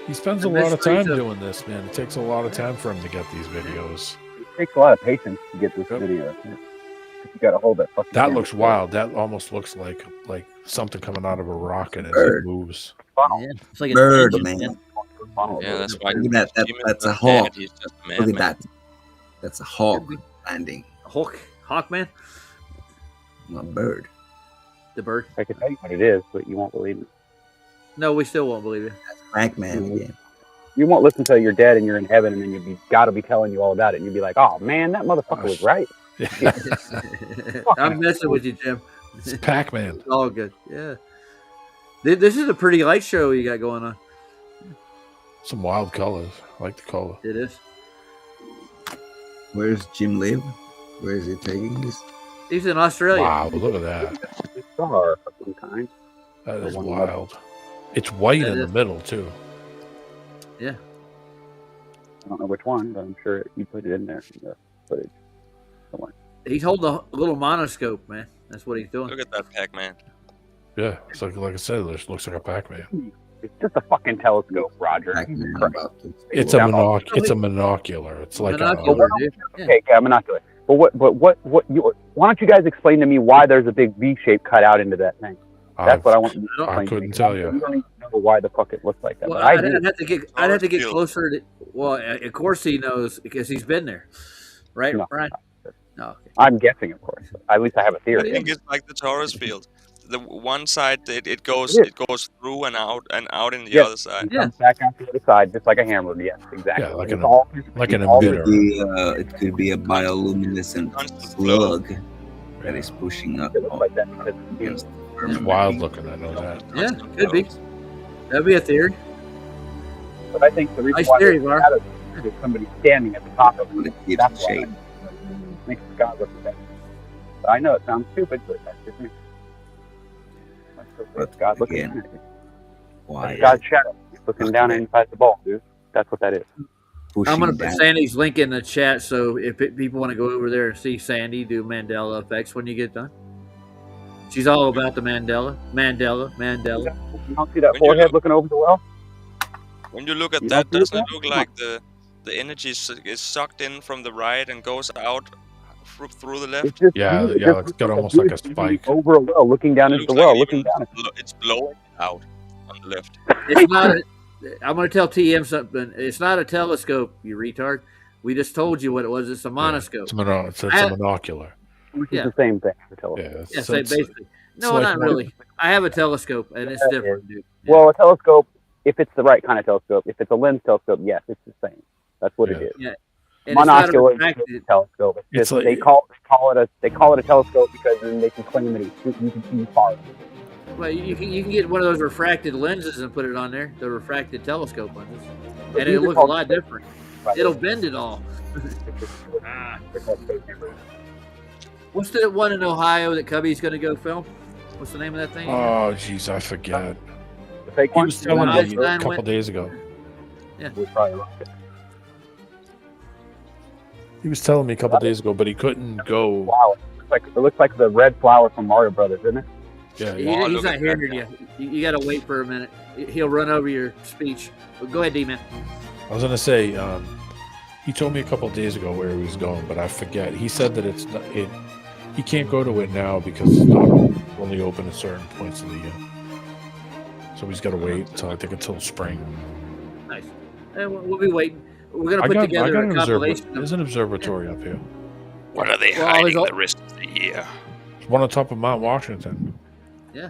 [SPEAKER 6] He spends a
[SPEAKER 4] The
[SPEAKER 6] lot of time
[SPEAKER 4] mysteries of-
[SPEAKER 6] doing this, man. It takes a lot of time for him to get these videos.
[SPEAKER 8] It takes a lot of patience to get this video. You got to hold that fucking.
[SPEAKER 6] That
[SPEAKER 8] camera
[SPEAKER 6] looks
[SPEAKER 8] still.
[SPEAKER 6] wild. That almost looks like something coming out of a rocket as
[SPEAKER 7] Bird.
[SPEAKER 6] it moves.
[SPEAKER 4] Yeah, it's like an
[SPEAKER 7] Bird,
[SPEAKER 4] engine,
[SPEAKER 7] man.
[SPEAKER 5] Yeah, that's why.
[SPEAKER 7] Look at that.
[SPEAKER 5] Jim is
[SPEAKER 7] That's a
[SPEAKER 5] not
[SPEAKER 7] hawk.
[SPEAKER 5] dead, he's just a
[SPEAKER 7] Look at
[SPEAKER 5] madman.
[SPEAKER 7] that. That's a hawk landing.
[SPEAKER 4] Hawkman,
[SPEAKER 7] A bird.
[SPEAKER 4] the bird.
[SPEAKER 8] I can tell you what it is, but you won't believe me.
[SPEAKER 4] No, we still won't believe it.
[SPEAKER 7] Pac-Man again.
[SPEAKER 8] You won't listen until you're dead and you're in heaven, and then you'll be got to be telling you all about it, and you'll be like, "Oh man, that motherfucker was right."
[SPEAKER 4] I'm messing with you, Jim.
[SPEAKER 6] It's Pac-Man.
[SPEAKER 4] It's all good. Yeah. This is a pretty light show you got going on.
[SPEAKER 6] Some wild colors. I like the color.
[SPEAKER 4] It is.
[SPEAKER 7] Where's Jim live? Where is he taking this?
[SPEAKER 4] He's in Australia.
[SPEAKER 6] Wow, look at that.
[SPEAKER 8] Star of some kind.
[SPEAKER 6] That is
[SPEAKER 8] one
[SPEAKER 6] wild. It's white
[SPEAKER 4] That
[SPEAKER 6] in the
[SPEAKER 4] is.
[SPEAKER 6] middle too.
[SPEAKER 4] Yeah.
[SPEAKER 8] I don't know which one, but I'm sure you put it in there in the footage. Somewhere.
[SPEAKER 4] He's holding a little monoscope, man. That's what he's doing.
[SPEAKER 5] Look at that Pac-Man.
[SPEAKER 6] Yeah, it's like I said, it looks like a Pac-Man.
[SPEAKER 8] It's just a fucking telescope, Roger.
[SPEAKER 7] Pac-Man
[SPEAKER 8] Jesus Christ.
[SPEAKER 7] about to
[SPEAKER 6] It's a it's a monocular. It's like
[SPEAKER 4] Monocular, dude. Yeah.
[SPEAKER 8] Okay, yeah, monocular. But what you? Why don't you guys explain to me why there's a big V shape cut out into that thing? That's what I want you to explain.
[SPEAKER 6] I
[SPEAKER 8] to me.
[SPEAKER 6] couldn't tell you.
[SPEAKER 8] You don't even know why the fuck it looks like that.
[SPEAKER 4] Well,
[SPEAKER 8] but I
[SPEAKER 4] I'd
[SPEAKER 8] do.
[SPEAKER 4] have to get closer to. Well, of course he knows because he's been there, right,
[SPEAKER 8] No.
[SPEAKER 4] Brian? No. Okay.
[SPEAKER 8] I'm guessing, of course. At least I have a
[SPEAKER 5] I
[SPEAKER 8] theory.
[SPEAKER 5] think it's like the Taurus field. The one side it goes
[SPEAKER 8] It is.
[SPEAKER 5] it goes through and out in the
[SPEAKER 8] Yes.
[SPEAKER 5] other side.
[SPEAKER 8] It comes back out the other side, just like a hammer. Yes, exactly.
[SPEAKER 6] Yeah, like
[SPEAKER 8] It's
[SPEAKER 6] an
[SPEAKER 8] all-
[SPEAKER 6] emitter.
[SPEAKER 7] It could be a bioluminescent slug that is pushing up
[SPEAKER 8] It looks like that because
[SPEAKER 7] against the
[SPEAKER 6] It's
[SPEAKER 7] firmament.
[SPEAKER 6] wild looking. I know that.
[SPEAKER 4] Yeah, could be. That'd be a theory.
[SPEAKER 8] But I think the reason
[SPEAKER 4] Nice
[SPEAKER 8] why
[SPEAKER 4] theory,
[SPEAKER 8] there's
[SPEAKER 4] Var.
[SPEAKER 8] shadows is there's somebody standing at the top of
[SPEAKER 7] But
[SPEAKER 8] it.
[SPEAKER 7] it gives
[SPEAKER 8] That's why
[SPEAKER 7] shape.
[SPEAKER 8] it makes the sky look better. But I know it sounds stupid, but that's just me. That's God looking
[SPEAKER 7] again,
[SPEAKER 8] in at you.
[SPEAKER 7] Why?
[SPEAKER 8] That's God's shadow looking down inside the ball, dude. That's what that is.
[SPEAKER 7] Pushing
[SPEAKER 4] I'm going to put
[SPEAKER 7] down.
[SPEAKER 4] Sandy's link in the chat so if people want to go over there and see Sandy do Mandela effects when you get done. She's all about the Mandela.
[SPEAKER 8] You don't see that forehead looking over the well?
[SPEAKER 5] When you look at
[SPEAKER 8] You
[SPEAKER 5] that,
[SPEAKER 8] don't see
[SPEAKER 5] doesn't
[SPEAKER 8] that?
[SPEAKER 5] it look like the energy is sucked in from the right and goes out through the left?
[SPEAKER 8] It's just
[SPEAKER 6] Yeah,
[SPEAKER 8] you. It
[SPEAKER 6] yeah,
[SPEAKER 8] just
[SPEAKER 6] it's
[SPEAKER 8] looks
[SPEAKER 6] got
[SPEAKER 8] like
[SPEAKER 6] almost like a
[SPEAKER 8] dude
[SPEAKER 6] spike.
[SPEAKER 8] over a well, looking down
[SPEAKER 5] It
[SPEAKER 8] into the
[SPEAKER 5] looks
[SPEAKER 8] well,
[SPEAKER 5] like
[SPEAKER 8] looking
[SPEAKER 5] even
[SPEAKER 8] down.
[SPEAKER 5] it's blowing out on the left.
[SPEAKER 4] It's not. I'm going to tell TM something. It's not a telescope, you retard. We just told you what it was. It's a monoscope.
[SPEAKER 6] It's a monocular.
[SPEAKER 8] Which
[SPEAKER 4] Yeah.
[SPEAKER 8] is the same thing for telescope.
[SPEAKER 6] Yeah.
[SPEAKER 4] Yeah,
[SPEAKER 6] so it's-
[SPEAKER 4] basically. No,
[SPEAKER 6] like
[SPEAKER 4] not
[SPEAKER 6] one-
[SPEAKER 4] really. I have a telescope, and it's different, dude.
[SPEAKER 8] Well, a telescope, if it's the right kind of telescope, if it's a lens telescope, yes, it's the same. That's what it is.
[SPEAKER 4] Yeah. And it's not a
[SPEAKER 8] Monocular is
[SPEAKER 4] refracted-
[SPEAKER 8] just a telescope. It's
[SPEAKER 6] It's
[SPEAKER 8] just,
[SPEAKER 6] like-
[SPEAKER 8] they call it a telescope because then they can claim that you can see far.
[SPEAKER 4] Well, you can get one of those refracted lenses and put it on there, the refracted telescope lenses,
[SPEAKER 8] But
[SPEAKER 4] and
[SPEAKER 8] these
[SPEAKER 4] it'll
[SPEAKER 8] are
[SPEAKER 4] look a
[SPEAKER 8] called-
[SPEAKER 4] lot different. It'll bend it all.
[SPEAKER 8] They're called space cameras.
[SPEAKER 4] What's the one in Ohio that Cubby's going to go film? What's the name of that thing?
[SPEAKER 6] Oh, jeez, I forget.
[SPEAKER 8] The fake
[SPEAKER 6] He
[SPEAKER 8] one?
[SPEAKER 6] was telling me a
[SPEAKER 4] Einstein
[SPEAKER 6] couple
[SPEAKER 4] went-
[SPEAKER 6] days ago.
[SPEAKER 8] We're probably wrong.
[SPEAKER 6] He was telling me a couple days ago, but he couldn't go.
[SPEAKER 8] Flower. It looks like the red flower from Mario Brothers, isn't it?
[SPEAKER 6] Yeah,
[SPEAKER 4] He's not hearing you. You got to wait for a minute. He'll run over your speech. Go ahead, D-Man.
[SPEAKER 6] I was gonna say, he told me a couple days ago where he was going, but I forget. He said that it's not, he can't go to it now because it's not only open at certain points of the year. So he's got to wait until I think until spring.
[SPEAKER 4] Nice. And we'll be waiting. We're going to
[SPEAKER 6] I
[SPEAKER 4] put
[SPEAKER 6] got
[SPEAKER 4] together a
[SPEAKER 6] an
[SPEAKER 4] compilation.
[SPEAKER 6] There's an observatory up here.
[SPEAKER 5] What are they
[SPEAKER 4] Well,
[SPEAKER 5] hiding
[SPEAKER 4] there's al-
[SPEAKER 5] the rest of the year?
[SPEAKER 6] It's one on top of Mount Washington.
[SPEAKER 4] Yeah.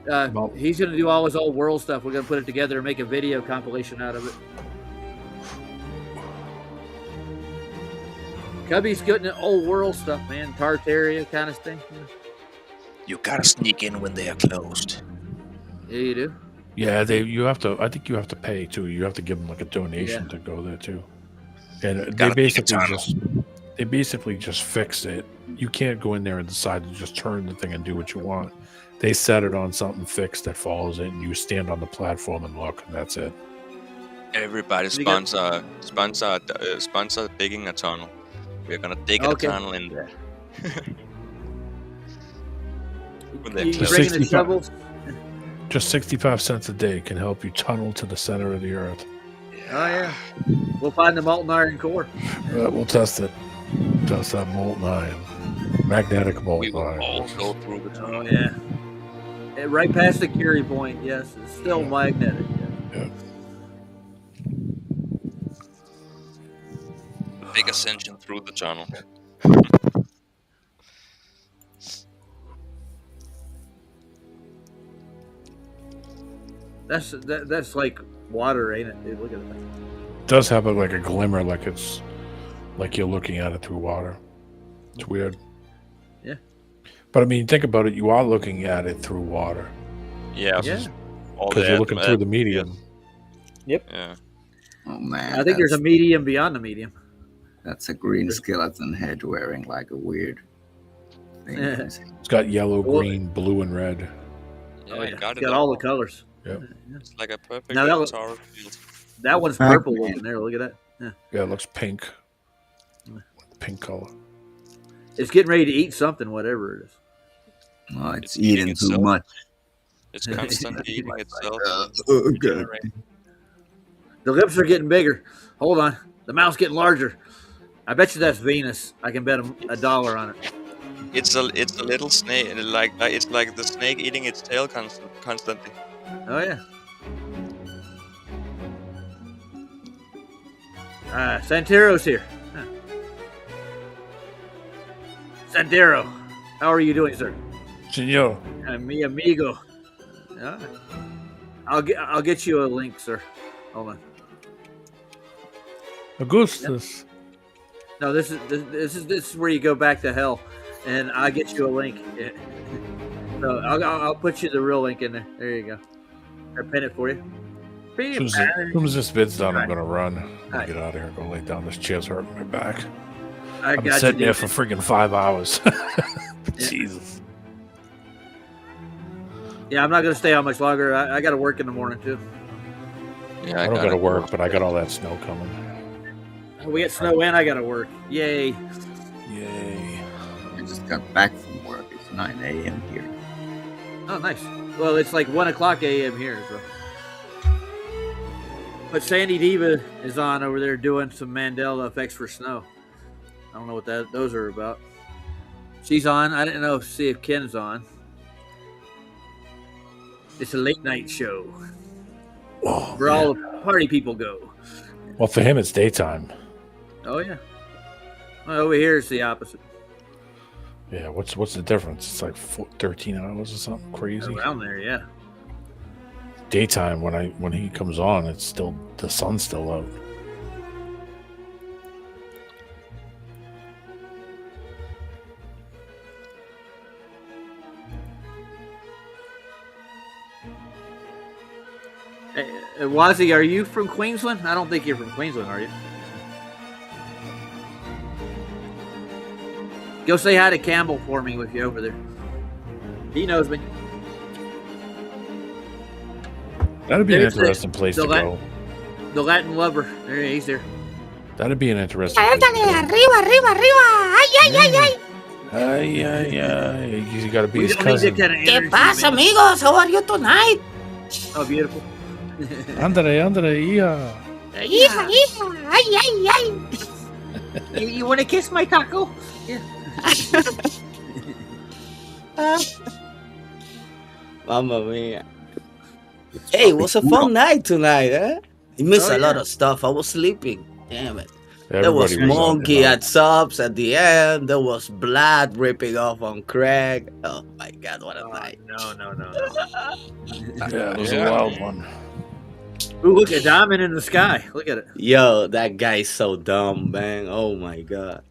[SPEAKER 6] Well-
[SPEAKER 4] He's going to do all his old world stuff. We're going to put it together and make a video compilation out of it. Cubby's getting the old world stuff, man. Tartaria kind of thing.
[SPEAKER 15] You gotta sneak in when they are closed.
[SPEAKER 4] Yeah, you do.
[SPEAKER 6] Yeah, you have to. I think you have to pay too. You have to give them like a donation to go there too. And they basically just fix it. You can't go in there and decide to just turn the thing and do what you want. They set it on something fixed that follows it, and you stand on the platform and look, and that's it.
[SPEAKER 5] Everybody sponsor digging a tunnel. We're gonna dig a tunnel in there.
[SPEAKER 4] You bringing the shovels?
[SPEAKER 6] Just 65 cents a day can help you tunnel to the center of the earth.
[SPEAKER 4] Oh yeah, we'll find the molten iron core.
[SPEAKER 6] We'll test it. Test that molten iron, magnetic molten iron.
[SPEAKER 5] All go through the tunnel.
[SPEAKER 4] Oh yeah. Right past the Curie point. Yes, it's still magnetic.
[SPEAKER 6] Yeah.
[SPEAKER 5] Big ascension through the tunnel.
[SPEAKER 4] That's like water, ain't it? Dude, look at that.
[SPEAKER 6] It does have like a glimmer, like it's like you're looking at it through water. It's weird.
[SPEAKER 4] Yeah.
[SPEAKER 6] But I mean, think about it. You are looking at it through water.
[SPEAKER 5] Yeah.
[SPEAKER 6] Because you're looking through the medium.
[SPEAKER 4] Yep.
[SPEAKER 5] Yeah.
[SPEAKER 7] Oh man.
[SPEAKER 4] I think there's a medium beyond the medium.
[SPEAKER 7] That's a green skeleton head wearing like a weird thing.
[SPEAKER 4] Yeah.
[SPEAKER 6] It's got yellow, green, blue, and red.
[SPEAKER 5] Yeah,
[SPEAKER 4] Oh,
[SPEAKER 5] I
[SPEAKER 4] yeah.
[SPEAKER 5] got
[SPEAKER 4] It's
[SPEAKER 5] it.
[SPEAKER 4] got all the colors.
[SPEAKER 6] Yep.
[SPEAKER 5] It's like a perfect
[SPEAKER 4] Now that was-
[SPEAKER 5] guitar field.
[SPEAKER 4] That one's purple looking there. Look at that. Yeah.
[SPEAKER 6] Yeah, it looks pink. Pink color.
[SPEAKER 4] It's getting ready to eat something, whatever it is.
[SPEAKER 7] Oh, it's eating too
[SPEAKER 5] itself.
[SPEAKER 7] much.
[SPEAKER 5] It's constantly eating itself.
[SPEAKER 7] Oh, good.
[SPEAKER 4] The lips are getting bigger. Hold on. The mouth's getting larger. I bet you that's Venus. I can bet $1 on it.
[SPEAKER 5] It's a little snake, and it's like the snake eating its tail constantly.
[SPEAKER 4] Oh yeah. Santero's here. Huh. Santero, how are you doing, sir?
[SPEAKER 6] Senor.
[SPEAKER 4] Mi amigo. I'll get you a link, sir. Hold on.
[SPEAKER 6] Augustus.
[SPEAKER 4] No, this is where you go back to hell, and I'll get you a link. So I'll put you the real link in there. There you go. I'll pin it for you.
[SPEAKER 6] As soon as this vid's done, I'm gonna run. Get out of here and go lay down. This chair's hurting my back. I've been sitting there for freaking 5 hours. Jesus.
[SPEAKER 4] Yeah, I'm not gonna stay out much longer. I got to work in the morning too.
[SPEAKER 5] Yeah,
[SPEAKER 6] I don't gotta work, but I got all that snow coming.
[SPEAKER 4] We get snow and I got to work. Yay!
[SPEAKER 6] Yay!
[SPEAKER 7] I just got back from work. It's 9 a.m. here.
[SPEAKER 4] Oh, nice. Well, it's like 1 o'clock a.m. here. So. But Sandy Diva is on over there doing some Mandela effects for snow. I don't know what those are about. She's on. I didn't know. See if Ken's on. It's a late night show where all the party people go.
[SPEAKER 6] Well, for him, it's daytime.
[SPEAKER 4] Oh yeah. Well, over here it's the opposite.
[SPEAKER 6] Yeah. What's the difference? It's like 13 hours or something crazy.
[SPEAKER 4] Around there, yeah.
[SPEAKER 6] Daytime when he comes on, it's still the sun's still out.
[SPEAKER 4] Wazzy, are you from Queensland? I don't think you're from Queensland, are you? Go say hi to Campbell for me if you're over there. He knows me.
[SPEAKER 6] That'd be an interesting place to go.
[SPEAKER 4] The Latin lover. There he's there.
[SPEAKER 6] That'd be an interesting place.
[SPEAKER 15] Arriba, arriba, arriba. Ay, ay, ay, ay.
[SPEAKER 6] Ay, ay, ay. You gotta be his cousin.
[SPEAKER 15] ¿Qué pasa, amigos? How are you tonight?
[SPEAKER 4] Oh, beautiful.
[SPEAKER 6] Andre, hija.
[SPEAKER 15] Hija, hija. Ay, ay, ay.
[SPEAKER 4] You want to kiss my taco? Yeah.
[SPEAKER 16] Mamma mia. Hey, it was a fun night tonight, eh? I missed a lot of stuff. I was sleeping. Damn it. There was Monkey at subs at the end. There was Blood ripping off on Craig. Oh my god, what a night.
[SPEAKER 4] No.
[SPEAKER 6] Yeah, it was a wild one.
[SPEAKER 4] Ooh, look at Diamond in the sky. Look at it.
[SPEAKER 16] Yo, that guy's so dumb, man. Oh my god.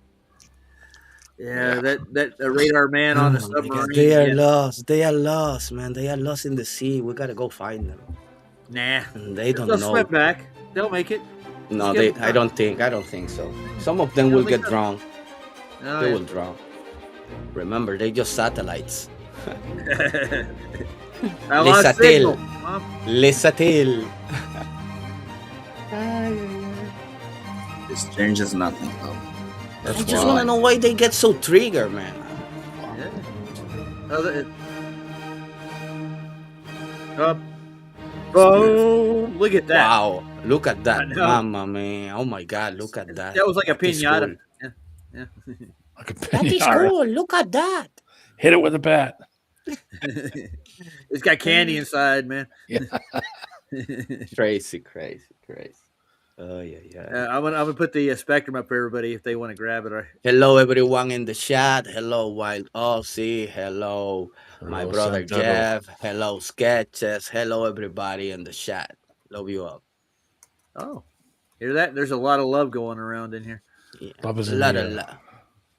[SPEAKER 4] Yeah, that radar man on the
[SPEAKER 16] Oh my God,
[SPEAKER 4] submarine.
[SPEAKER 16] they are
[SPEAKER 4] yeah.
[SPEAKER 16] lost. They are lost, man. They are lost in the sea. We gotta go find them.
[SPEAKER 4] Nah,
[SPEAKER 16] And they don't
[SPEAKER 4] they'll
[SPEAKER 16] know.
[SPEAKER 4] swim back. They'll make it.
[SPEAKER 16] No,
[SPEAKER 4] Just
[SPEAKER 16] they.
[SPEAKER 4] give them
[SPEAKER 16] I
[SPEAKER 4] time.
[SPEAKER 16] don't think so. Some of them
[SPEAKER 4] You don't
[SPEAKER 16] will
[SPEAKER 4] think
[SPEAKER 16] get
[SPEAKER 4] so?
[SPEAKER 16] drowned.
[SPEAKER 4] Oh,
[SPEAKER 16] They
[SPEAKER 4] yeah.
[SPEAKER 16] will drown. Remember, they just satellites.
[SPEAKER 4] I
[SPEAKER 16] Les
[SPEAKER 4] lost signal.
[SPEAKER 16] Satel.
[SPEAKER 4] Mom.
[SPEAKER 16] Les Satel.
[SPEAKER 7] This changes nothing though.
[SPEAKER 16] I just want to know why they get so triggered, man.
[SPEAKER 4] Oh, up. Oh, look at that.
[SPEAKER 16] Wow, look at
[SPEAKER 4] I
[SPEAKER 16] that,
[SPEAKER 4] know.
[SPEAKER 16] mama man! Oh my God, look at that.
[SPEAKER 4] That was like a
[SPEAKER 16] That is
[SPEAKER 4] pinata.
[SPEAKER 16] cool.
[SPEAKER 4] Yeah. Yeah.
[SPEAKER 6] Like a
[SPEAKER 15] That is
[SPEAKER 6] pinata.
[SPEAKER 15] cool. Look at that.
[SPEAKER 6] Hit it with a bat.
[SPEAKER 4] It's got candy inside, man.
[SPEAKER 6] Yeah.
[SPEAKER 16] Crazy. Oh yeah.
[SPEAKER 4] I'm gonna put the spectrum up for everybody if they want to grab it.
[SPEAKER 16] Hello, everyone in the chat. Hello, Wild Aussie. Hello, my
[SPEAKER 6] Hello,
[SPEAKER 16] brother
[SPEAKER 6] Santero.
[SPEAKER 16] Jeff. Hello, Sketches. Hello, everybody in the chat. Love you all.
[SPEAKER 4] Oh, hear that? There's a lot of love going around in here.
[SPEAKER 16] Yeah.
[SPEAKER 6] Love is in
[SPEAKER 16] La,
[SPEAKER 6] the
[SPEAKER 16] la,
[SPEAKER 6] air.
[SPEAKER 16] la.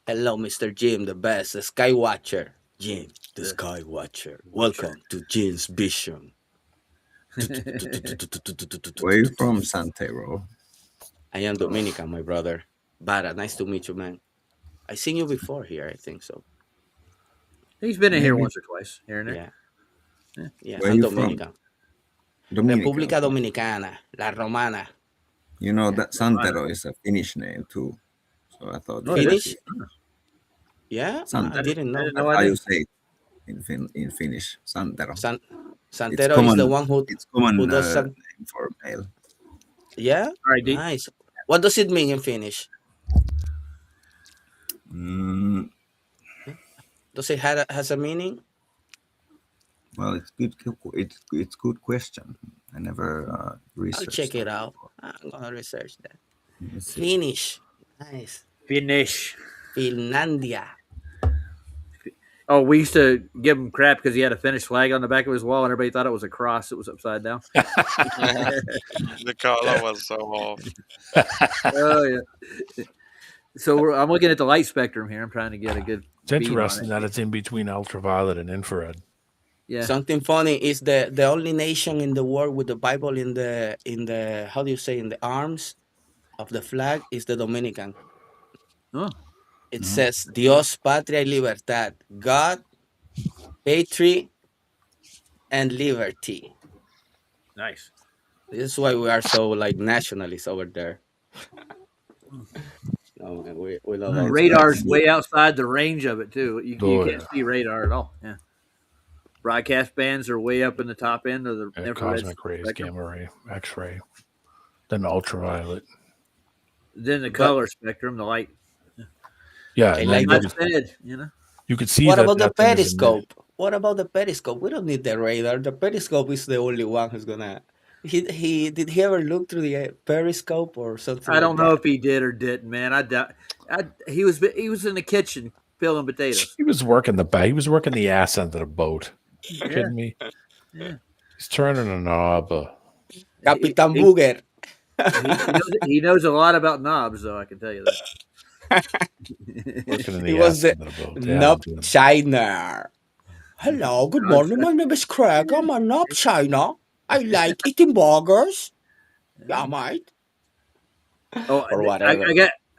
[SPEAKER 16] Hello, Mr. Jim, the best, the Skywatcher. Jim, the Skywatcher. Welcome to Jim's Vision.
[SPEAKER 7] Where are you from, Santero?
[SPEAKER 16] I am Dominican, my brother. Bara, nice to meet you, man. I seen you before here, I think so.
[SPEAKER 4] He's been in here
[SPEAKER 7] Maybe.
[SPEAKER 4] once or twice here and there.
[SPEAKER 16] Yeah,
[SPEAKER 7] Where
[SPEAKER 16] I'm
[SPEAKER 7] you from?
[SPEAKER 16] Dominican.
[SPEAKER 7] Dominican.
[SPEAKER 16] República Dominicana, La Romana.
[SPEAKER 7] You know that Santero is a Finnish name too. So I thought
[SPEAKER 16] Finnish? Yeah, I
[SPEAKER 7] Santero.
[SPEAKER 16] didn't know.
[SPEAKER 7] That's how you say it in Finnish. Santero.
[SPEAKER 16] Santero is the one who does
[SPEAKER 7] name for male.
[SPEAKER 16] Yeah?
[SPEAKER 4] All right,
[SPEAKER 16] nice. What does it mean in Finnish? Does it has a meaning?
[SPEAKER 7] Well, it's good. It's good question. I never researched.
[SPEAKER 16] I'll check
[SPEAKER 7] that.
[SPEAKER 16] it out. I'm gonna research that.
[SPEAKER 7] Let's see.
[SPEAKER 16] Finnish. Nice.
[SPEAKER 4] Finnish.
[SPEAKER 16] Finlandia.
[SPEAKER 4] Oh, we used to give him crap because he had a Finnish flag on the back of his wall, and everybody thought it was a cross. It was upside down.
[SPEAKER 5] The color was so off.
[SPEAKER 4] Oh yeah. So I'm looking at the light spectrum here. I'm trying to get a good.
[SPEAKER 6] It's
[SPEAKER 4] beam on
[SPEAKER 6] interesting
[SPEAKER 4] it.
[SPEAKER 6] that it's in between ultraviolet and infrared.
[SPEAKER 4] Yeah.
[SPEAKER 16] Something funny is the only nation in the world with the Bible in the how do you say in the arms of the flag is the Dominican.
[SPEAKER 4] Oh.
[SPEAKER 16] It says Dios, Patria y Libertad, God, Patria, and Liberty.
[SPEAKER 4] Nice.
[SPEAKER 16] This is why we are so like nationalists over there. No, man, we love our
[SPEAKER 4] Radar's
[SPEAKER 16] flags.
[SPEAKER 4] way outside the range of it too. You
[SPEAKER 6] Oh,
[SPEAKER 4] can't
[SPEAKER 6] yeah.
[SPEAKER 4] see radar at all. Yeah. Broadcast bands are way up in the top end of the
[SPEAKER 6] Yeah,
[SPEAKER 4] infrared
[SPEAKER 6] cosmic rays,
[SPEAKER 4] spectrum.
[SPEAKER 6] gamma ray, X-ray, then ultraviolet.
[SPEAKER 4] Then the color spectrum, the light.
[SPEAKER 6] Yeah,
[SPEAKER 16] I
[SPEAKER 6] and
[SPEAKER 16] like
[SPEAKER 6] then
[SPEAKER 4] That's
[SPEAKER 16] that.
[SPEAKER 4] fed, you know.
[SPEAKER 6] you could see
[SPEAKER 16] What
[SPEAKER 6] that
[SPEAKER 16] about the
[SPEAKER 6] that thing is emitted.
[SPEAKER 16] periscope? What about the periscope? We don't need the radar. The periscope is the only one who's gonna. He did he ever look through the periscope or something?
[SPEAKER 4] I don't
[SPEAKER 16] like
[SPEAKER 4] know
[SPEAKER 16] that?
[SPEAKER 4] if he did or didn't, man. I doubt. He was in the kitchen peeling potatoes.
[SPEAKER 6] He was working the back. He was working the ass end of the boat. You
[SPEAKER 4] Yeah.
[SPEAKER 6] kidding me?
[SPEAKER 4] Yeah.
[SPEAKER 6] He's turning a knob.
[SPEAKER 16] Capitan
[SPEAKER 4] He-
[SPEAKER 16] Booger.
[SPEAKER 4] he knows a lot about knobs, though. I can tell you that.
[SPEAKER 6] Working in
[SPEAKER 16] He
[SPEAKER 6] the
[SPEAKER 16] was
[SPEAKER 6] ass
[SPEAKER 16] the
[SPEAKER 6] end of the boat. Yeah,
[SPEAKER 16] knob
[SPEAKER 6] dude.
[SPEAKER 16] shiner. Hello, good morning. My name is Craig. I'm a knob shiner. I like eating burgers. Yeah, mate.
[SPEAKER 4] Oh,
[SPEAKER 16] Or whatever.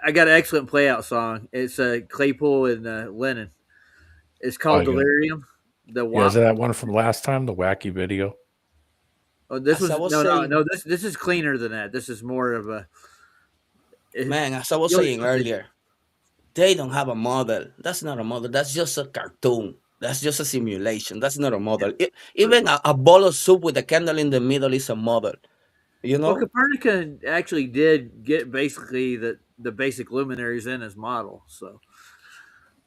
[SPEAKER 4] I got an excellent play out song. It's Claypool and Lennon. It's called
[SPEAKER 6] Oh, yeah.
[SPEAKER 4] Delirium. The
[SPEAKER 6] Yeah, is that one from last time? The wacky video.
[SPEAKER 4] Oh, this
[SPEAKER 16] As
[SPEAKER 4] was
[SPEAKER 16] I was
[SPEAKER 4] no.
[SPEAKER 16] saying-
[SPEAKER 4] This is cleaner than that. This is more of a
[SPEAKER 16] Man, as I was
[SPEAKER 4] You'll-
[SPEAKER 16] saying earlier, they don't have a model. That's not a model. That's just a cartoon. That's just a simulation. That's not a model. Even a bowl of soup with a candle in the middle is a model. You know?
[SPEAKER 4] Well, Copernicus actually did get basically the basic luminaries in his model. So,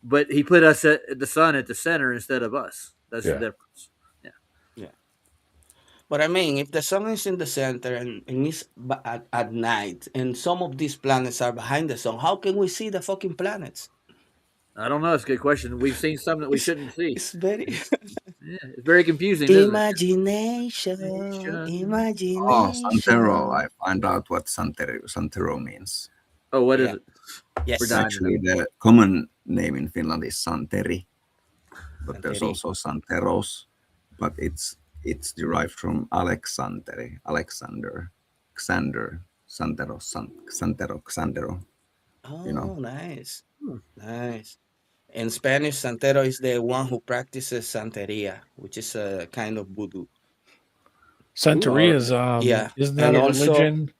[SPEAKER 4] but he put us at the sun at the center instead of us. That's
[SPEAKER 6] Yeah.
[SPEAKER 4] the difference.
[SPEAKER 16] But I mean, if the sun is in the center and it's at night, and some of these planets are behind the sun, how can we see the fucking planets?
[SPEAKER 4] I don't know. It's a good question. We've seen some that we shouldn't see.
[SPEAKER 16] It's very
[SPEAKER 4] Yeah, it's very confusing. Isn't it?
[SPEAKER 16] imagination. Imagination.
[SPEAKER 7] Oh, Santero. I find out what Santero means.
[SPEAKER 4] Oh, what is
[SPEAKER 16] Yeah.
[SPEAKER 4] it?
[SPEAKER 16] Yes.
[SPEAKER 4] We're dying.
[SPEAKER 7] Actually, the common name in Finland is Santeri, but there's
[SPEAKER 16] Santeri.
[SPEAKER 7] also Santeros, but it's derived from Alexander, Santero, Xandero.
[SPEAKER 16] Oh,
[SPEAKER 7] You know.
[SPEAKER 16] nice. Nice. In Spanish, Santero is the one who practices Santeria, which is a kind of voodoo.
[SPEAKER 6] Santeria
[SPEAKER 16] Or-
[SPEAKER 6] is
[SPEAKER 16] yeah,
[SPEAKER 6] isn't that
[SPEAKER 16] and
[SPEAKER 6] a
[SPEAKER 16] also-
[SPEAKER 6] religion?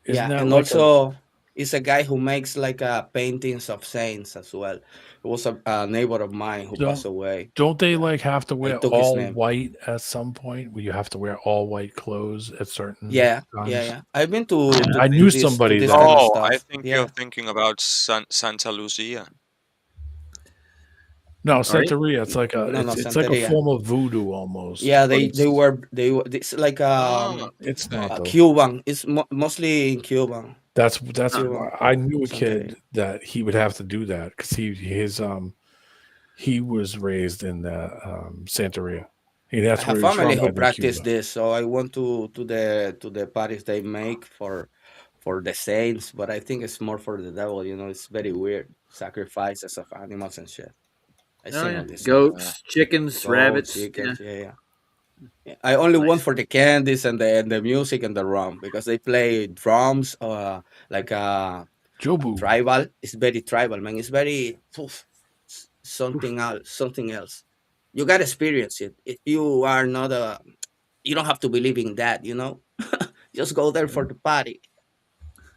[SPEAKER 6] Isn't
[SPEAKER 16] Yeah,
[SPEAKER 6] that
[SPEAKER 16] and
[SPEAKER 6] like
[SPEAKER 16] also it's a guy who makes like paintings of saints as well. It was a neighbor of mine who
[SPEAKER 6] Don't-
[SPEAKER 16] passed away.
[SPEAKER 6] don't they like have to wear
[SPEAKER 16] took his
[SPEAKER 6] all
[SPEAKER 16] name.
[SPEAKER 6] white at some point? Where you have to wear all white clothes at certain
[SPEAKER 16] Yeah,
[SPEAKER 6] times?
[SPEAKER 16] yeah. I've been to
[SPEAKER 6] I knew
[SPEAKER 16] this,
[SPEAKER 6] somebody
[SPEAKER 16] to this
[SPEAKER 6] that-
[SPEAKER 16] kind of
[SPEAKER 5] Oh,
[SPEAKER 16] stuff.
[SPEAKER 5] I think
[SPEAKER 16] yeah.
[SPEAKER 5] you're thinking about Santa Lucia.
[SPEAKER 6] No,
[SPEAKER 16] you?
[SPEAKER 6] Santeria. It's like a
[SPEAKER 16] No,
[SPEAKER 6] it's like a
[SPEAKER 16] Santeria.
[SPEAKER 6] form of voodoo almost.
[SPEAKER 16] Yeah,
[SPEAKER 6] but
[SPEAKER 16] they were it's like
[SPEAKER 6] it's not though.
[SPEAKER 16] Cuban. It's mostly in Cuban.
[SPEAKER 6] That's
[SPEAKER 16] Cuban.
[SPEAKER 6] why I knew a
[SPEAKER 16] Santeria.
[SPEAKER 6] kid that he would have to do that because he was raised in Santeria. That's
[SPEAKER 16] I have
[SPEAKER 6] where he's
[SPEAKER 16] family
[SPEAKER 6] from,
[SPEAKER 16] who
[SPEAKER 6] in
[SPEAKER 16] practice
[SPEAKER 6] Cuba.
[SPEAKER 16] this, so I went to the parties they make for the saints, but I think it's more for the devil. You know, it's very weird sacrifices of animals and shit. I
[SPEAKER 4] Oh,
[SPEAKER 16] seen
[SPEAKER 4] yeah.
[SPEAKER 16] all this.
[SPEAKER 4] Goats, chickens,
[SPEAKER 16] Goats,
[SPEAKER 4] rabbits.
[SPEAKER 16] chickens, yeah. I only went for the candies and the music and the rum because they play drums, like
[SPEAKER 6] Jobu.
[SPEAKER 16] tribal. It's very tribal, man. It's very something else. You gotta experience it. If you are not you don't have to believe in that. You know, just go there for the party.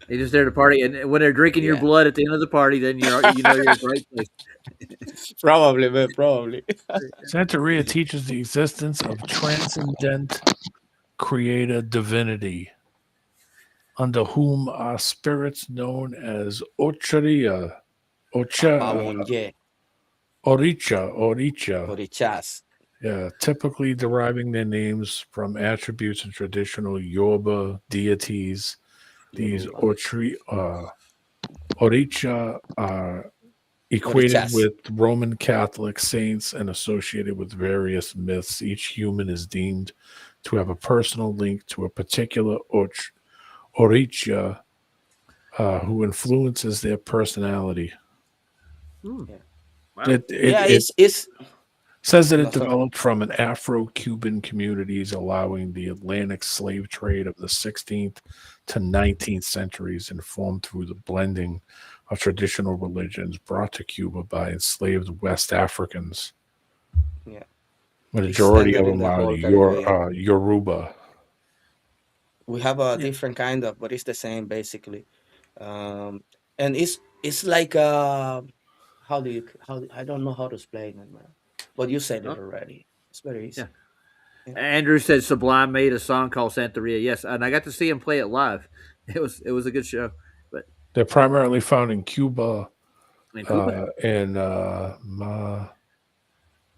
[SPEAKER 4] They're just there to party, and when they're drinking your
[SPEAKER 16] Yeah.
[SPEAKER 4] blood at the end of the party, then you're in the right place.
[SPEAKER 16] Probably, man. Probably.
[SPEAKER 6] Santeria teaches the existence of transcendent creator divinity, under whom are spirits known as Ocharia,
[SPEAKER 16] Amunye,
[SPEAKER 6] Oricha,
[SPEAKER 16] Orichas.
[SPEAKER 6] yeah, typically deriving their names from attributes and traditional Yoruba deities. These Oricha are equated
[SPEAKER 16] Orichas.
[SPEAKER 6] with Roman Catholic saints and associated with various myths. Each human is deemed to have a personal link to a particular Oricha who influences their personality.
[SPEAKER 4] Wow.
[SPEAKER 6] It says that it
[SPEAKER 16] No, sorry.
[SPEAKER 6] developed from an Afro-Cuban communities allowing the Atlantic slave trade of the 16th to 19th centuries and formed through the blending of traditional religions brought to Cuba by enslaved West Africans.
[SPEAKER 16] Yeah.
[SPEAKER 6] Majority of
[SPEAKER 16] Extended in
[SPEAKER 6] them
[SPEAKER 16] the
[SPEAKER 6] are
[SPEAKER 16] whole Caribbean.
[SPEAKER 6] Yoruba.
[SPEAKER 16] We have a different kind of, but it's the same basically. And it's like how I don't know how to explain it, man. But you said it already. It's very easy.
[SPEAKER 4] Yeah. Andrew said Sublime made a song called Santeria. Yes, and I got to see him play it live. It was a good show. But
[SPEAKER 6] They're primarily found in Cuba,
[SPEAKER 4] in Cuba.
[SPEAKER 6] in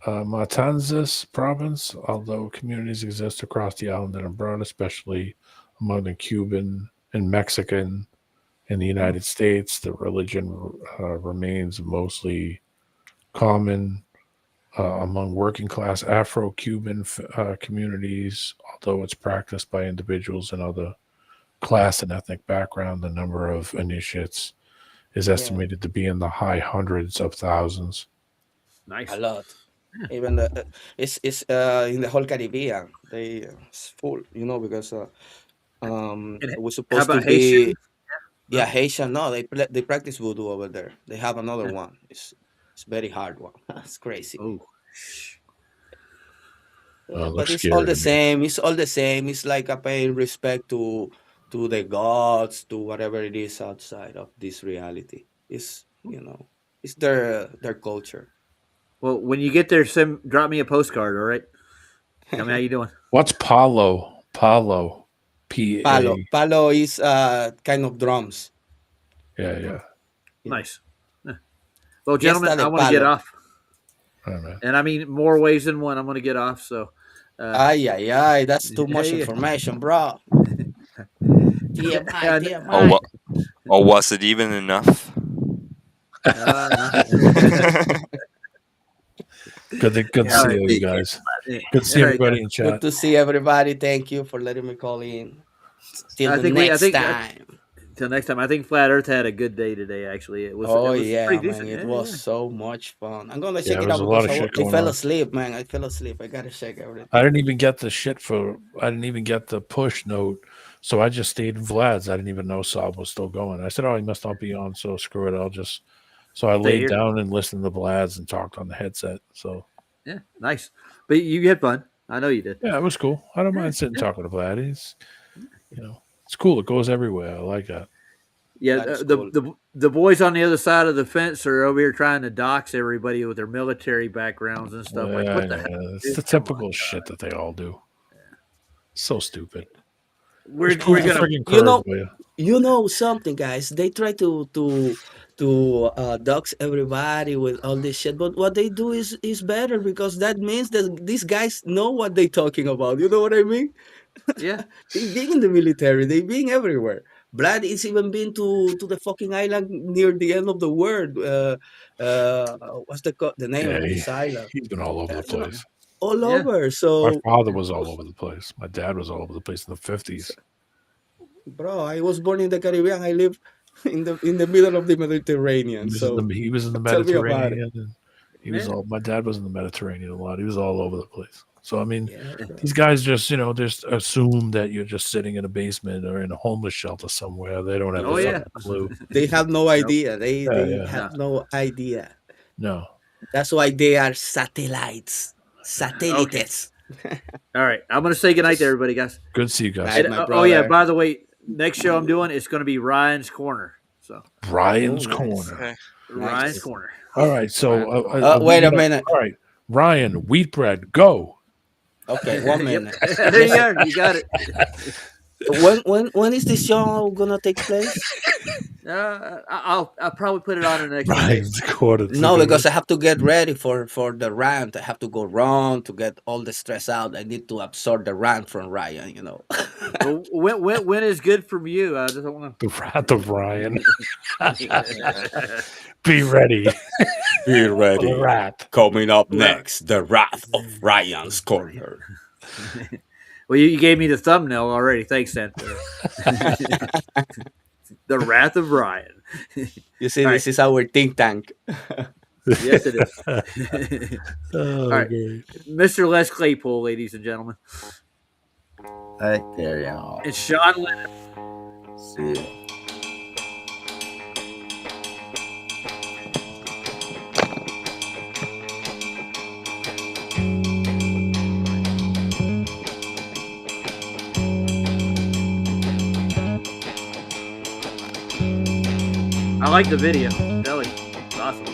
[SPEAKER 6] Matanzas province, although communities exist across the island and abroad, especially among the Cuban and Mexican in the United States. The religion remains mostly common among working class Afro-Cuban communities, although it's practiced by individuals in other class and ethnic background. The number of initiates is estimated to be in the high hundreds of thousands.
[SPEAKER 4] Nice.
[SPEAKER 16] A lot. Even it's in the whole Caribbean. It's full, you know, because we're supposed to
[SPEAKER 4] about
[SPEAKER 16] be.
[SPEAKER 4] Haitian?
[SPEAKER 16] Yeah, Haitian. No, they practice voodoo over there. They have another one. It's very hard one. It's crazy.
[SPEAKER 4] Oh.
[SPEAKER 16] But it's all the same. It's all the same. It's like a paying respect to the gods, to whatever it is outside of this reality. It's it's their culture.
[SPEAKER 4] Well, when you get there, drop me a postcard. All right. Tell me how you doing.
[SPEAKER 6] What's Palo? Palo. P-A.
[SPEAKER 16] Palo is kind of drums.
[SPEAKER 6] Yeah.
[SPEAKER 4] Nice. Yeah. Well, gentlemen,
[SPEAKER 16] Fiesta de
[SPEAKER 4] I want to get
[SPEAKER 16] palo.
[SPEAKER 4] off. And I mean more ways than one. I'm going to get off. So.
[SPEAKER 16] Ay, that's too much
[SPEAKER 4] yeah.
[SPEAKER 16] information, bro.
[SPEAKER 5] Or, or was it even enough?
[SPEAKER 6] Good to see you guys. Good to see everybody in chat.
[SPEAKER 16] Good to see everybody. Thank you for letting me call in. Till the next time.
[SPEAKER 4] Until next time, I think Flat Earth had a good day today. Actually, it was.
[SPEAKER 16] Oh
[SPEAKER 4] it was
[SPEAKER 16] yeah,
[SPEAKER 4] pretty
[SPEAKER 16] man,
[SPEAKER 4] decent.
[SPEAKER 16] it
[SPEAKER 4] Yeah,
[SPEAKER 16] was
[SPEAKER 4] yeah.
[SPEAKER 16] so much fun. I'm gonna
[SPEAKER 6] Yeah,
[SPEAKER 16] check it
[SPEAKER 6] there was
[SPEAKER 16] out
[SPEAKER 6] a lot
[SPEAKER 16] because
[SPEAKER 6] of shit
[SPEAKER 16] I
[SPEAKER 6] going
[SPEAKER 16] fell
[SPEAKER 6] on.
[SPEAKER 16] asleep, man. I fell asleep. I gotta check everything.
[SPEAKER 6] I didn't even get the shit for. I didn't even get the push note, so I just stayed in Vlad's. I didn't even know Saab was still going. I said, "Oh, he must not be on." So screw it. I'll just. So I
[SPEAKER 4] Stay
[SPEAKER 6] laid
[SPEAKER 4] here.
[SPEAKER 6] down and listened to Vlad's and talked on the headset. So
[SPEAKER 4] Yeah, nice. But you had fun. I know you did.
[SPEAKER 6] yeah, it was cool. I don't mind sitting talking to Vlad. He's, it's cool. It goes everywhere. I like that.
[SPEAKER 4] Yeah,
[SPEAKER 16] That's
[SPEAKER 4] the,
[SPEAKER 16] cool.
[SPEAKER 4] the boys on the other side of the fence are over here trying to dox everybody with their military backgrounds and stuff. Like, what the
[SPEAKER 6] Yeah,
[SPEAKER 4] hell?
[SPEAKER 6] it's the typical shit that they all do. So stupid.
[SPEAKER 4] We're
[SPEAKER 6] Just pull the
[SPEAKER 4] gonna.
[SPEAKER 6] friggin'
[SPEAKER 16] You know,
[SPEAKER 6] curve, will ya?
[SPEAKER 16] you know something, guys. They try to dox everybody with all this shit, but what they do is better because that means that these guys know what they're talking about. You know what I mean?
[SPEAKER 4] Yeah.
[SPEAKER 16] They being in the military, they being everywhere. Vlad is even been to the fucking island near the end of the world. What's the name
[SPEAKER 6] Yeah,
[SPEAKER 16] of this island?
[SPEAKER 6] he's been all over the
[SPEAKER 16] You know,
[SPEAKER 6] place.
[SPEAKER 16] all
[SPEAKER 4] Yeah.
[SPEAKER 16] over.
[SPEAKER 6] My
[SPEAKER 16] So,
[SPEAKER 6] father was all over the place. My dad was all over the place in the 50s.
[SPEAKER 16] bro, I was born in the Caribbean. I live in the middle of the Mediterranean. So
[SPEAKER 6] He was in the
[SPEAKER 16] tell me about it.
[SPEAKER 6] Mediterranean. And he was
[SPEAKER 4] Yeah.
[SPEAKER 6] all. My dad was in the Mediterranean a lot. He was all over the place. So I mean,
[SPEAKER 16] Yeah, bro.
[SPEAKER 6] these guys just just assume that you're just sitting in a basement or in a homeless shelter somewhere. They don't have
[SPEAKER 4] Oh
[SPEAKER 6] a
[SPEAKER 4] yeah.
[SPEAKER 6] fucking clue.
[SPEAKER 16] They have no idea. They
[SPEAKER 6] yeah.
[SPEAKER 16] have no idea.
[SPEAKER 6] No.
[SPEAKER 16] That's why they are satellites. Satellites.
[SPEAKER 4] All right, I'm gonna say goodnight to everybody, guys.
[SPEAKER 6] Good to see you guys.
[SPEAKER 16] Right,
[SPEAKER 4] And,
[SPEAKER 16] my
[SPEAKER 4] oh yeah,
[SPEAKER 16] brother.
[SPEAKER 4] by the way, next show I'm doing is going to be Ryan's Corner. So
[SPEAKER 6] Ryan's
[SPEAKER 16] Oh, nice.
[SPEAKER 6] Corner.
[SPEAKER 5] Okay.
[SPEAKER 4] Ryan's
[SPEAKER 16] Nice.
[SPEAKER 4] Corner.
[SPEAKER 6] All right. So
[SPEAKER 16] Wait a minute.
[SPEAKER 6] All right, Ryan, wheat bread, go.
[SPEAKER 16] Okay, 1 minute.
[SPEAKER 4] There you are. You got it.
[SPEAKER 16] When is this show gonna take place?
[SPEAKER 4] I'll probably put it on in the next few days.
[SPEAKER 6] Ryan's Corner.
[SPEAKER 16] No, because I have to get ready for the rant. I have to go run to get all the stress out. I need to absorb the rant from Ryan.
[SPEAKER 4] Well, when is good from you? I just don't want
[SPEAKER 6] The Wrath of Ryan. Be ready.
[SPEAKER 16] Be
[SPEAKER 6] for
[SPEAKER 16] ready.
[SPEAKER 6] the rat.
[SPEAKER 16] Coming up next, the Wrath of Ryan's Corner.
[SPEAKER 4] Well, you gave me the thumbnail already. Thanks, Dan. The Wrath of Ryan.
[SPEAKER 16] You see,
[SPEAKER 4] All
[SPEAKER 16] this is our think tank.
[SPEAKER 4] Yes, it is.
[SPEAKER 6] Oh,
[SPEAKER 4] All right,
[SPEAKER 6] great.
[SPEAKER 4] Mr. Les Claypool, ladies and gentlemen,
[SPEAKER 7] I carry on.
[SPEAKER 4] and Sean Lennon.
[SPEAKER 7] See you.
[SPEAKER 4] I like the video. Belly, it's awesome.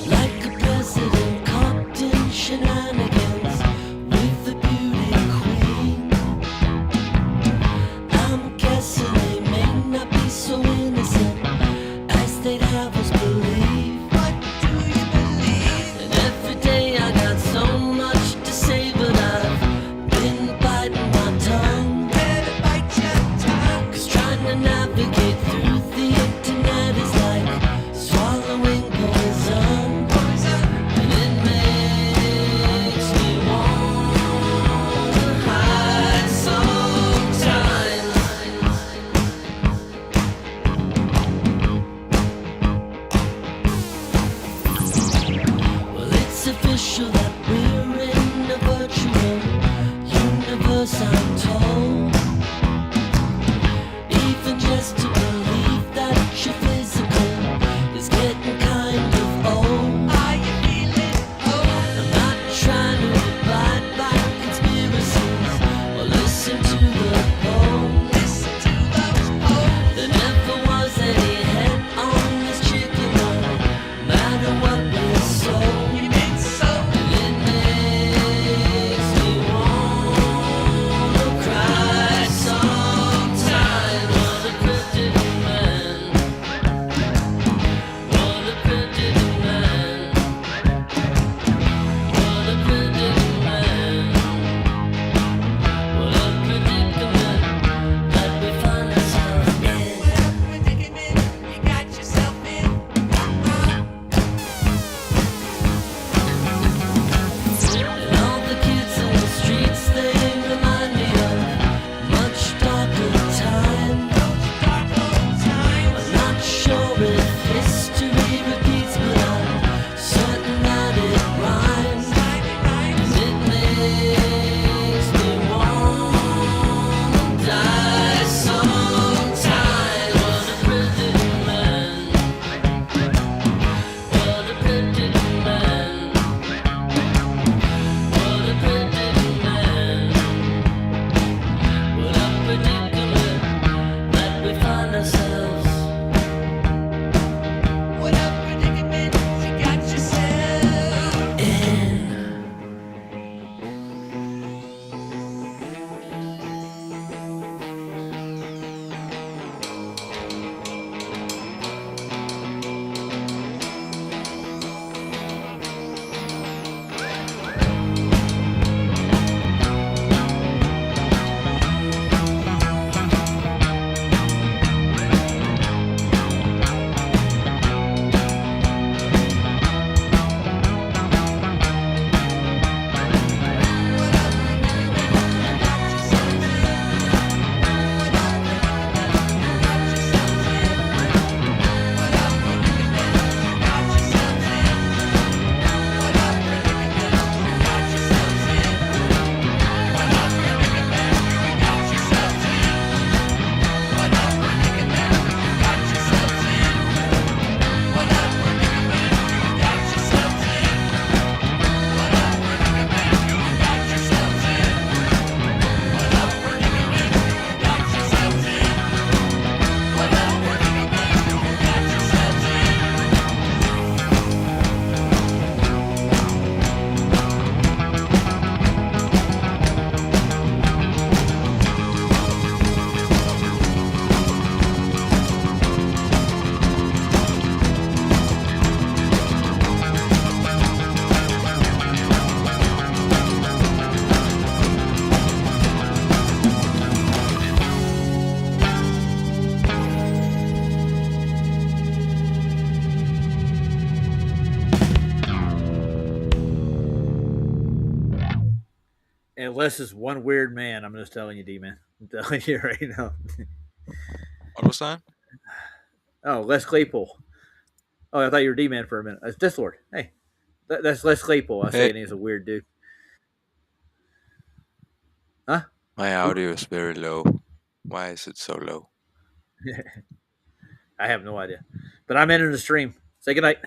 [SPEAKER 3] Like a president caught in shenanigans with the beauty queen. I'm guessing they may not be so innocent.
[SPEAKER 4] And Les is one weird man. I'm just telling you, D-Man. I'm telling you right now.
[SPEAKER 5] What was that?
[SPEAKER 4] Oh, Les Claypool. Oh, I thought you were D-Man for a minute. That's Death Lord. Hey, that's Les Claypool. I say he's a weird dude. Huh?
[SPEAKER 5] My audio is very low. Why is it so low?
[SPEAKER 4] I have no idea. But I'm ending the stream. Say goodnight.